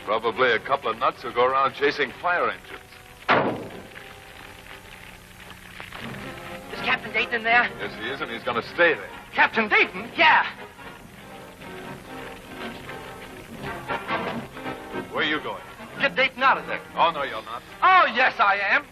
Probably a couple of nuts who go around chasing fire engines. Is Captain Dayton in there? Yes, he is, and he's going to stay there. Captain Dayton? Yeah. Where are you going? Get Dayton out of there. Oh, no, you're not. Oh, yes, I am.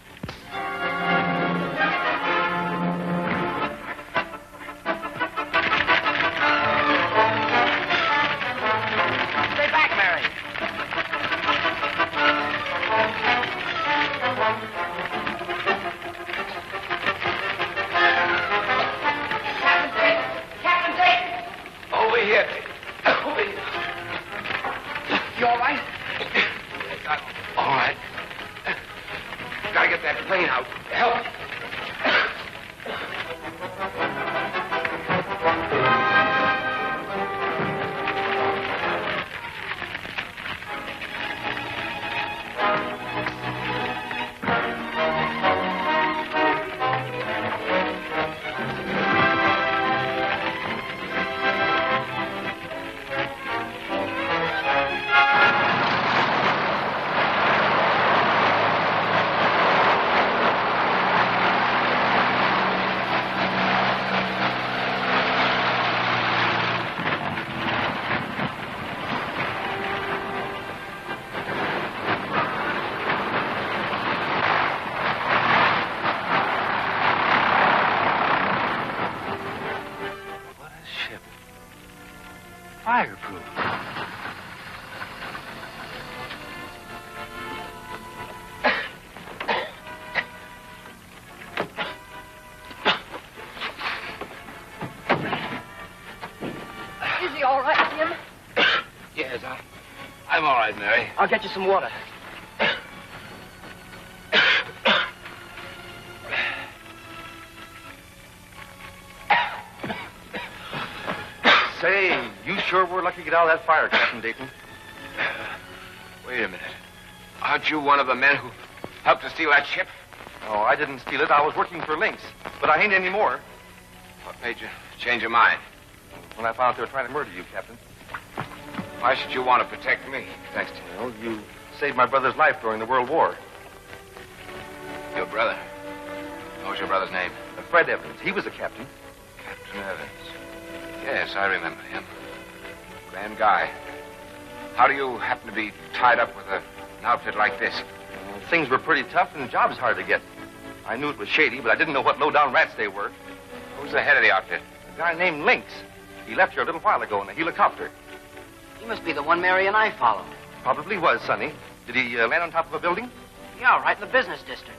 Fireproof. Is he all right, Jim? Yes, I'm all right, Mary. I'll get you some water. Say, you sure were lucky to get out of that fire, Captain Dayton. Wait a minute. Aren't you one of the men who helped to steal that ship? Oh, I didn't steal it. I was working for Lynx. But I ain't anymore. What made you change your mind? When I found out they were trying to murder you, Captain. Why should you want to protect me? Thanks to you. Well, you saved my brother's life during the World War. Your brother? What was your brother's name? Fred Evans. He was the captain. Captain Evans. Yes, I remember him. Grand guy. How do you happen to be tied up with an outfit like this? Things were pretty tough and jobs hard to get. I knew it was shady, but I didn't know what low-down rats they were. Who's the head of the outfit? A guy named Lynx. He left here a little while ago in a helicopter. He must be the one Mary and I followed. Probably was, Sonny. Did he land on top of a building? Yeah, right in the business district.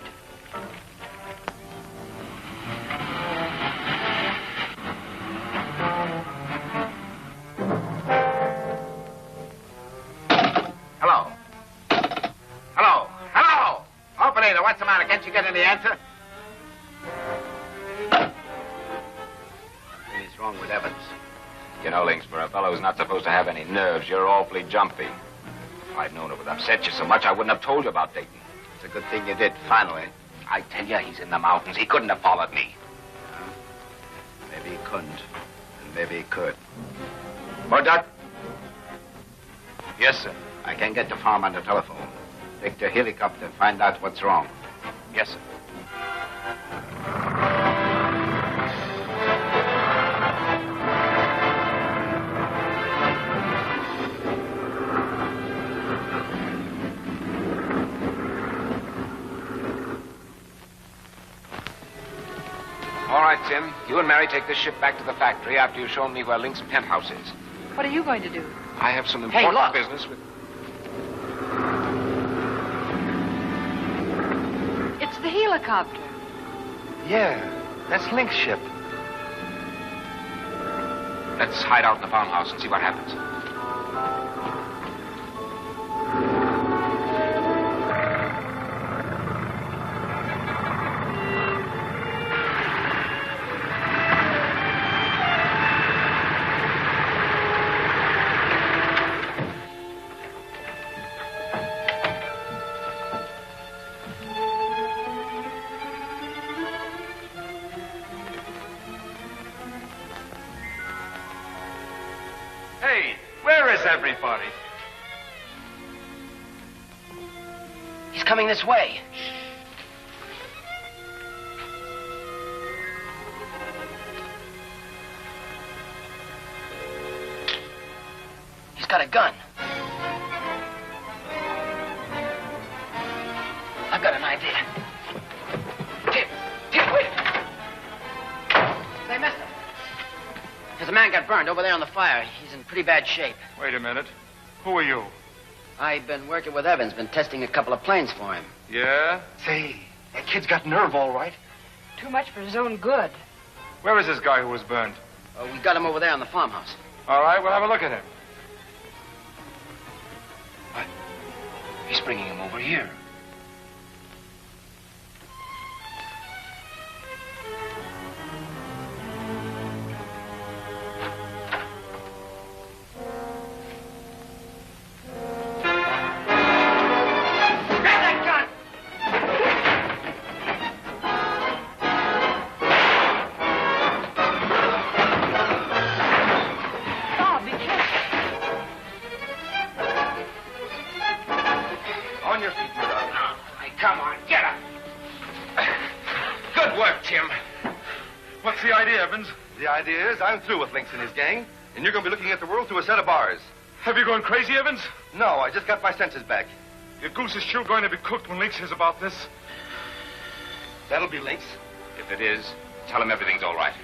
Hello. Hello. Hello. Operator, what's the matter? Can't you get any answer? What's wrong with Evans? You know, Lynx, for a fellow who's not supposed to have any nerves, you're awfully jumpy. If I'd known it would upset you so much, I wouldn't have told you about Dayton. It's a good thing you did, finally. I tell you, he's in the mountains. He couldn't have followed me. Maybe he couldn't, and maybe he could. Murdoch? Yes, sir. I can get the farm on the telephone. Take the helicopter and find out what's wrong. Yes, sir. All right, Tim. You and Mary take this ship back to the factory after you've shown me where Link's penthouse is. What are you going to do? I have some Hey, important look. business with... It's the helicopter. Yeah, that's Lynx's ship. Let's hide out in the farmhouse and see what happens. Hey, where is everybody? He's coming this way. He's got a gun. I've got an idea. Tim, wait. Say, mister. There's a man got burned over there on the fire. He's in pretty bad shape. Wait a minute. Who are you? I've been working with Evans, been testing a couple of planes for him. Yeah? Say, that kid's got nerve all right. Too much for his own good. Where is this guy who was burned? We got him over there on the farmhouse. All right, we'll have a look at him. What? He's bringing him over here. On your feet, Murdoch. Come on, get up. Good work, Tim. What's the idea, Evans? The idea is I'm through with Lynx and his gang, and you're going to be looking at the world through a set of bars. Have you gone crazy, Evans? No, I just got my senses back. Your goose is still going to be cooked when Lynx hears about this. That'll be Lynx. If it is, tell him everything's all right.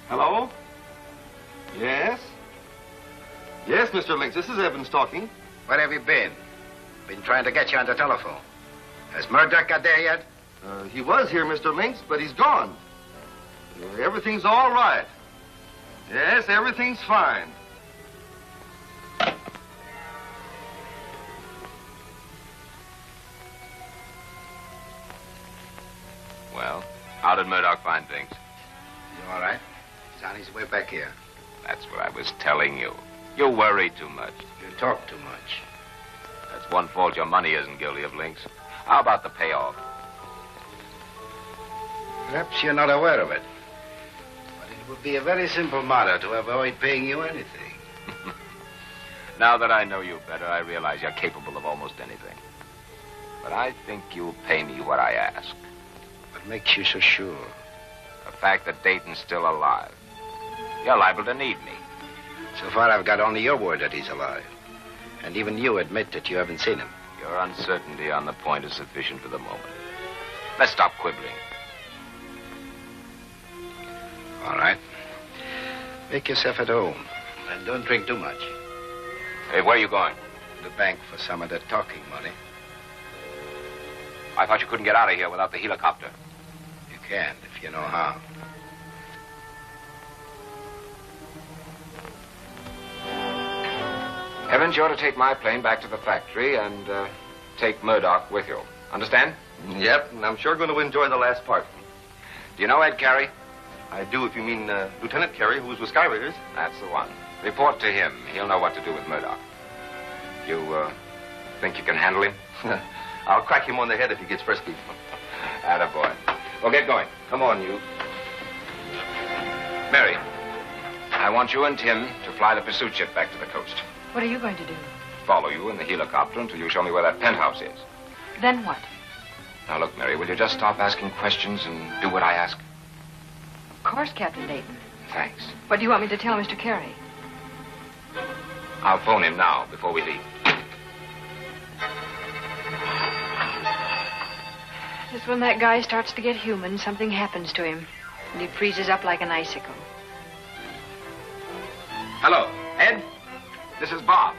Hello? Yes? Yes, Mr. Lynx, this is Evans talking. Where have you been? Been trying to get you on the telephone. Has Murdoch got there yet? He was here, Mr. Lynx, but he's gone. Everything's all right. Yes, everything's fine. Well, how did Murdoch find things? You all right? He's on his way back here. That's what I was telling you. You worry too much. You talk too much. That's one fault your money isn't guilty of, Lynx. How about the payoff? Perhaps you're not aware of it. But it would be a very simple matter to avoid paying you anything. Now that I know you better, I realize you're capable of almost anything. But I think you'll pay me what I ask. What makes you so sure? The fact that Dayton's still alive. You're liable to need me. So far, I've got only your word that he's alive. And even you admit that you haven't seen him. Your uncertainty on the point is sufficient for the moment. Let's stop quibbling. All right. Make yourself at home. And don't drink too much. Hey, where are you going? To the bank for some of that talking money. I thought you couldn't get out of here without the helicopter. You can, if you know how. Evans, you ought to take my plane back to the factory and take Murdoch with you. Understand? Yep, and I'm sure going to enjoy the last part. Do you know Ed Carey? I do, if you mean Lieutenant Carey, who was with Skyraiders. That's the one. Report to him. He'll know what to do with Murdoch. You think you can handle him? I'll crack him on the head if he gets frisky. Attaboy. Well, get going. Come on, you. Mary, I want you and Tim to fly the pursuit ship back to the coast. What are you going to do? Follow you in the helicopter until you show me where that penthouse is. Then what? Now, look, Mary, will you just stop asking questions and do what I ask? Of course, Captain Dayton. Thanks. What do you want me to tell Mr. Carey? I'll phone him now before we leave. Just when that guy starts to get human, something happens to him. And he freezes up like an icicle. Hello, Ed? This is Bob.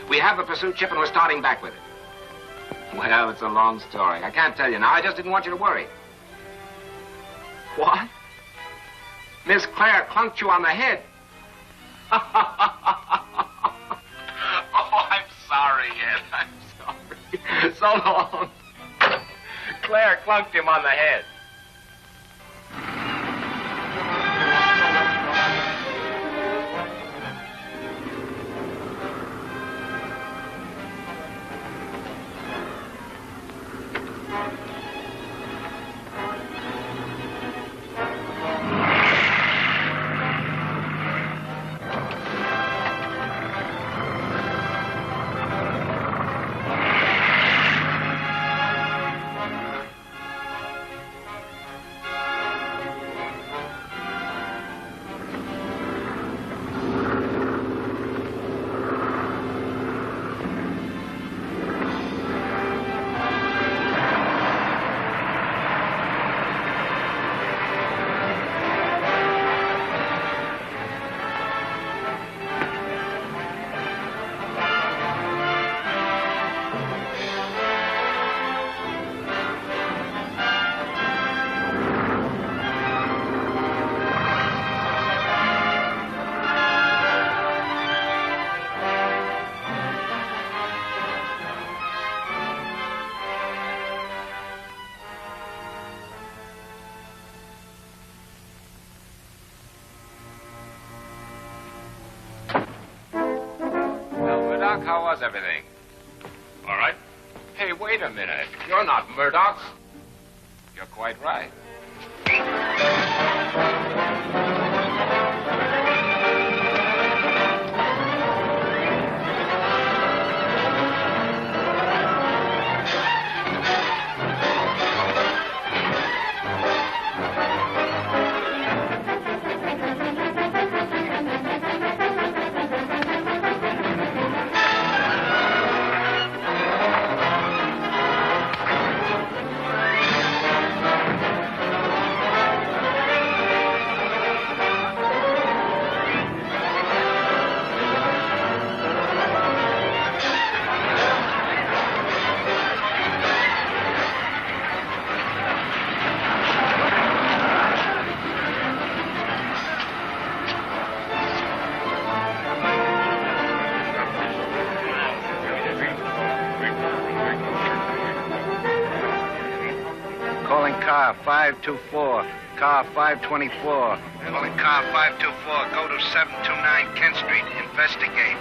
We have the pursuit ship and we're starting back with it. Well, it's a long story. I can't tell you now. I just didn't want you to worry. What? Miss Claire clunked you on the head. Oh, I'm sorry, Ed. I'm sorry. So long. Claire clunked him on the head. How was everything? All right. Hey, wait a minute. You're not Murdoch. You're quite right. Calling car 524. Car 524. Calling car 524. Go to 729 Kent Street. Investigate.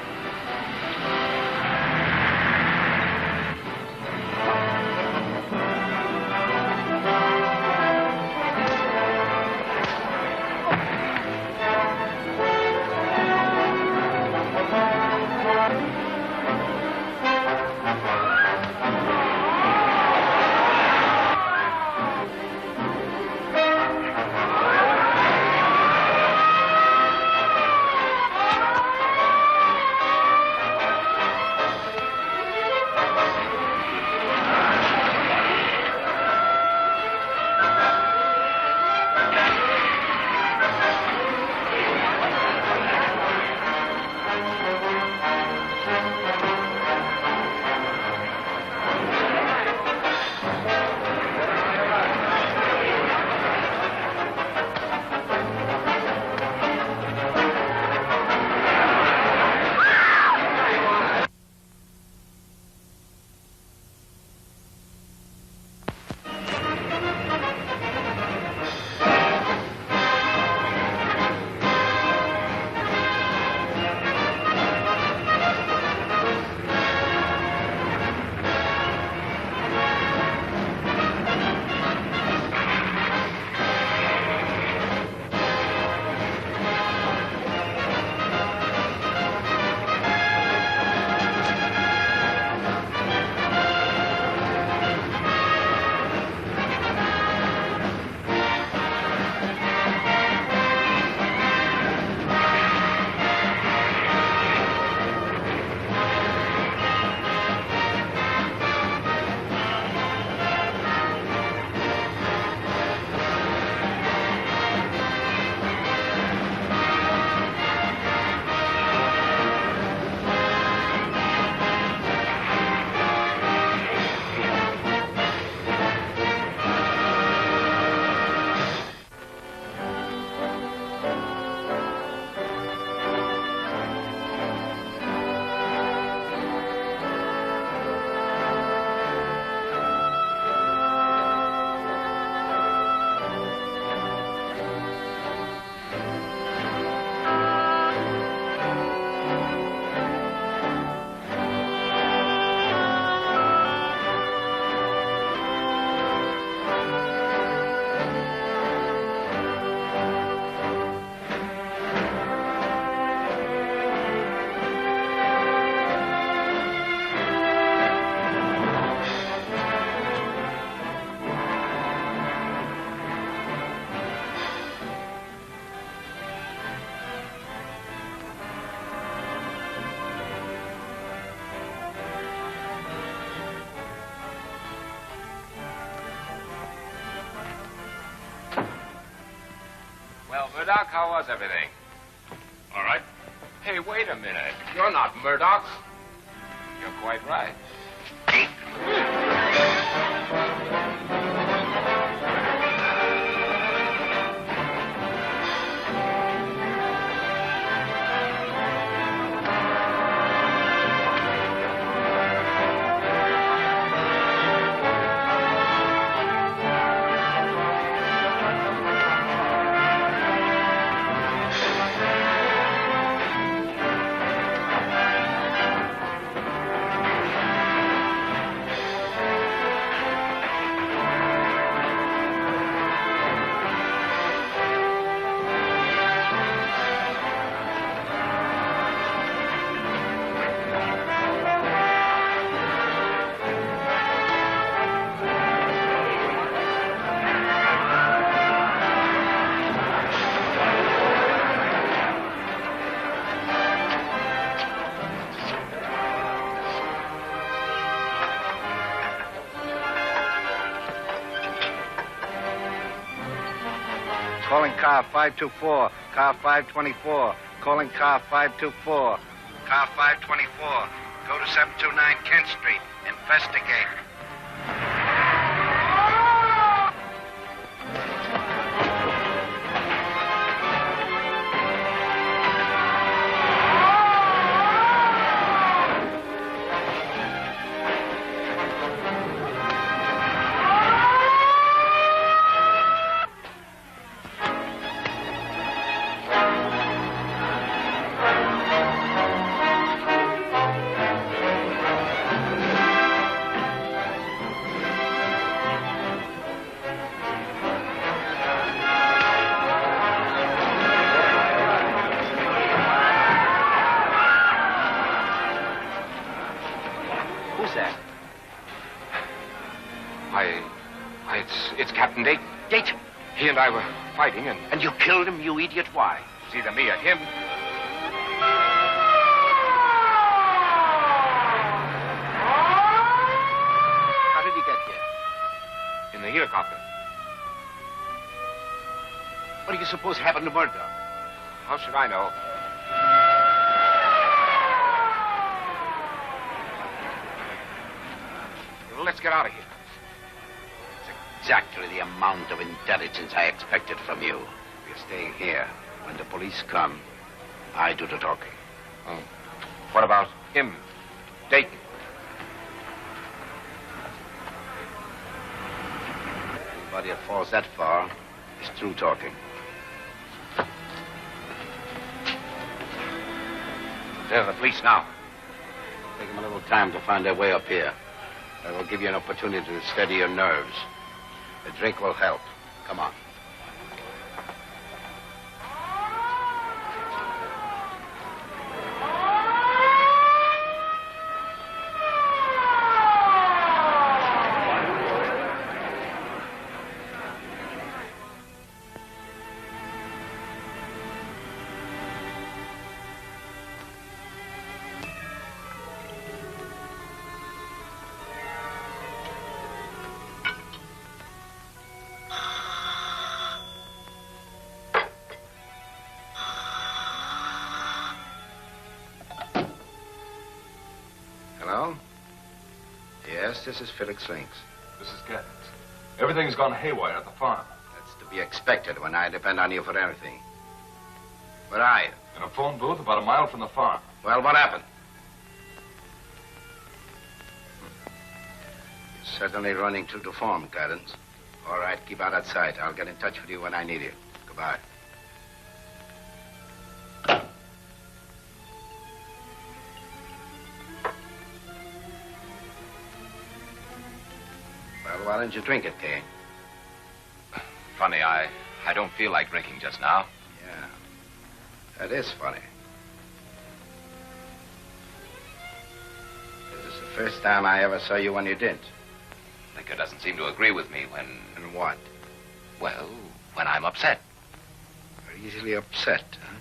Well, Murdoch, how was everything? All right. Hey, wait a minute. You're not Murdoch. You're quite right. Calling car 524, car 524, calling car 524, car 524. Go to 729 Kent Street. Investigate. It's Captain Dayton. Dayton? He and I were fighting, and... And you killed him, you idiot? Why? It's either me or him. How did he get here? In the helicopter. What do you suppose happened to Murdoch? How should I know? Well, let's get out of here. Exactly the amount of intelligence I expected from you. We're staying here. When the police come, I do the talking. Oh. What about him, Dayton? Anybody that falls that far is through talking. There's the police now. Take them a little time to find their way up here. That will give you an opportunity to steady your nerves. A drink will help. Come on. Hello? Yes, this is Felix Links. This is Gaddings. Everything's gone haywire at the farm. That's to be expected when I depend on you for everything. Where are you? In a phone booth about a mile from the farm. Well, what happened? You're certainly running true to form, Gaddings. All right, keep out of sight. I'll get in touch with you when I need you. Goodbye. Well, why don't you drink it, Kane? Funny, I don't feel like drinking just now. Yeah, that is funny. This is the first time I ever saw you when you didn't. Liquor doesn't seem to agree with me when... And what? Well, when I'm upset. You're easily upset, huh?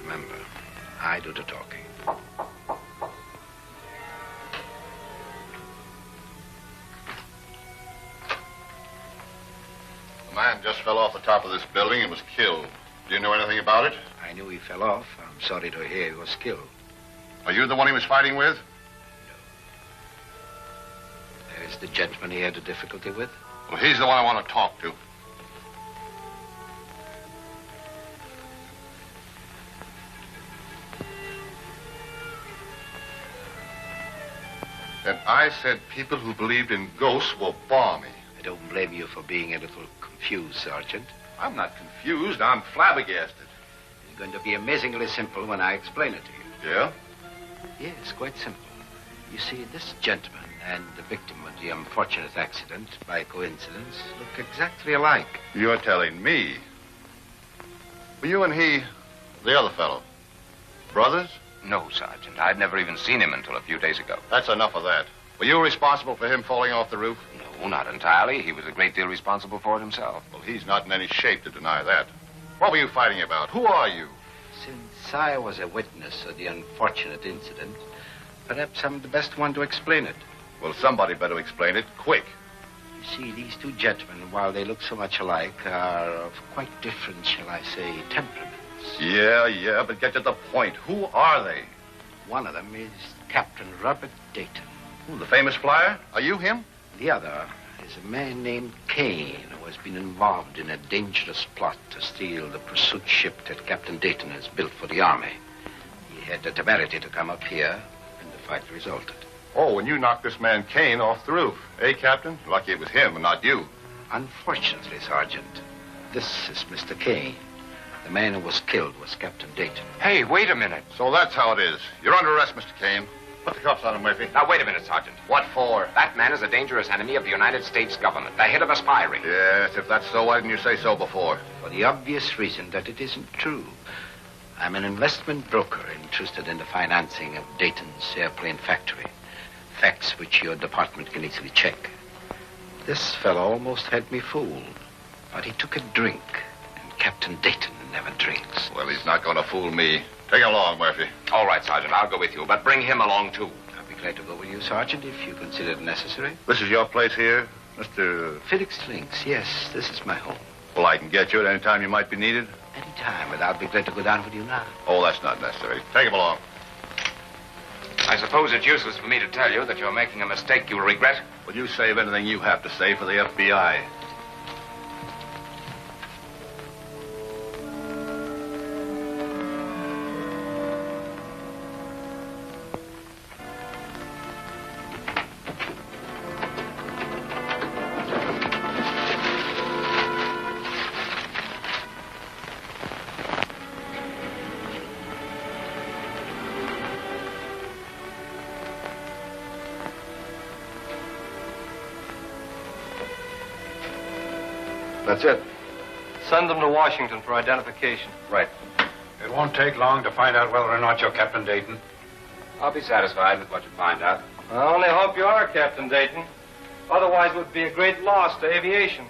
Remember, I do the talking. just fell off the top of this building and was killed. Do you know anything about it? I knew he fell off. I'm sorry to hear he was killed. Are you the one he was fighting with? There is the gentleman he had a difficulty with. Well, he's the one I want to talk to. And I said people who believed in ghosts were balmy. I don't blame you for being a little confused, Sergeant. I'm not confused. I'm flabbergasted. It's going to be amazingly simple when I explain it to you. Yeah? Yes, quite simple. You see, this gentleman and the victim of the unfortunate accident, by coincidence, look exactly alike. You're telling me. Were you and he, the other fellow, brothers? No, Sergeant. I'd never even seen him until a few days ago. That's enough of that. Were you responsible for him falling off the roof? No, not entirely. He was a great deal responsible for it himself. Well, he's not in any shape to deny that. What were you fighting about? Who are you? Since I was a witness of the unfortunate incident, perhaps I'm the best one to explain it. Well, somebody better explain it quick. You see, these two gentlemen, while they look so much alike, are of quite different, shall I say, temperaments. Yeah, but get to the point. Who are they? One of them is Captain Robert Dayton. Who, the famous flyer? Are you him? The other is a man named Kane, who has been involved in a dangerous plot to steal the pursuit ship that Captain Dayton has built for the Army. He had the temerity to come up here, and the fight resulted. Oh, and you knocked this man Kane off the roof. Eh, Captain? Lucky it was him and not you. Unfortunately, Sergeant, this is Mr. Kane. The man who was killed was Captain Dayton. Hey, wait a minute. So that's how it is. You're under arrest, Mr. Kane. Put the cuffs on him, Murphy. Now, wait a minute, Sergeant. What for? That man is a dangerous enemy of the United States government, the head of a spy ring. Yes, if that's so, why didn't you say so before? For the obvious reason that it isn't true. I'm an investment broker interested in the financing of Dayton's airplane factory. Facts which your department can easily check. This fellow almost had me fooled, but he took a drink, and Captain Dayton never drinks. Well, he's not going to fool me. Take him along, Murphy. All right, Sergeant, I'll go with you, but bring him along, too. I'll be glad to go with you, Sergeant, if you consider it necessary. This is your place here, Mr. Felix Links, yes, this is my home. Well, I can get you at any time you might be needed. Any time, but I'll be glad to go down with you now. Oh, that's not necessary. Take him along. I suppose it's useless for me to tell you that you're making a mistake you'll regret. Will you save anything you have to say for the FBI? That's it. Send them to Washington for identification. Right. It won't take long to find out whether or not you're Captain Dayton. I'll be satisfied with what you find out. I only hope you are, Captain Dayton. Otherwise, it would be a great loss to aviation.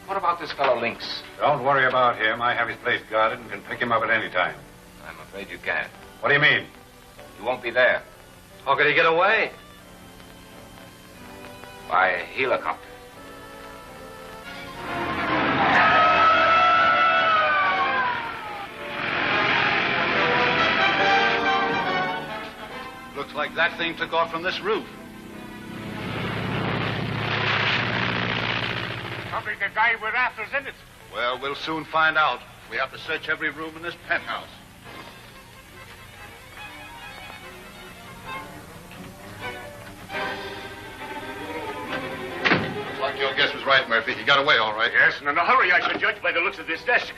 What about this fellow Links? Don't worry about him. I have his place guarded and can pick him up at any time. I'm afraid you can't. What do you mean? You won't be there. How could he get away? By helicopter. Looks like that thing took off from this roof. Probably the guy we're after's in it. Well, we'll soon find out. We have to search every room in this penthouse. Looks like your guess was right, Murphy. He got away all right. Yes, and in a hurry, I should judge by the looks of this desk.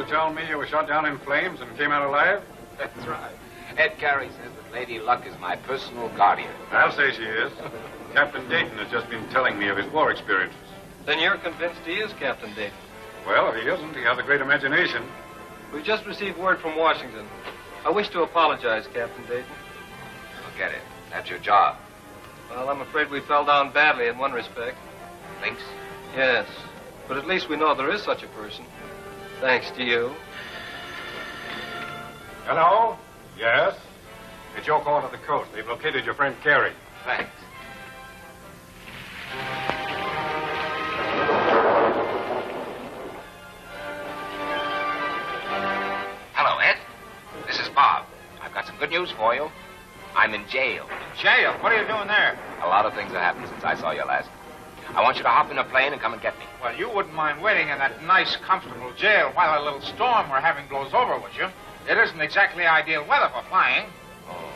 Tell me you were shot down in flames and came out alive? That's right. Ed Carey says that Lady Luck is my personal guardian. I'll say she is. Captain Dayton has just been telling me of his war experiences. Then you're convinced he is Captain Dayton? Well, if he isn't, he has a great imagination. We just received word from Washington. I wish to apologize, Captain Dayton. Forget it. That's your job. Well, I'm afraid we fell down badly in one respect. Links? Yes, but at least we know there is such a person. Thanks to you. Hello? Yes? It's your call to the coast. They've located your friend Carey. Thanks. Hello, Ed. This is Bob. I've got some good news for you. I'm in jail. Jail? What are you doing there? A lot of things have happened since I saw you last. I want you to hop in a plane and come and get me. Well, you wouldn't mind waiting in that nice, comfortable jail while a little storm we're having blows over, would you? It isn't exactly ideal weather for flying. Oh.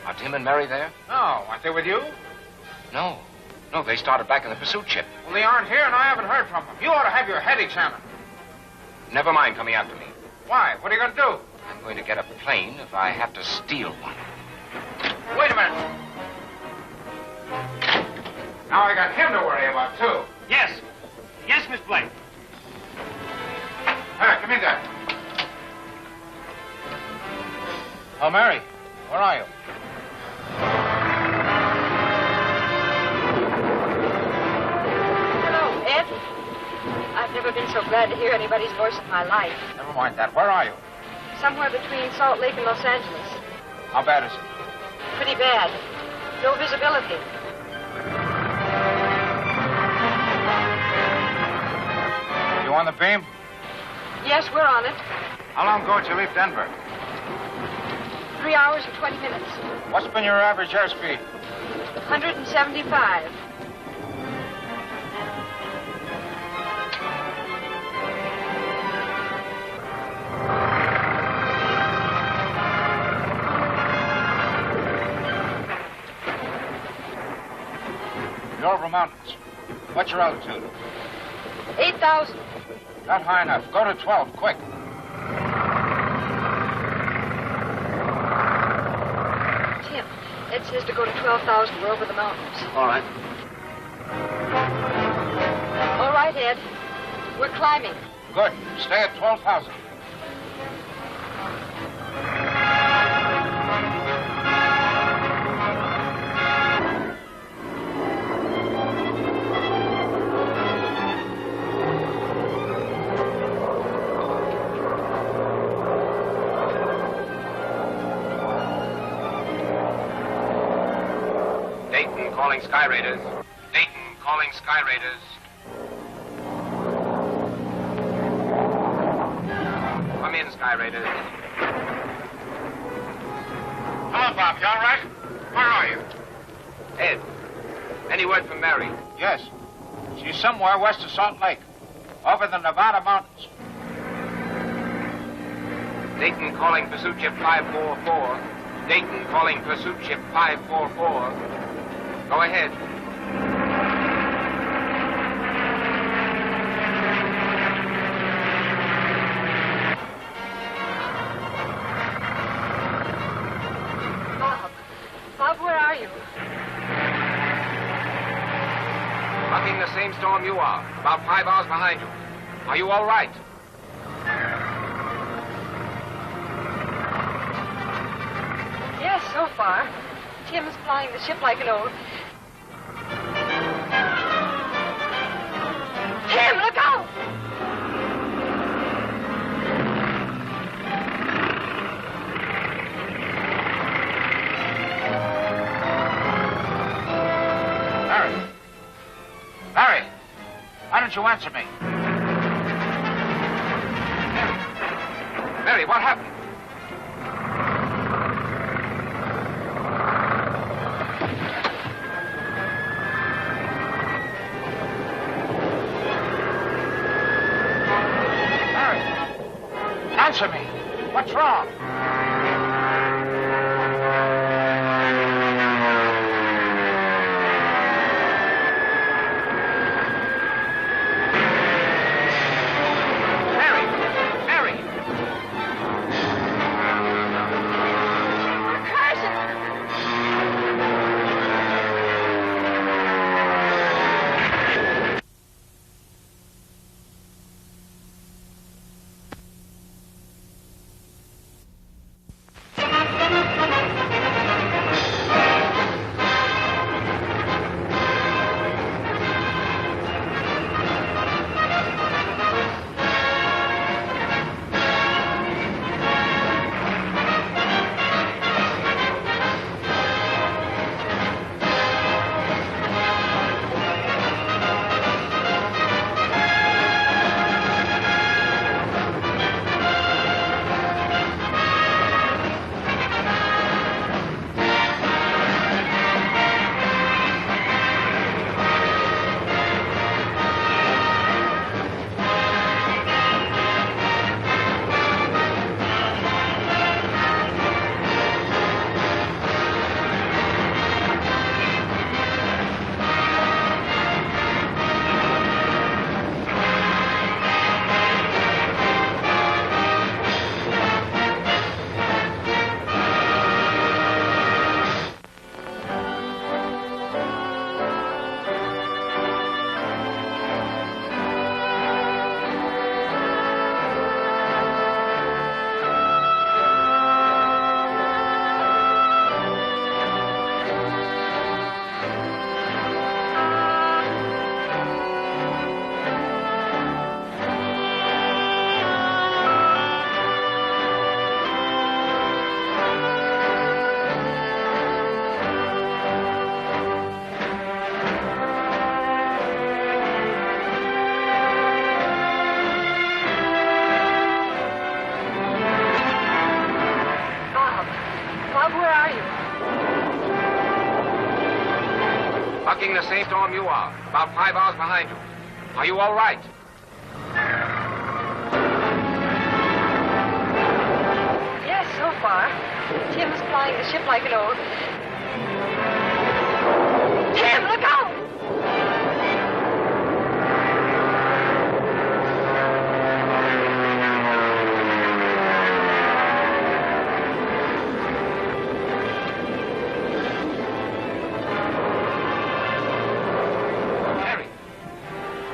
Are Tim and Mary there? No. Aren't they with you? No. No, they started back in the pursuit ship. Well, they aren't here, and I haven't heard from them. You ought to have your head examined. Never mind coming after me. Why? What are you going to do? I'm going to get a plane if I have to steal one. Wait a minute. Now I got him to worry about, too. Yes. Yes, Miss Blake. Come in there. Oh, Mary, where are you? Hello, Ed. I've never been so glad to hear anybody's voice in my life. Never mind that. Where are you? Somewhere between Salt Lake and Los Angeles. How bad is it? Pretty bad. No visibility. You on the beam? Yes, we're on it. How long ago did you leave Denver? 3 hours and 20 minutes. What's been your average airspeed? 175. You're over mountains. What's your altitude? 8,000. Not high enough. Go to 12, quick. Tim, Ed says to go to 12,000. We're over the mountains. All right. All right, Ed. We're climbing. Good. Stay at 12,000. Calling Sky Raiders. Dayton calling Sky Raiders. Come in, Sky Raiders. Hello, Bob. You all right? Where are you? Ed, any word from Mary? Yes. She's somewhere west of Salt Lake. Over the Nevada mountains. Dayton calling Pursuit Ship 544. Dayton calling Pursuit Ship 544. Go ahead. Bob, where are you? Bucking the same storm you are. About 5 hours behind you. Are you all right? Yes, so far. Tim's flying the ship like an old... Tim, look out! Mary. Mary, why don't you answer me? Mary, what happened? Answer me. What's wrong? Mary! Mary! the same storm you are. About 5 hours behind you. Are you all right? Yes, so far. Tim is flying the ship like an old. Tim, look out!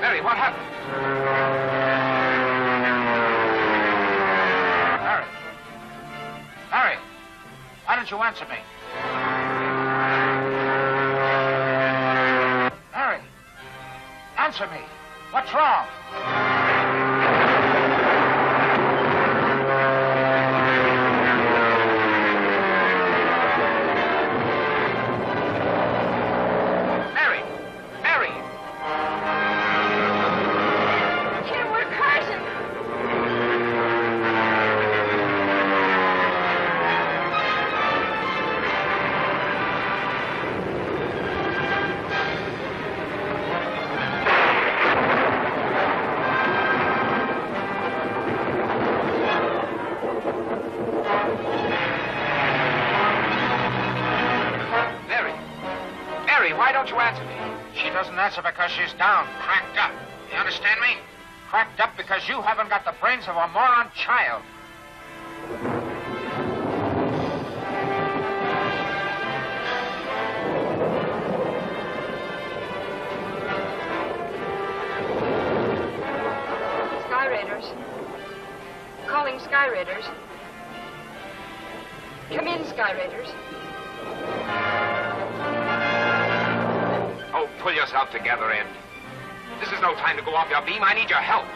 Mary, what happened? Harry, why don't you answer me? Harry, answer me. What's wrong? Mary! Mary! Tim, we're crashing. Mary, why don't you answer me? She doesn't answer because she's down, cracked up. You understand me? Cracked up because you haven't got the brains of a moron child. Sky Raiders. Calling Sky Raiders. Come in, Sky Raiders. Oh, pull yourself together, Ed. This is no time to go off your beam. I need your help.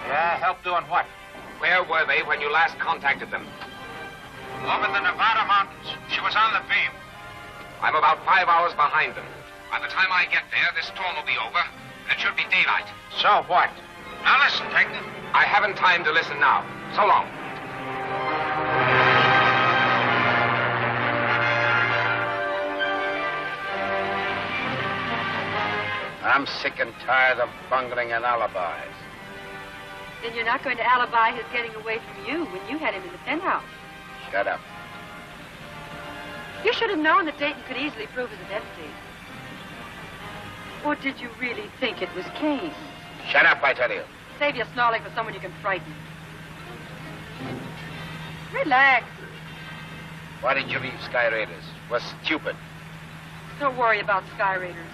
Yeah, help doing what? Where were they when you last contacted them? Over the Nevada mountains. She was on the beam. I'm about 5 hours behind them. By the time I get there, this storm will be over, and it should be daylight. So what? Now listen, Dayton. I haven't time to listen now. So long. I'm sick and tired of bungling and alibis. Then you're not going to alibi his getting away from you when you had him in the penthouse. Shut up. You should have known that Dayton could easily prove his identity. Or did you really think it was Kane? Shut up, I tell you. Save your snarling for someone you can frighten. Relax. Why did you leave Sky Raiders? We're stupid. Don't worry about Sky Raiders.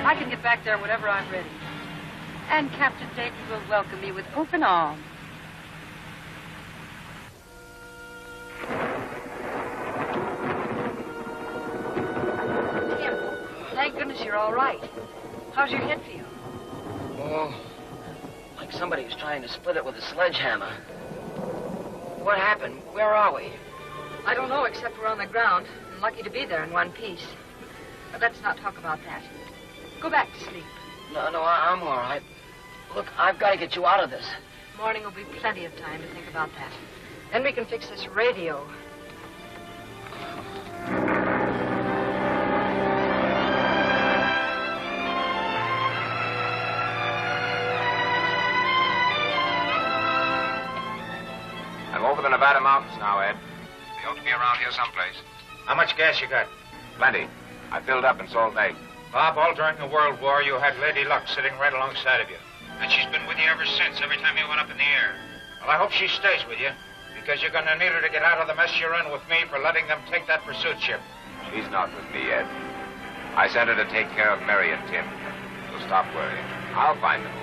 I can get back there whenever I'm ready. And Captain Dayton will welcome me with open arms. Tim, thank goodness you're all right. How's your head feel? Oh, like somebody was trying to split it with a sledgehammer. What happened? Where are we? I don't know, except we're on the ground. I'm lucky to be there in one piece. But let's not talk about that. Go back to sleep. No, I'm all right. Look, I've got to get you out of this. Morning will be plenty of time to think about that. Then we can fix this radio. I'm over the Nevada mountains now, Ed. They ought to be around here someplace. How much gas you got? Plenty. I filled up in Salt Lake. Bob, all during the World War, you had Lady Luck sitting right alongside of you. And she's been with you ever since, every time you went up in the air. Well, I hope she stays with you, because you're going to need her to get out of the mess you're in with me for letting them take that pursuit ship. She's not with me, Ed. I sent her to take care of Mary and Tim. So stop worrying. I'll find them.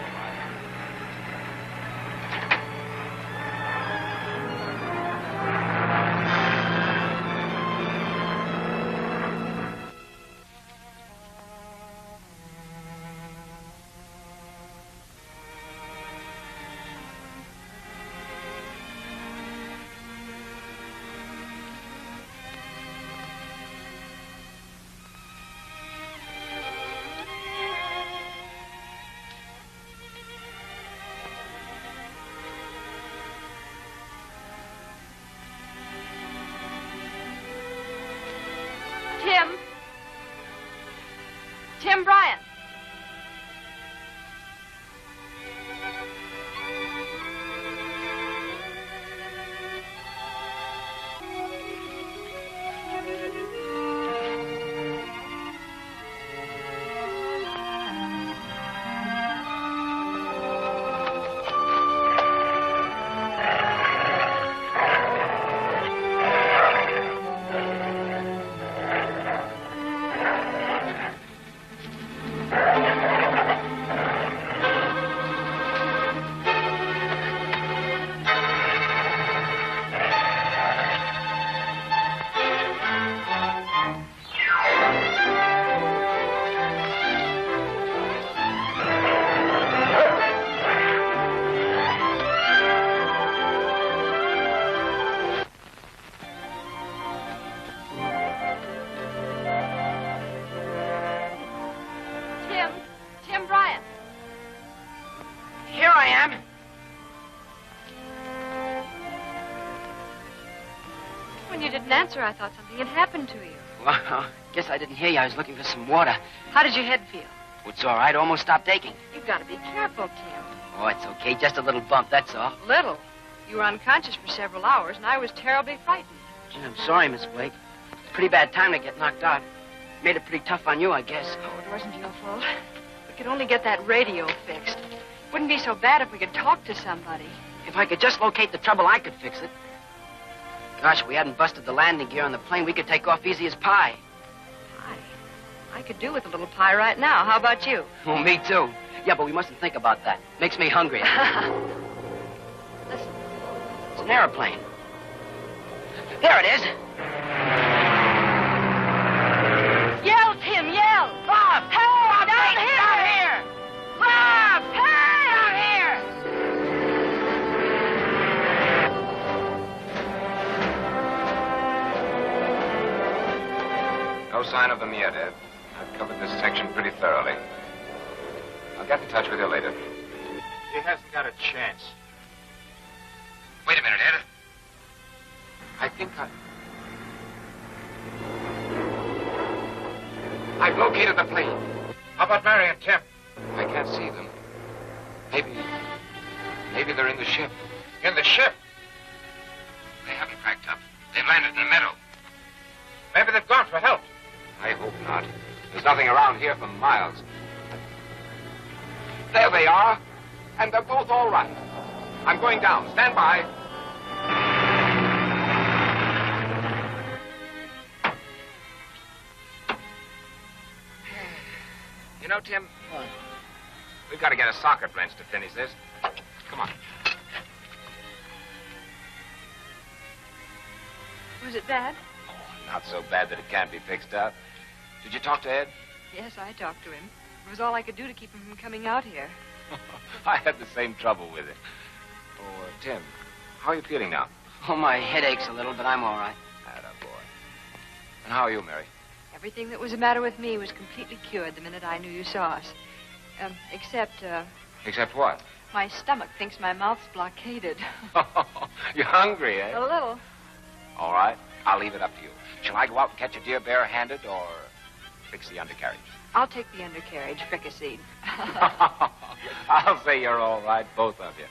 Tim Bryant. Here I am. When you didn't answer, I thought something had happened to you. Well, guess I didn't hear you. I was looking for some water. How did your head feel? It's all right. Almost stopped aching. You've got to be careful, Tim. Oh, it's okay. Just a little bump, that's all. Little. You were unconscious for several hours, and I was terribly frightened. Gee, I'm sorry, Miss Blake. Pretty bad time to get knocked out. Made it pretty tough on you, I guess. Oh, it wasn't your fault. We could only get that radio fixed. Wouldn't be so bad if we could talk to somebody. If I could just locate the trouble, I could fix it. Gosh, if we hadn't busted the landing gear on the plane, we could take off easy as pie. I could do with a little pie right now. How about you? Well, me too. Yeah, but we mustn't think about that. Makes me hungry. Listen. It's an airplane. There it is. Yell, Tim, yell! Bob! Hey, Bob, down wait, here! down here! Bob! Hey! Down here! No sign of them yet, Ed. I've covered this section pretty thoroughly. I'll get in touch with you later. He hasn't got a chance. Wait a minute, Ed. I think I've located the plane. How about Mary and Tim? I can't see them. Maybe they're in the ship. In the ship? They haven't cracked up. They've landed in the meadow. Maybe they've gone for help. I hope not. There's nothing around here for miles. There they are. And they're both all right. I'm going down. Stand by. You know, Tim, we've got to get a socket wrench to finish this. Come on. Was it bad? Oh, not so bad that it can't be fixed up. Did you talk to Ed? Yes, I talked to him. It was all I could do to keep him from coming out here. I had the same trouble with it. Oh, Tim, how are you feeling now? Oh, my head aches a little, but I'm all right. Attaboy. And how are you, Mary? Everything that was the matter with me was completely cured the minute I knew you saw us. Except Except what? my stomach thinks my mouth's blockaded. You're hungry, eh? A little. All right. I'll leave it up to you. Shall I go out and catch a deer barehanded or fix the undercarriage? I'll take the undercarriage, fricasseed. I'll say you're all right, both of you.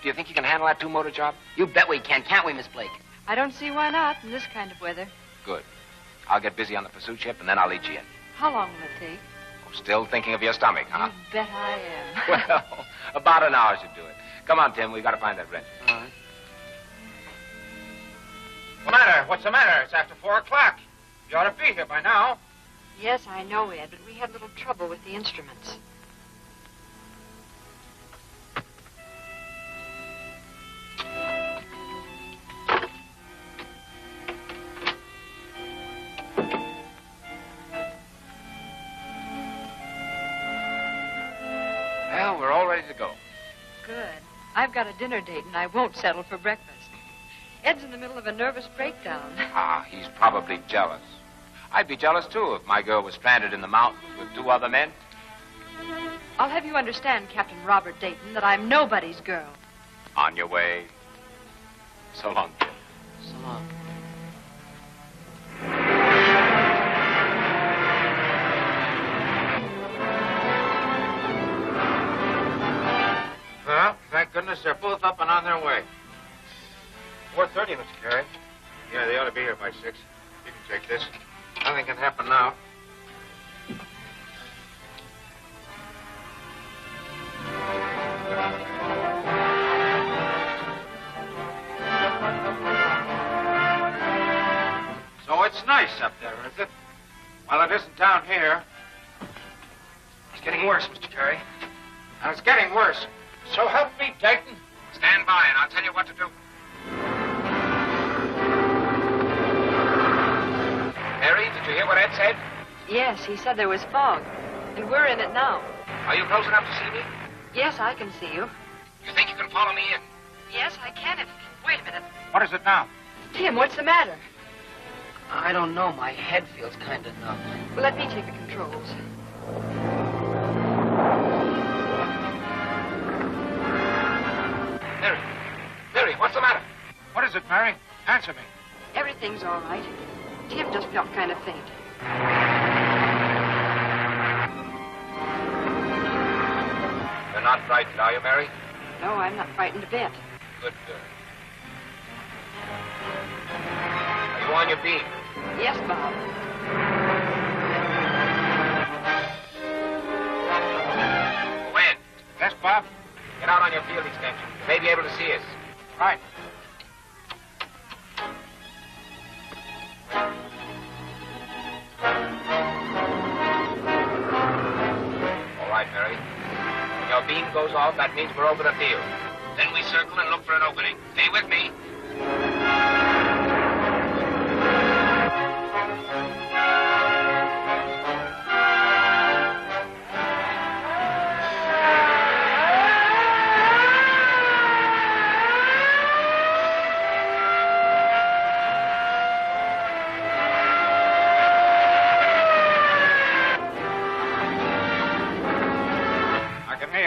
Do you think you can handle that two-motor job? You bet we can, can't we, Miss Blake? I don't see why not in this kind of weather. Good. I'll get busy on the pursuit ship, and then I'll lead you in. How long will it take? Oh, still thinking of your stomach, huh? You bet I am. Well, about an hour should do it. Come on, Tim. We've got to find that wrench. All right. What's the matter? What's the matter? It's after 4 o'clock. You ought to be here by now. Yes, I know, Ed, but we had a little trouble with the instruments. Well, we're all ready to go. Good. I've got a dinner date, and I won't settle for breakfast. Ed's in the middle of a nervous breakdown. Ah, he's probably jealous. I'd be jealous, too, if my girl was stranded in the mountains with 2 other men. I'll have you understand, Captain Robert Dayton, that I'm nobody's girl. On your way. So long, Tim. So long. Well, thank goodness they're both up and on their way. 4:30, Mr. Carey. Yeah, they ought to be here by 6. You can take this. Nothing can happen now. So it's nice up there, is it? Well, it isn't down here. It's getting worse, Mr. Carey. And it's getting worse. So help me, Dayton. Stand by, and I'll tell you what to do. Mary, did you hear what Ed said? Yes, he said there was fog, and we're in it now. Are you close enough to see me? Yes, I can see you. You think you can follow me in? Yes, I can if... Wait a minute. What is it now? Tim, what's the matter? I don't know. My head feels kind of numb. Well, let me take the controls. is it, Mary? Answer me. Everything's all right. Tim just felt kind of faint. You're not frightened, are you, Mary? No, I'm not frightened a bit. Good girl. Are you on your beam? Yes, Bob. When? Yes, Bob? Get out on your field extension. You may be able to see us. Right. All right, Mary. When your beam goes off, that means we're over the field. Then we circle and look for an opening. Stay with me.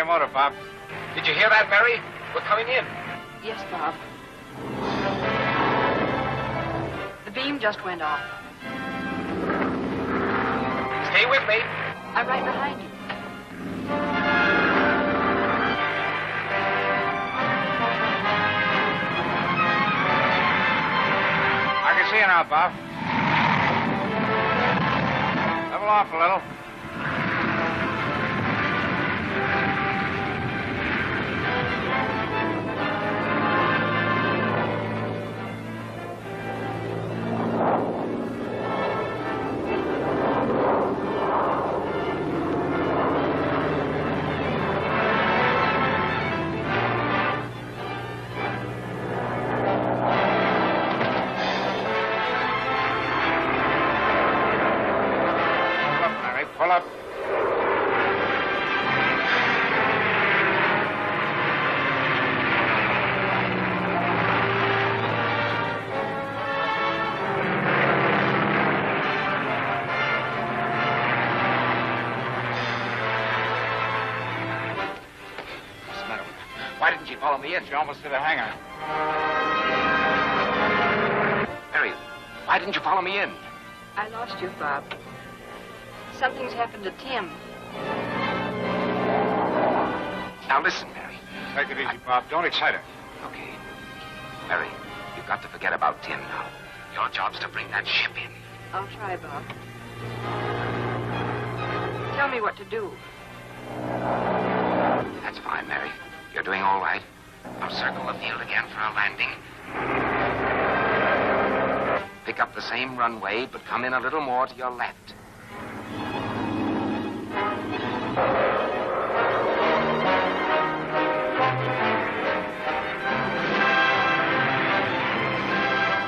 Motor, Bob. Did you hear that, Mary? We're coming in. Yes, Bob. The beam just went off. Stay with me. I'm right behind you. I can see you now, Bob. Level off a little. Pull up. What's the matter with her? Why didn't she follow me in? She almost hit a hangar. Mary, why didn't you follow me in? I lost you, Bob. Something's happened to Tim. Now listen, Mary. Take it easy, Bob. Don't excite her. Okay. Mary, you've got to forget about Tim now. Your job's to bring that ship in. I'll try, Bob. Tell me what to do. That's fine, Mary. You're doing all right. I'll circle the field again for a landing. Pick up the same runway, but come in a little more to your left.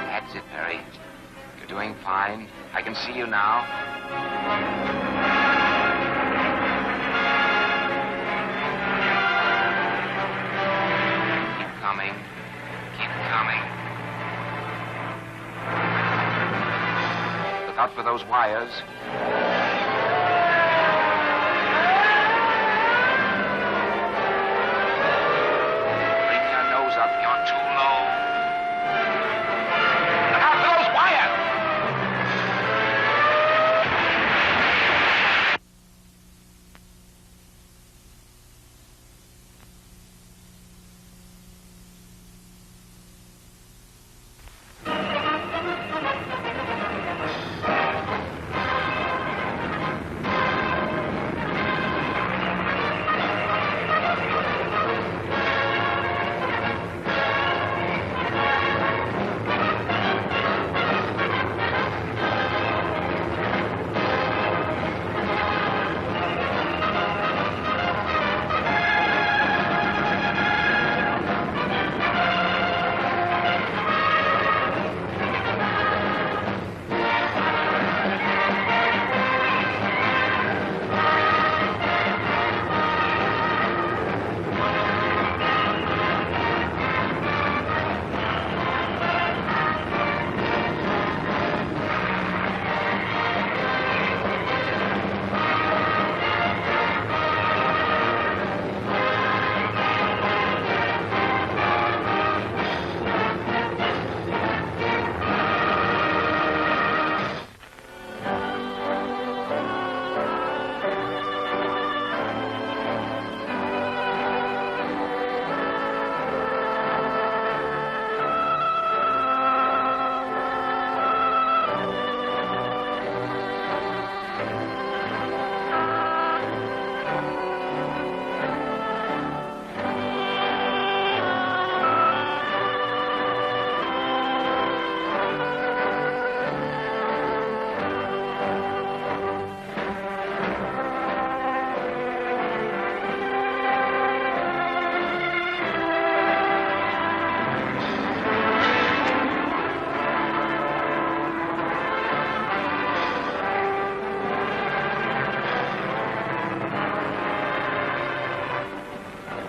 That's it, Mary. You're doing fine. I can see you now. Keep coming. Keep coming. Look out for those wires. Bring your nose up. You're too low. Look out for those wires!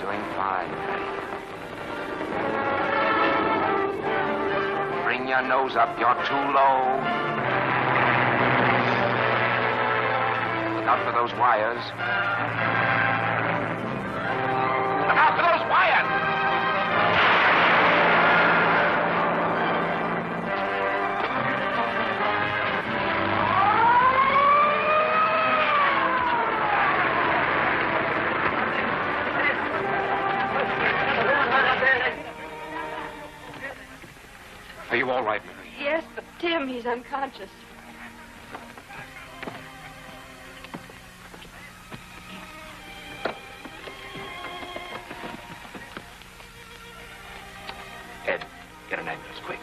doing fine. Bring your nose up. You're too low. Look out for those wires. Look out for those wires! Are you all right, Mary? Yes, but Tim, he's unconscious. Ed, get an ambulance, quick.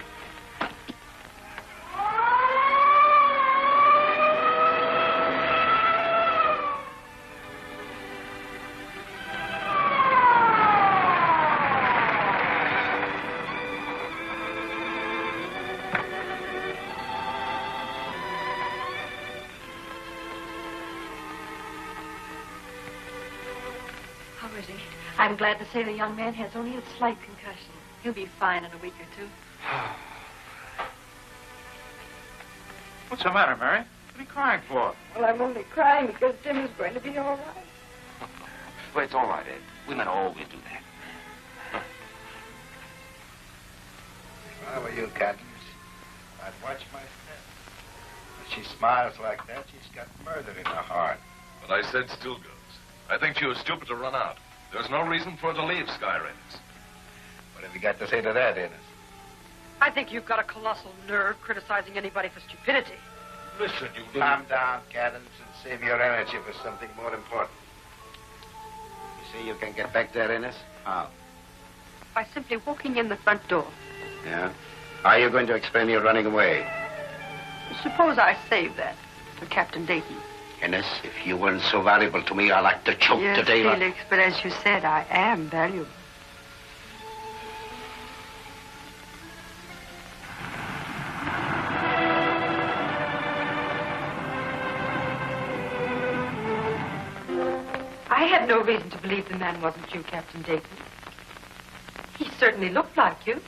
How is he? I'm glad to say the young man has only a slight concussion. He'll be fine in a week or two. What's the matter, Mary? What are you crying for? Well, I'm only crying because Tim is going to be all right. Well, it's all right, Ed. Women always do that. If I were you, Cadmus, I'd watch my step. When she smiles like that, she's got murder in her heart. What I said still goes. I think she was stupid to run out. There's no reason for her to leave Sky Raiders. What have you got to say to that, Ennis? I think you've got a colossal nerve criticizing anybody for stupidity. Listen, you calm down, Cadmus, and save your energy for something more important. You say you can get back there, Ennis? How? By simply walking in the front door. Yeah? How are you going to explain your running away? Suppose I save that for Captain Dayton. Ennis, if you weren't so valuable to me, I'd like to choke Yes, today. Felix, but as you said, I am valuable. I had no reason to believe the man wasn't you, Captain Dayton. He certainly looked like you.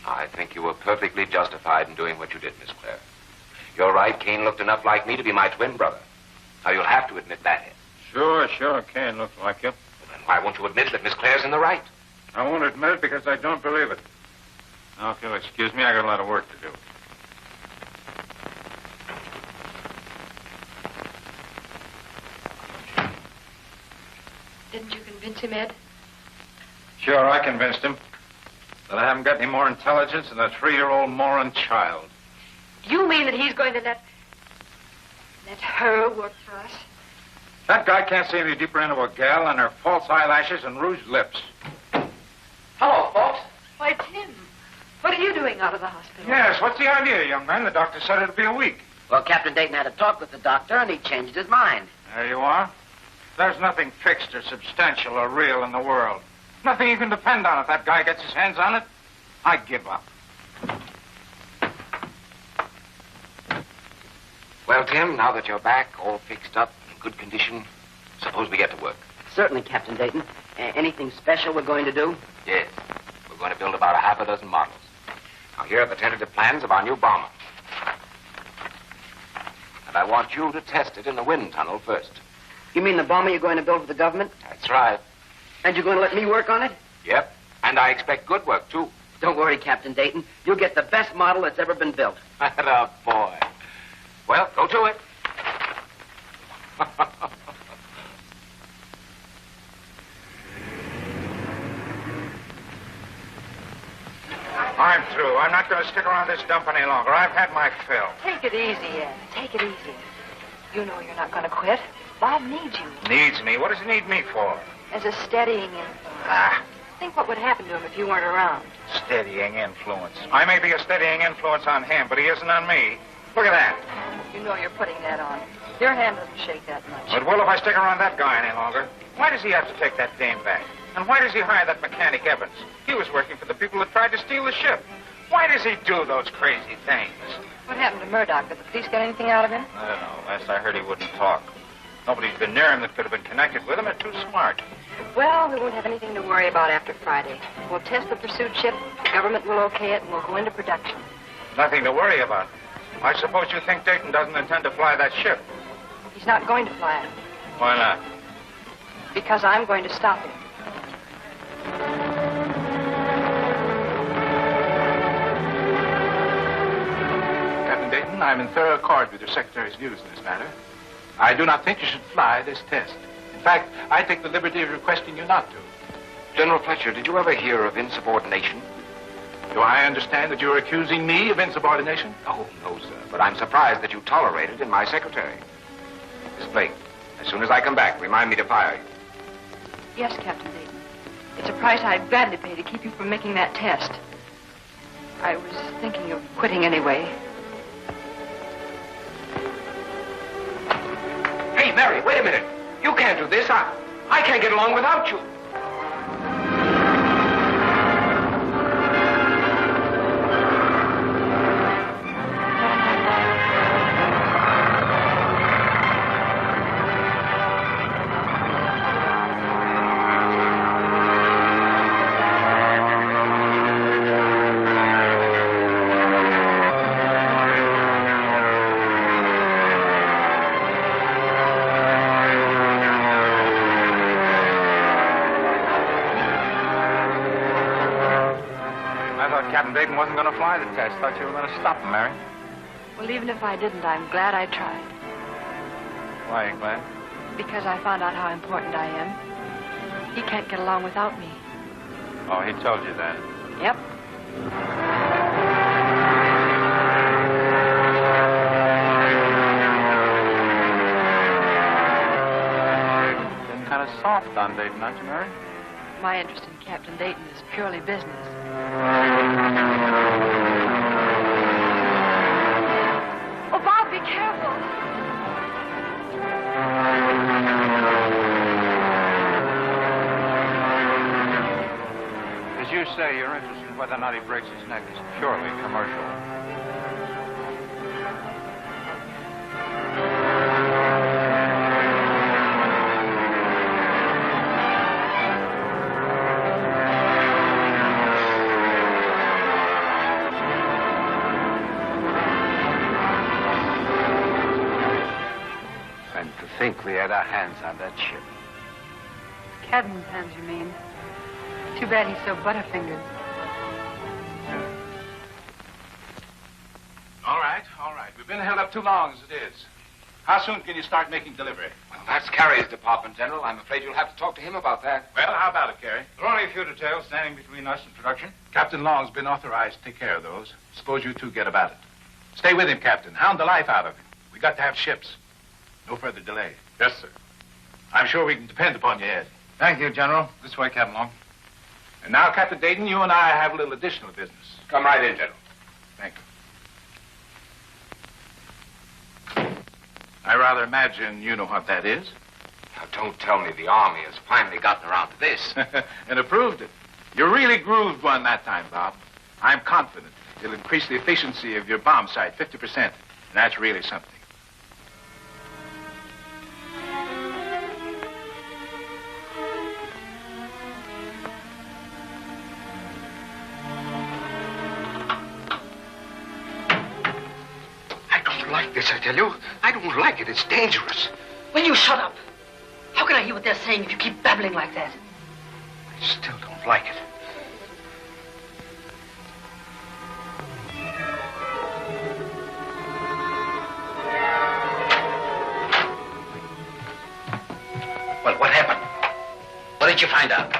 I think you were perfectly justified in doing what you did, Miss Clare. You're right. Kane looked enough like me to be my twin brother. Now, you'll have to admit that, Ed. Sure, Kane looks like you. Well, then why won't you admit that Miss Clare's in the right? I won't admit it because I don't believe it. Now, if you'll excuse me, I got a lot of work to do. Didn't you convince him, Ed? Sure, I convinced him that I haven't got any more intelligence than a 3-year-old moron child. You mean that he's going to let her work for us? That guy can't see any deeper into a gal than her false eyelashes and rouged lips. Hello, folks. Why, Tim, what are you doing out of the hospital? Yes, what's the idea, young man? The doctor said it'd be a week. Well, Captain Dayton had a talk with the doctor, and he changed his mind. There you are. There's nothing fixed or substantial or real in the world. Nothing you can depend on if that guy gets his hands on it. I give up. Well, Tim, now that you're back, all fixed up, in good condition, suppose we get to work. Certainly, Captain Dayton. Anything special we're going to do? Yes. We're going to build about 6 models. Now, here are the tentative plans of our new bomber. And I want you to test it in the wind tunnel first. You mean the bomber you're going to build for the government? That's right. And you're going to let me work on it? Yep. And I expect good work, too. Don't worry, Captain Dayton. You'll get the best model that's ever been built. Atta boy. Well, go to it. I'm through. I'm not going to stick around this dump any longer. I've had my fill. Take it easy, Ed. Take it easy. You know you're not going to quit. Bob needs you. Needs me? What does he need me for? As a steadying influence. Think what would happen to him if you weren't around. Steadying influence. I may be a steadying influence on him, but he isn't on me. Look at that. You know you're putting that on. Your hand doesn't shake that much. But, well, if I stick around that guy any longer, why does he have to take that dame back? And why does he hire that mechanic Evans? He was working for the people that tried to steal the ship. Why does he do those crazy things? What happened to Murdoch? Did the police get anything out of him? I don't know. Last I heard, he wouldn't talk. Nobody's been near him that could have been connected with him. They're too smart. Well, we won't have anything to worry about after Friday. We'll test the pursuit ship, the government will okay it, and we'll go into production. Nothing to worry about. I suppose you think Dayton doesn't intend to fly that ship. He's not going to fly it. Why not? Because I'm going to stop him. Captain Dayton, I'm in thorough accord with your secretary's views in this matter. I do not think you should fly this test. In fact, I take the liberty of requesting you not to. General Fletcher, did you ever hear of insubordination? Do I understand that you're accusing me of insubordination? Oh, no, sir. But I'm surprised that you tolerate it in my secretary. Miss Blake, as soon as I come back, remind me to fire you. Yes, Captain Dayton. It's a price I'd gladly pay to keep you from making that test. I was thinking of quitting anyway. Hey, Mary, wait a minute. You can't do this. I can't get along without you. Captain Dayton wasn't going to fly the test. Thought you were going to stop him, Mary. Well, even if I didn't, I'm glad I tried. Why are you glad? Because I found out how important I am. He can't get along without me. Oh, he told you that. Yep. Been kind of soft on Dayton, aren't you, Mary? My interest in Captain Dayton is purely business. Oh, Bob, be careful. As you say, your interest in whether or not he breaks his neck is purely commercial. I think we had our hands on that ship. Cadden's hands, you mean? Too bad he's so butterfingered. All right. We've been held up too long as it is. How soon can you start making delivery? Well, that's Carey's department, General. I'm afraid you'll have to talk to him about that. Well, how about it, Carey? There are only a few details standing between us and production. Captain Long's been authorized to take care of those. Suppose you two get about it. Stay with him, Captain. Hound the life out of him. We got to have ships. No further delay. Yes, sir. I'm sure we can depend upon you, Ed. Thank you, General. This way, Captain Long. And now, Captain Dayton, you and I have a little additional business. Come right in, General. Thank you. I rather imagine you know what that is. Now, don't tell me the Army has finally gotten around to this. And approved it. You really grooved one that time, Bob. I'm confident it'll increase the efficiency of your bomb sight 50%. And that's really something. This, I tell you. I don't like it. It's dangerous. Will you shut up? How can I hear what they're saying if you keep babbling like that? I still don't like it. Well, what happened? What did you find out?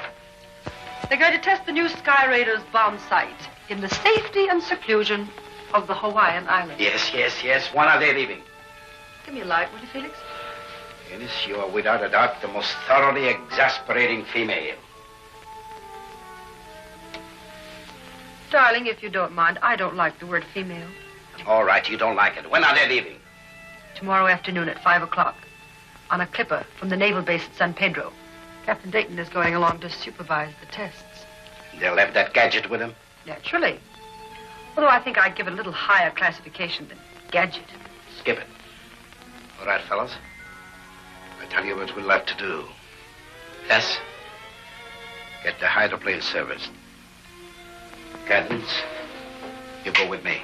They're going to test the new Sky Raiders bomb sight in the safety and seclusion of the Hawaiian Islands. Yes. When are they leaving? Give me a light, will you, Felix? Yes, you are without a doubt the most thoroughly exasperating female. Darling, if you don't mind, I don't like the word female. All right, you don't like it. When are they leaving? Tomorrow afternoon at 5 o'clock on a clipper from the naval base at San Pedro. Captain Dayton is going along to supervise the tests. They'll have that gadget with them? Naturally. Although I think I'd give it a little higher classification than gadget. Skip it. All right, fellas. I tell you what we'll have to do. Yes? Get the hydroplane serviced. Cadence, you go with me.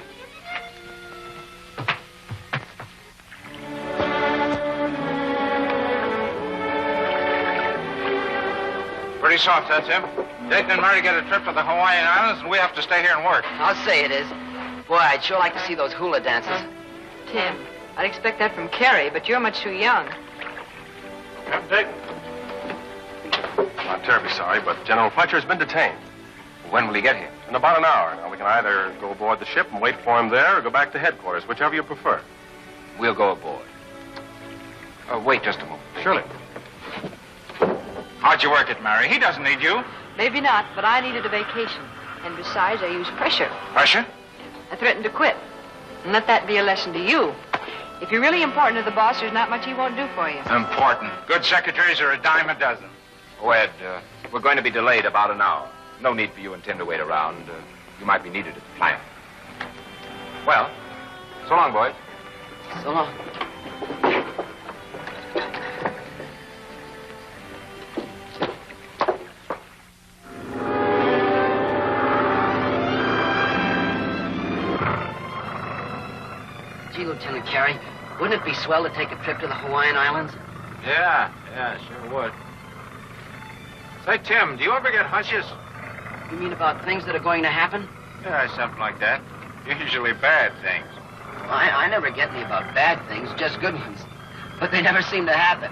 Pretty soft, that's him. Dayton and Mary get a trip to the Hawaiian Islands, and we have to stay here and work. I'll say it is. Boy, I'd sure like to see those hula dances. Tim, I'd expect that from Carrie, but you're much too young. Captain Dayton. Not terribly sorry, but General Fletcher's been detained. When will he get here? In about an hour. Now, we can either go aboard the ship and wait for him there or go back to headquarters, whichever you prefer. We'll go aboard. Wait just a moment. Surely. How'd you work it, Mary? He doesn't need you. Maybe not, but I needed a vacation. And besides, I used pressure. Pressure? I threatened to quit. And let that be a lesson to you. If you're really important to the boss, there's not much he won't do for you. Important. Good secretaries are a dime a dozen. Oh, Ed, we're going to be delayed about an hour. No need for you and Tim to wait around. You might be needed at the plant. Well, so long, boys. So long. Gee, Lieutenant Carey, wouldn't it be swell to take a trip to the Hawaiian Islands? Yeah, sure would. Say, Tim, do you ever get hunches? You mean about things that are going to happen? Yeah, something like that. Usually bad things. Well, I never get any about bad things, just good ones. But they never seem to happen.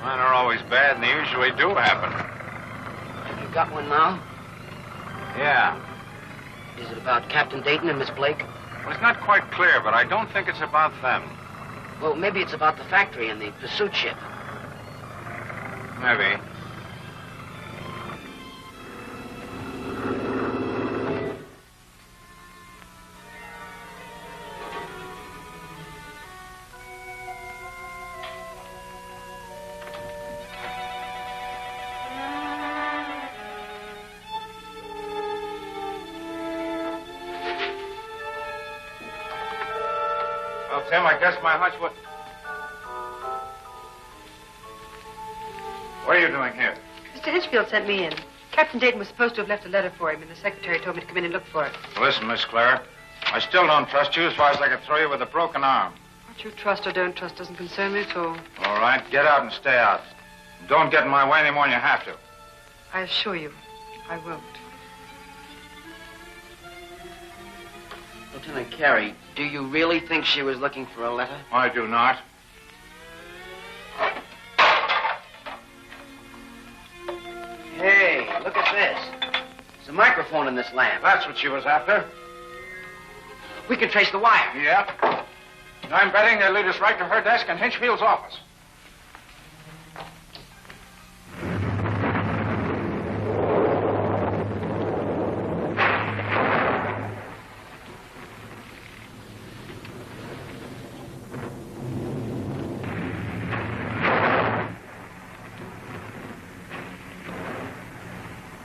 Mine are always bad, and they usually do happen. Have you got one now? Yeah. Is it about Captain Dayton and Miss Blake? Well, it's not quite clear, but I don't think it's about them. Well, maybe it's about the factory and the pursuit ship. Maybe. Well, Tim, I guess my hunch was... What are you doing here? Mr. Hitchfield sent me in. Captain Dayton was supposed to have left a letter for him, and the secretary told me to come in and look for it. Listen, Miss Claire, I still don't trust you as far as I could throw you with a broken arm. What you trust or don't trust doesn't concern me at all. All right, get out and stay out. Don't get in my way any more than you have to. I assure you, I won't. Lieutenant Carey, do you really think she was looking for a letter? I do not. Hey, look at this. There's a microphone in this lamp. That's what she was after. We can trace the wire. Yep. And I'm betting they'll lead us right to her desk in Hinchfield's office.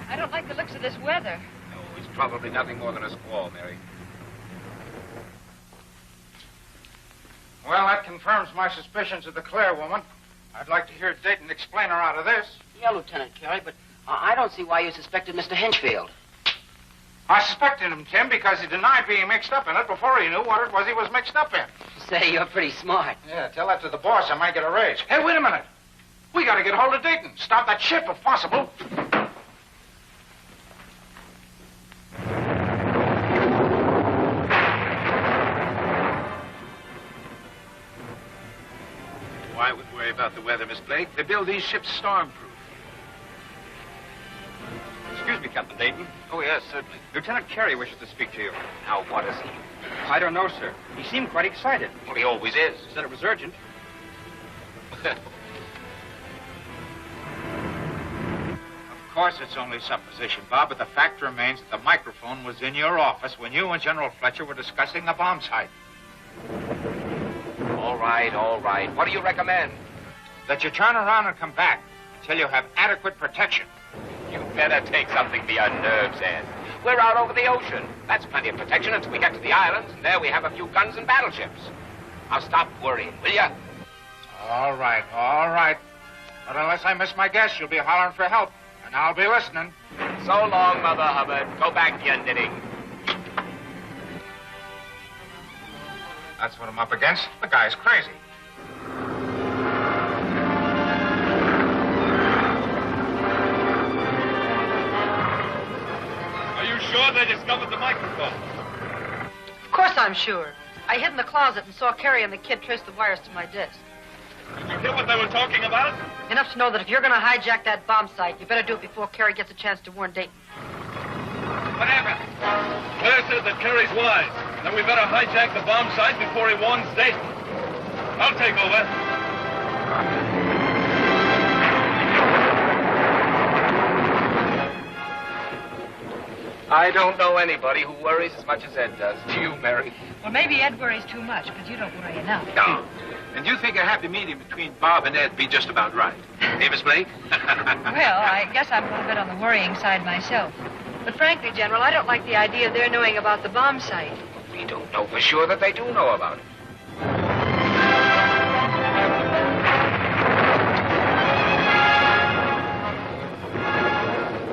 I don't like the looks of this weather. No, it's probably nothing more than a squall, Mary. Well, that confirms my suspicions of the Claire woman. I'd like to hear Dayton explain her out of this. Yeah, Lieutenant Carey, but I don't see why you suspected Mr. Hinchfield. I suspected him, Tim, because he denied being mixed up in it before he knew what it was he was mixed up in. Say, you're pretty smart. Yeah, tell that to the boss. I might get a raise. Hey, wait a minute. We got to get hold of Dayton. Stop that ship, if possible. Why would worry about the weather, Miss Blake? They build these ships stormproof. Excuse me, Captain Dayton. Oh, yes, certainly. Lieutenant Carey wishes to speak to you. Now, what is he? I don't know, sir. He seemed quite excited. Well, he always is. He said it was urgent. Of course, it's only supposition, Bob, but the fact remains that the microphone was in your office when you and General Fletcher were discussing the bomb site. All right, all right. What do you recommend? That you turn around and come back until you have adequate protection. You better take something for your nerves, Ed. We're out over the ocean. That's plenty of protection until we get to the islands, and there we have a few guns and battleships. Now stop worrying, will you? All right, all right. But unless I miss my guess, you'll be hollering for help. And I'll be listening. So long, Mother Hubbard. Go back to your knitting. That's what I'm up against. The guy's crazy. Are you sure they discovered the microphone? Of course I'm sure. I hid in the closet and saw Carrie and the kid trace the wires to my desk. Did you hear what they were talking about? Enough to know that if you're going to hijack that bomb site, you better do it before Carrie gets a chance to warn Dayton. Whatever. Claire says that Carrie's wise. Then we better hijack the bomb site before he warns Dayton. I'll take over. I don't know anybody who worries as much as Ed does. Do you, Mary? Well, maybe Ed worries too much, but you don't worry enough. No. And you think a happy medium between Bob and Ed be just about right. Avis Blake? Well, I guess I'm a little bit on the worrying side myself. But frankly, General, I don't like the idea of their knowing about the bomb site. We don't know for sure that they do know about it.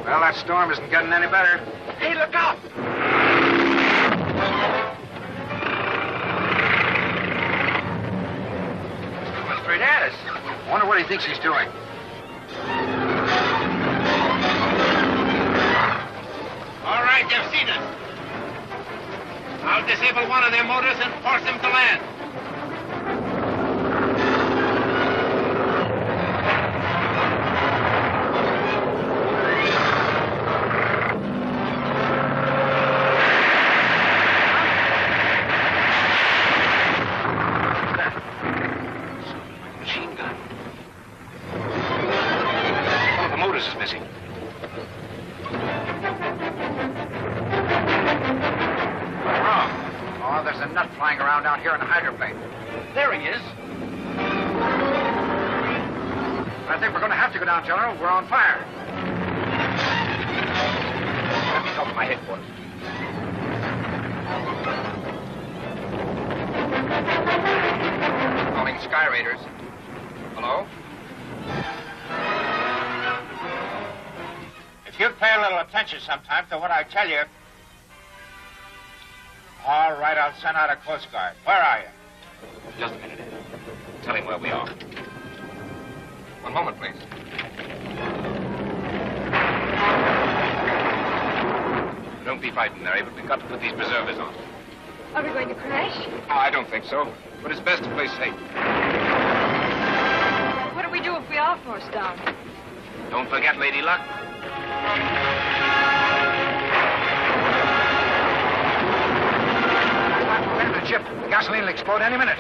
Well, that storm isn't getting any better. Hey, look out! Coming straight at us. Wonder what he thinks he's doing. All right, they've seen us. I'll disable one of their motors and force them to land. Machine gun. One of the motors is missing. Oh, there's a nut flying around down here in the hydroplane. There he is. I think we're going to have to go down, General. We're on fire. Let me talk to my headquarters. Calling Sky Raiders. Hello? If you'd pay a little attention sometime to what I tell you. All right, I'll send out a Coast Guard. Where are you? Just a minute, Ed. Tell him where we are. One moment, please. Don't be frightened, Mary, but we've got to put these preservers on. Are we going to crash? Oh, I don't think so, but it's best to play safe. What do we do if we are forced down? Don't forget Lady Luck. Wait a minute, Chip. The gasoline will explode any minute.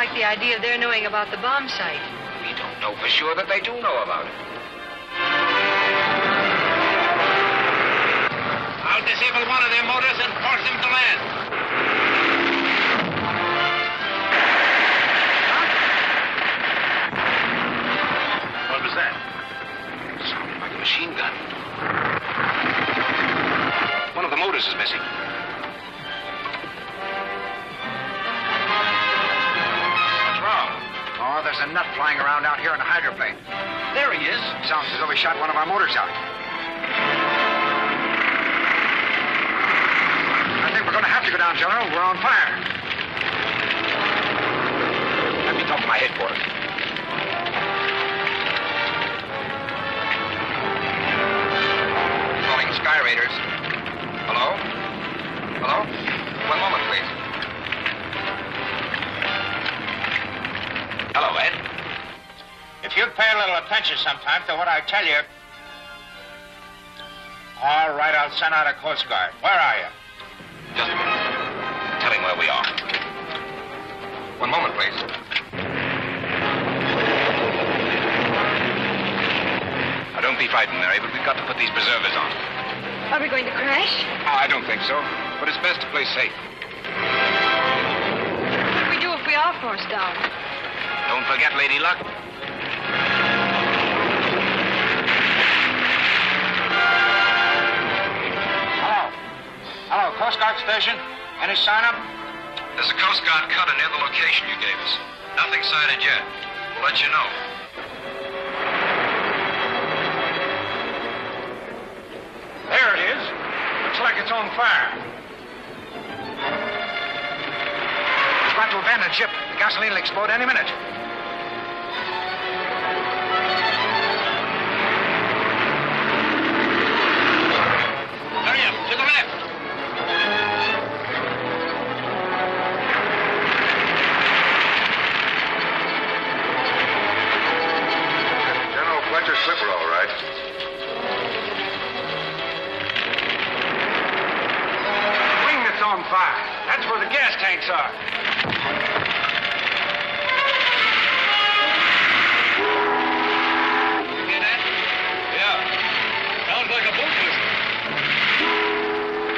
like the idea of their knowing about the bomb site. We don't know for sure that they do know about it. I'll disable one of their motors and force them to land. What was that? Sounded like a machine gun. One of the motors is missing. What's wrong? Oh, there's a nut flying around out here in a hydroplane. There he is. Sounds as though he shot one of our motors out. I think we're going to have to go down, General. We're on fire. Let me talk to my headquarters. Calling Sky Raiders. Hello? Hello? One moment, please. Hello, Ed. If you'd pay a little attention sometime to what I tell you. All right, I'll send out a Coast Guard. Where are you? Just a minute. Tell him where we are. One moment, please. Now, don't be frightened, Mary, but we've got to put these preservers on. Are we going to crash? I don't think so, but it's best to play safe. What do we do if we are forced down? Don't forget Lady Luck. Hello, Coast Guard station. Any sign up? There's a Coast Guard cutter near the location you gave us. Nothing sighted yet. We'll let you know. There it is. Looks like it's on fire. It's about to abandon ship. The gasoline will explode any minute. Hurry up, to the left. General Fletcher's slipper, all right. Wing that's on fire. That's where the gas tanks are. You hear that? Yeah. Sounds like a boat whistle.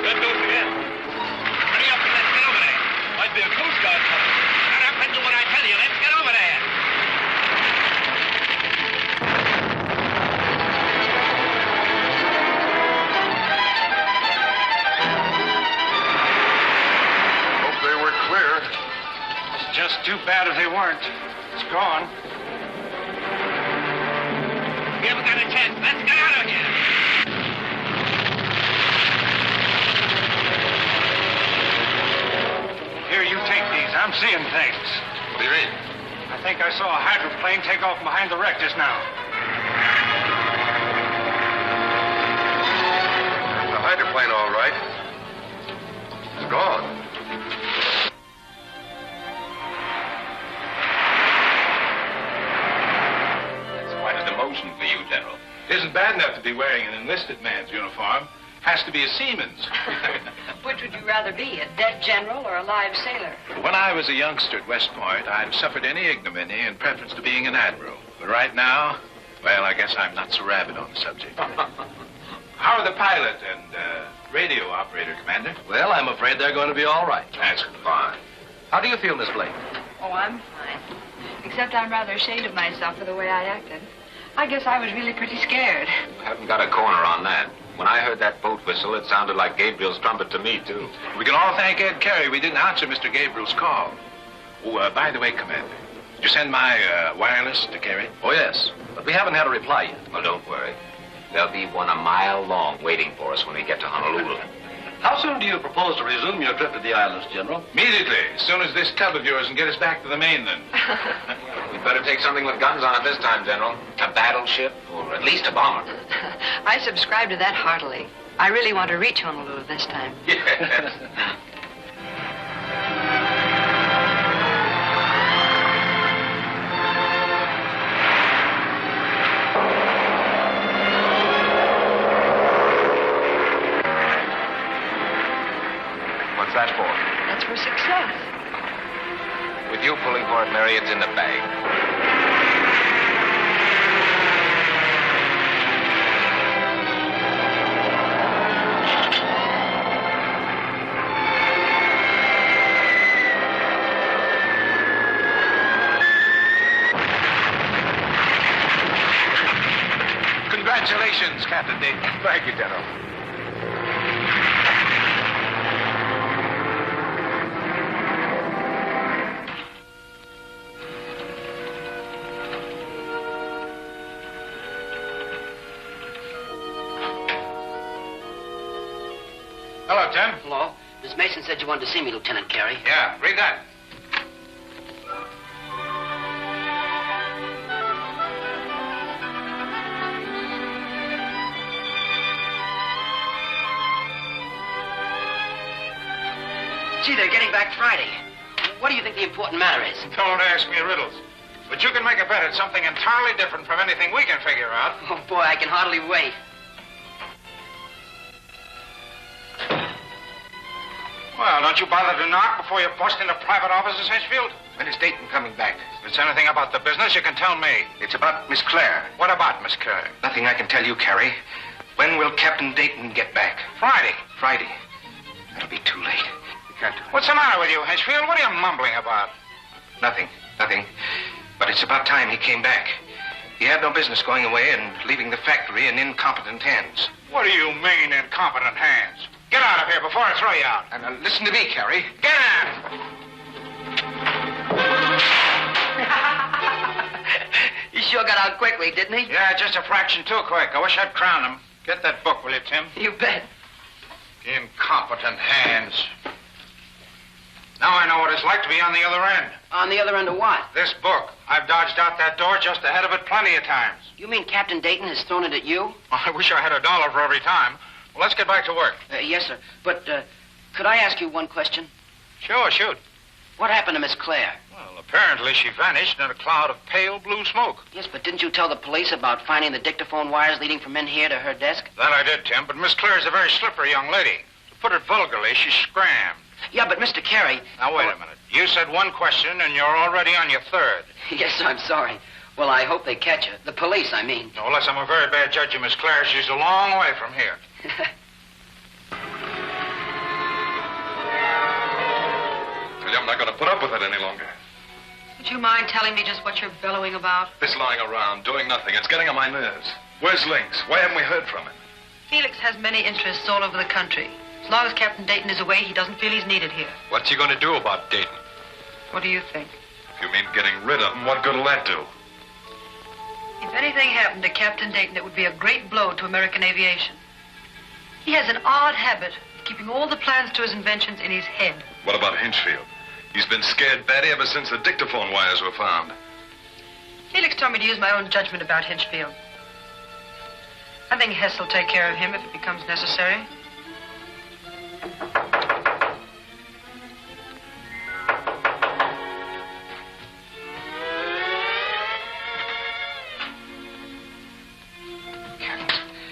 There goes again. Hurry up and let's get over there. Might be a Coast Guard coming. Shut up and do what I tell you. Let's get over there. Hope they were clear. It's just too bad if they weren't. It's gone. We haven't got a chance. Let's get out of here. Here, you take these. I'm seeing things. What do you mean? I think I saw a hydroplane take off behind the wreck just now. The hydroplane, all right. It's gone. It's quite a demotion for you, General. It isn't bad enough to be wearing an enlisted man's uniform. Has to be a seaman's. Which would you rather be, a dead general or a live sailor? When I was a youngster at West Point, I'd have suffered any ignominy in preference to being an admiral. But right now, well, I guess I'm not so rabid on the subject. How are the pilot and radio operator, Commander? Well, I'm afraid they're going to be all right. That's fine. How do you feel, Miss Blake? Oh, I'm fine. Except I'm rather ashamed of myself for the way I acted. I guess I was really pretty scared. You haven't got a corner on that. When I heard that boat whistle, it sounded like Gabriel's trumpet to me, too. We can all thank Ed Carey we didn't answer Mr. Gabriel's call. Oh, by the way, Commander, did you send my wireless to Carey? Oh, yes, but we haven't had a reply yet. Well, don't worry. There'll be one a mile long waiting for us when we get to Honolulu. How soon do you propose to resume your trip to the islands, General? Immediately, as soon as this tub of yours can get us back to the mainland. We'd better take something with guns on it this time, General. A battleship, or at least a bomber. I subscribe to that heartily. I really want to reach Honolulu this time. Yes. What's that for? That's for success. With you pulling for it, Mary, it's in the bag. Congratulations, Captain Dayton. Thank you, General. Hello, Tim. Hello. Miss Mason said you wanted to see me, Lieutenant Carey. Yeah, read that. Gee, they're getting back Friday. What do you think the important matter is? Don't ask me riddles. But you can make a bet it's something entirely different from anything we can figure out. Oh, boy, I can hardly wait. Well, don't you bother to knock before you bust into private offices, Hitchfield? When is Dayton coming back? If it's anything about the business, you can tell me. It's about Miss Clare. What about Miss Clare? Nothing I can tell you, Carrie. When will Captain Dayton get back? Friday. Friday. That'll be too late. We can't do it. What's the matter with you, Hitchfield? What are you mumbling about? Nothing. But it's about time he came back. He had no business going away and leaving the factory in incompetent hands. What do you mean, incompetent hands? Get out of here before I throw you out. And listen to me, Carrie. Get out! He sure got out quickly, didn't he? Yeah, just a fraction too quick. I wish I'd crowned him. Get that book, will you, Tim? You bet. Incompetent hands. Now I know what it's like to be on the other end. On the other end of what? This book. I've dodged out that door just ahead of it plenty of times. You mean Captain Dayton has thrown it at you? I wish I had $1 for every time. Well, let's get back to work. Yes, sir. But, could I ask you one question? Sure, shoot. What happened to Miss Clare? Well, apparently she vanished in a cloud of pale blue smoke. Yes, but didn't you tell the police about finding the dictaphone wires leading from in here to her desk? That I did, Tim, but Miss Clare's a very slippery young lady. To put it vulgarly, she scrammed. Yeah, but Mr. Carey... Now, wait a minute. You said one question, and you're already on your third. Yes, I'm sorry. Well, I hope they catch her. The police, I mean. No, unless I'm a very bad judge of Miss Clare, she's a long way from here. I'm not going to put up with it any longer. Would you mind telling me just what you're bellowing about? This lying around, doing nothing, it's getting on my nerves. Where's Lynx? Why haven't we heard from him? Felix has many interests all over the country. As long as Captain Dayton is away, he doesn't feel he's needed here. What's he going to do about Dayton? What do you think? If you mean getting rid of him, what good will that do? If anything happened to Captain Dayton, it would be a great blow to American aviation. He has an odd habit of keeping all the plans to his inventions in his head. What about Hinchfield? He's been scared batty ever since the dictaphone wires were found. Felix told me to use my own judgment about Hinchfield. I think Hess will take care of him if it becomes necessary.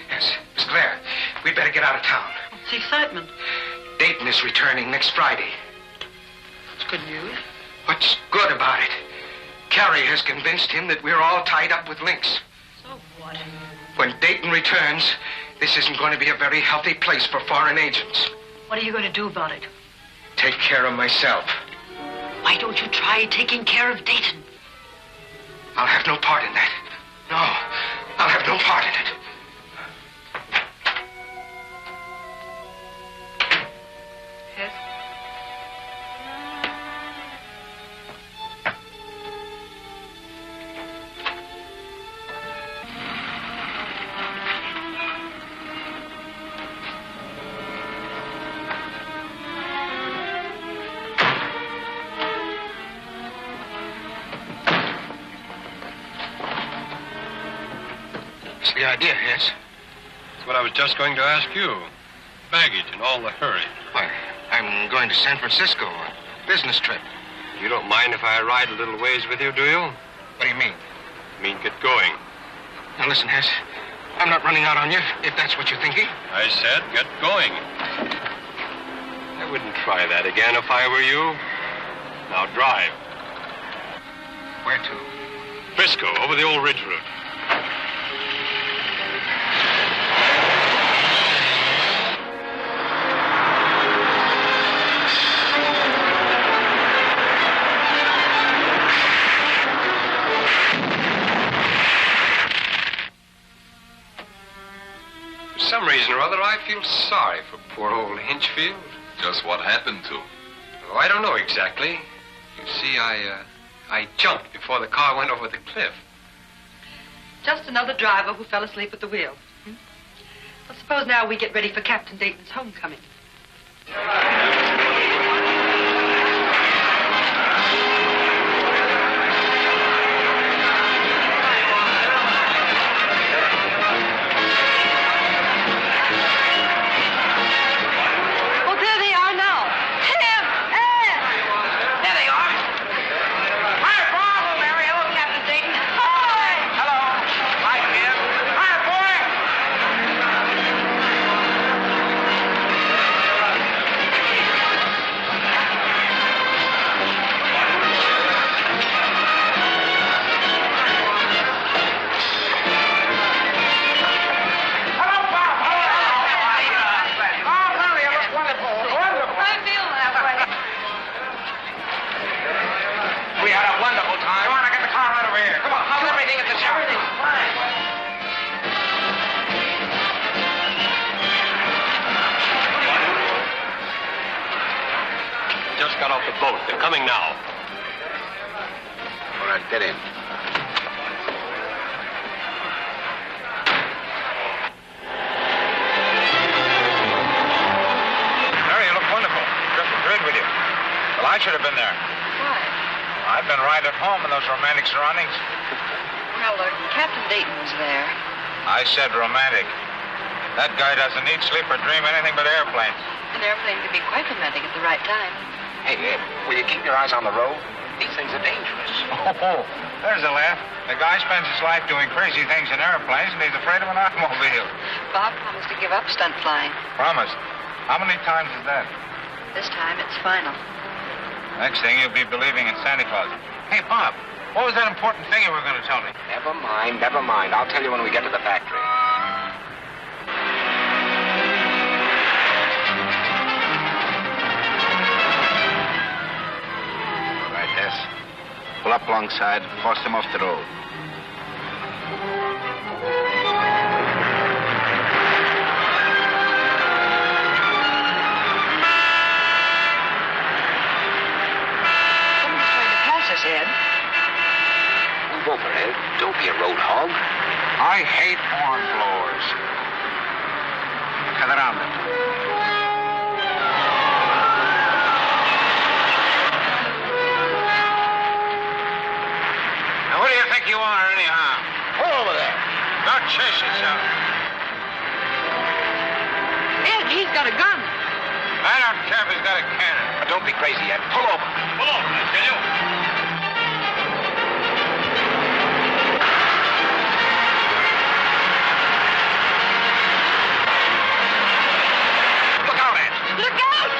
Yes, Miss Clare, we'd better get out of town. What's the excitement? Dayton is returning next Friday. It's good news. What's good about it? Carrie has convinced him that we're all tied up with Lynx. So what? When Dayton returns, this isn't going to be a very healthy place for foreign agents. What are you going to do about it? Take care of myself. Why don't you try taking care of Dayton? I'll have no part in that. No, I'll have no part in it. Yes? What's the idea, Hess? That's what I was just going to ask you. Baggage and all the hurry. Why, I'm going to San Francisco on a business trip. You don't mind if I ride a little ways with you, do you? What do you mean? I mean, get going. Now, listen, Hess. I'm not running out on you, if that's what you're thinking. I said get going. I wouldn't try that again if I were you. Now drive. Where to? Frisco, over the old ridge route. For some reason or other, I feel sorry for poor old Hinchfield. Just what happened to him? Oh, I don't know exactly. You see, I jumped before the car went over the cliff. Just another driver who fell asleep at the wheel. Well, suppose now we get ready for Captain Dayton's homecoming. Just got off the boat. They're coming now. All right, get in. Mary, you look wonderful. Just agreed with you. Well, I should have been there. Why? I've been right at home in those romantic surroundings. Well, Captain Dayton was there. I said romantic. That guy doesn't need sleep or dream anything but airplanes. An airplane can be quite romantic at the right time. Hey, will you keep your eyes on the road? These things are dangerous. Oh, there's a laugh. The guy spends his life doing crazy things in airplanes, and he's afraid of an automobile. Bob promised to give up stunt flying. Promised? How many times is that? This time, it's final. Next thing, you'll be believing in Santa Claus. Hey, Bob, what was that important thing you were going to tell me? Never mind, never mind. I'll tell you when we get to the factory. Pull up alongside, force them off the road. Someone's trying to pass us, Ed. Move over, Ed. Don't be a road hog. I hate horn blowers. Cut around them. Who do you think you are, anyhow? Pull over there. Don't chase yourself. Ed, he's got a gun. I don't care if he's got a cannon. But don't be crazy, Ed. Pull over. Pull over, I tell you. Look out, Ed. Look out!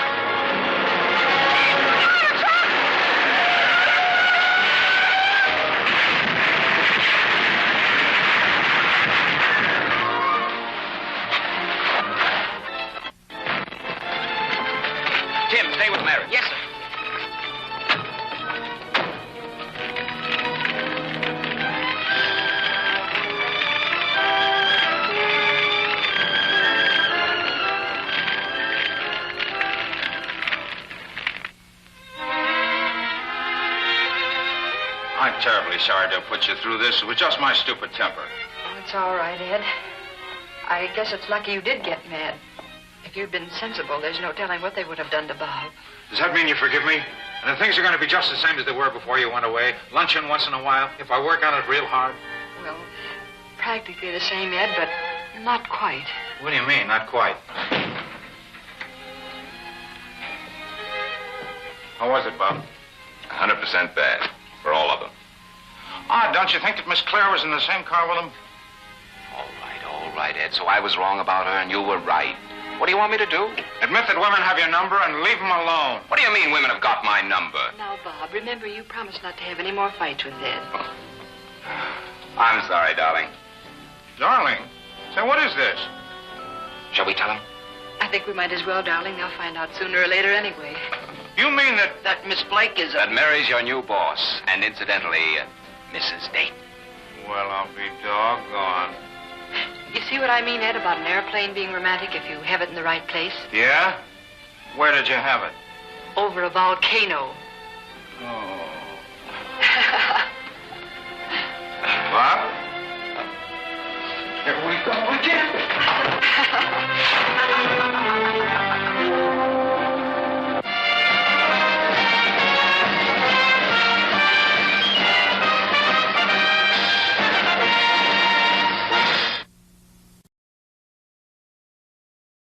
Tim, stay with Mary. Yes, sir. I'm terribly sorry to have put you through this. It was just my stupid temper. Oh, it's all right, Ed. I guess it's lucky you did get mad. If you'd been sensible, there's no telling what they would have done to Bob. Does that mean you forgive me? And the things are going to be just the same as they were before you went away? Luncheon once in a while, if I work on it real hard? Well, practically the same, Ed, but not quite. What do you mean, not quite? How was it, Bob? 100% bad. For all of them. Ah, don't you think that Miss Claire was in the same car with him? All right, Ed. So I was wrong about her, and you were right. What do you want me to do? Admit that women have your number and leave them alone. What do you mean women have got my number? Now, Bob, remember you promised not to have any more fights with Ed. I'm sorry, darling. Darling? Say, what is this? Shall we tell them? I think we might as well, darling. They'll find out sooner or later anyway. You mean that... That Miss Blake is a... That Mary's your new boss, and incidentally, Mrs. Dayton. Well, I'll be doggone. You see what I mean, Ed, about an airplane being romantic if you have it in the right place? Yeah? Where did you have it? Over a volcano. Oh. Bob? Here we go.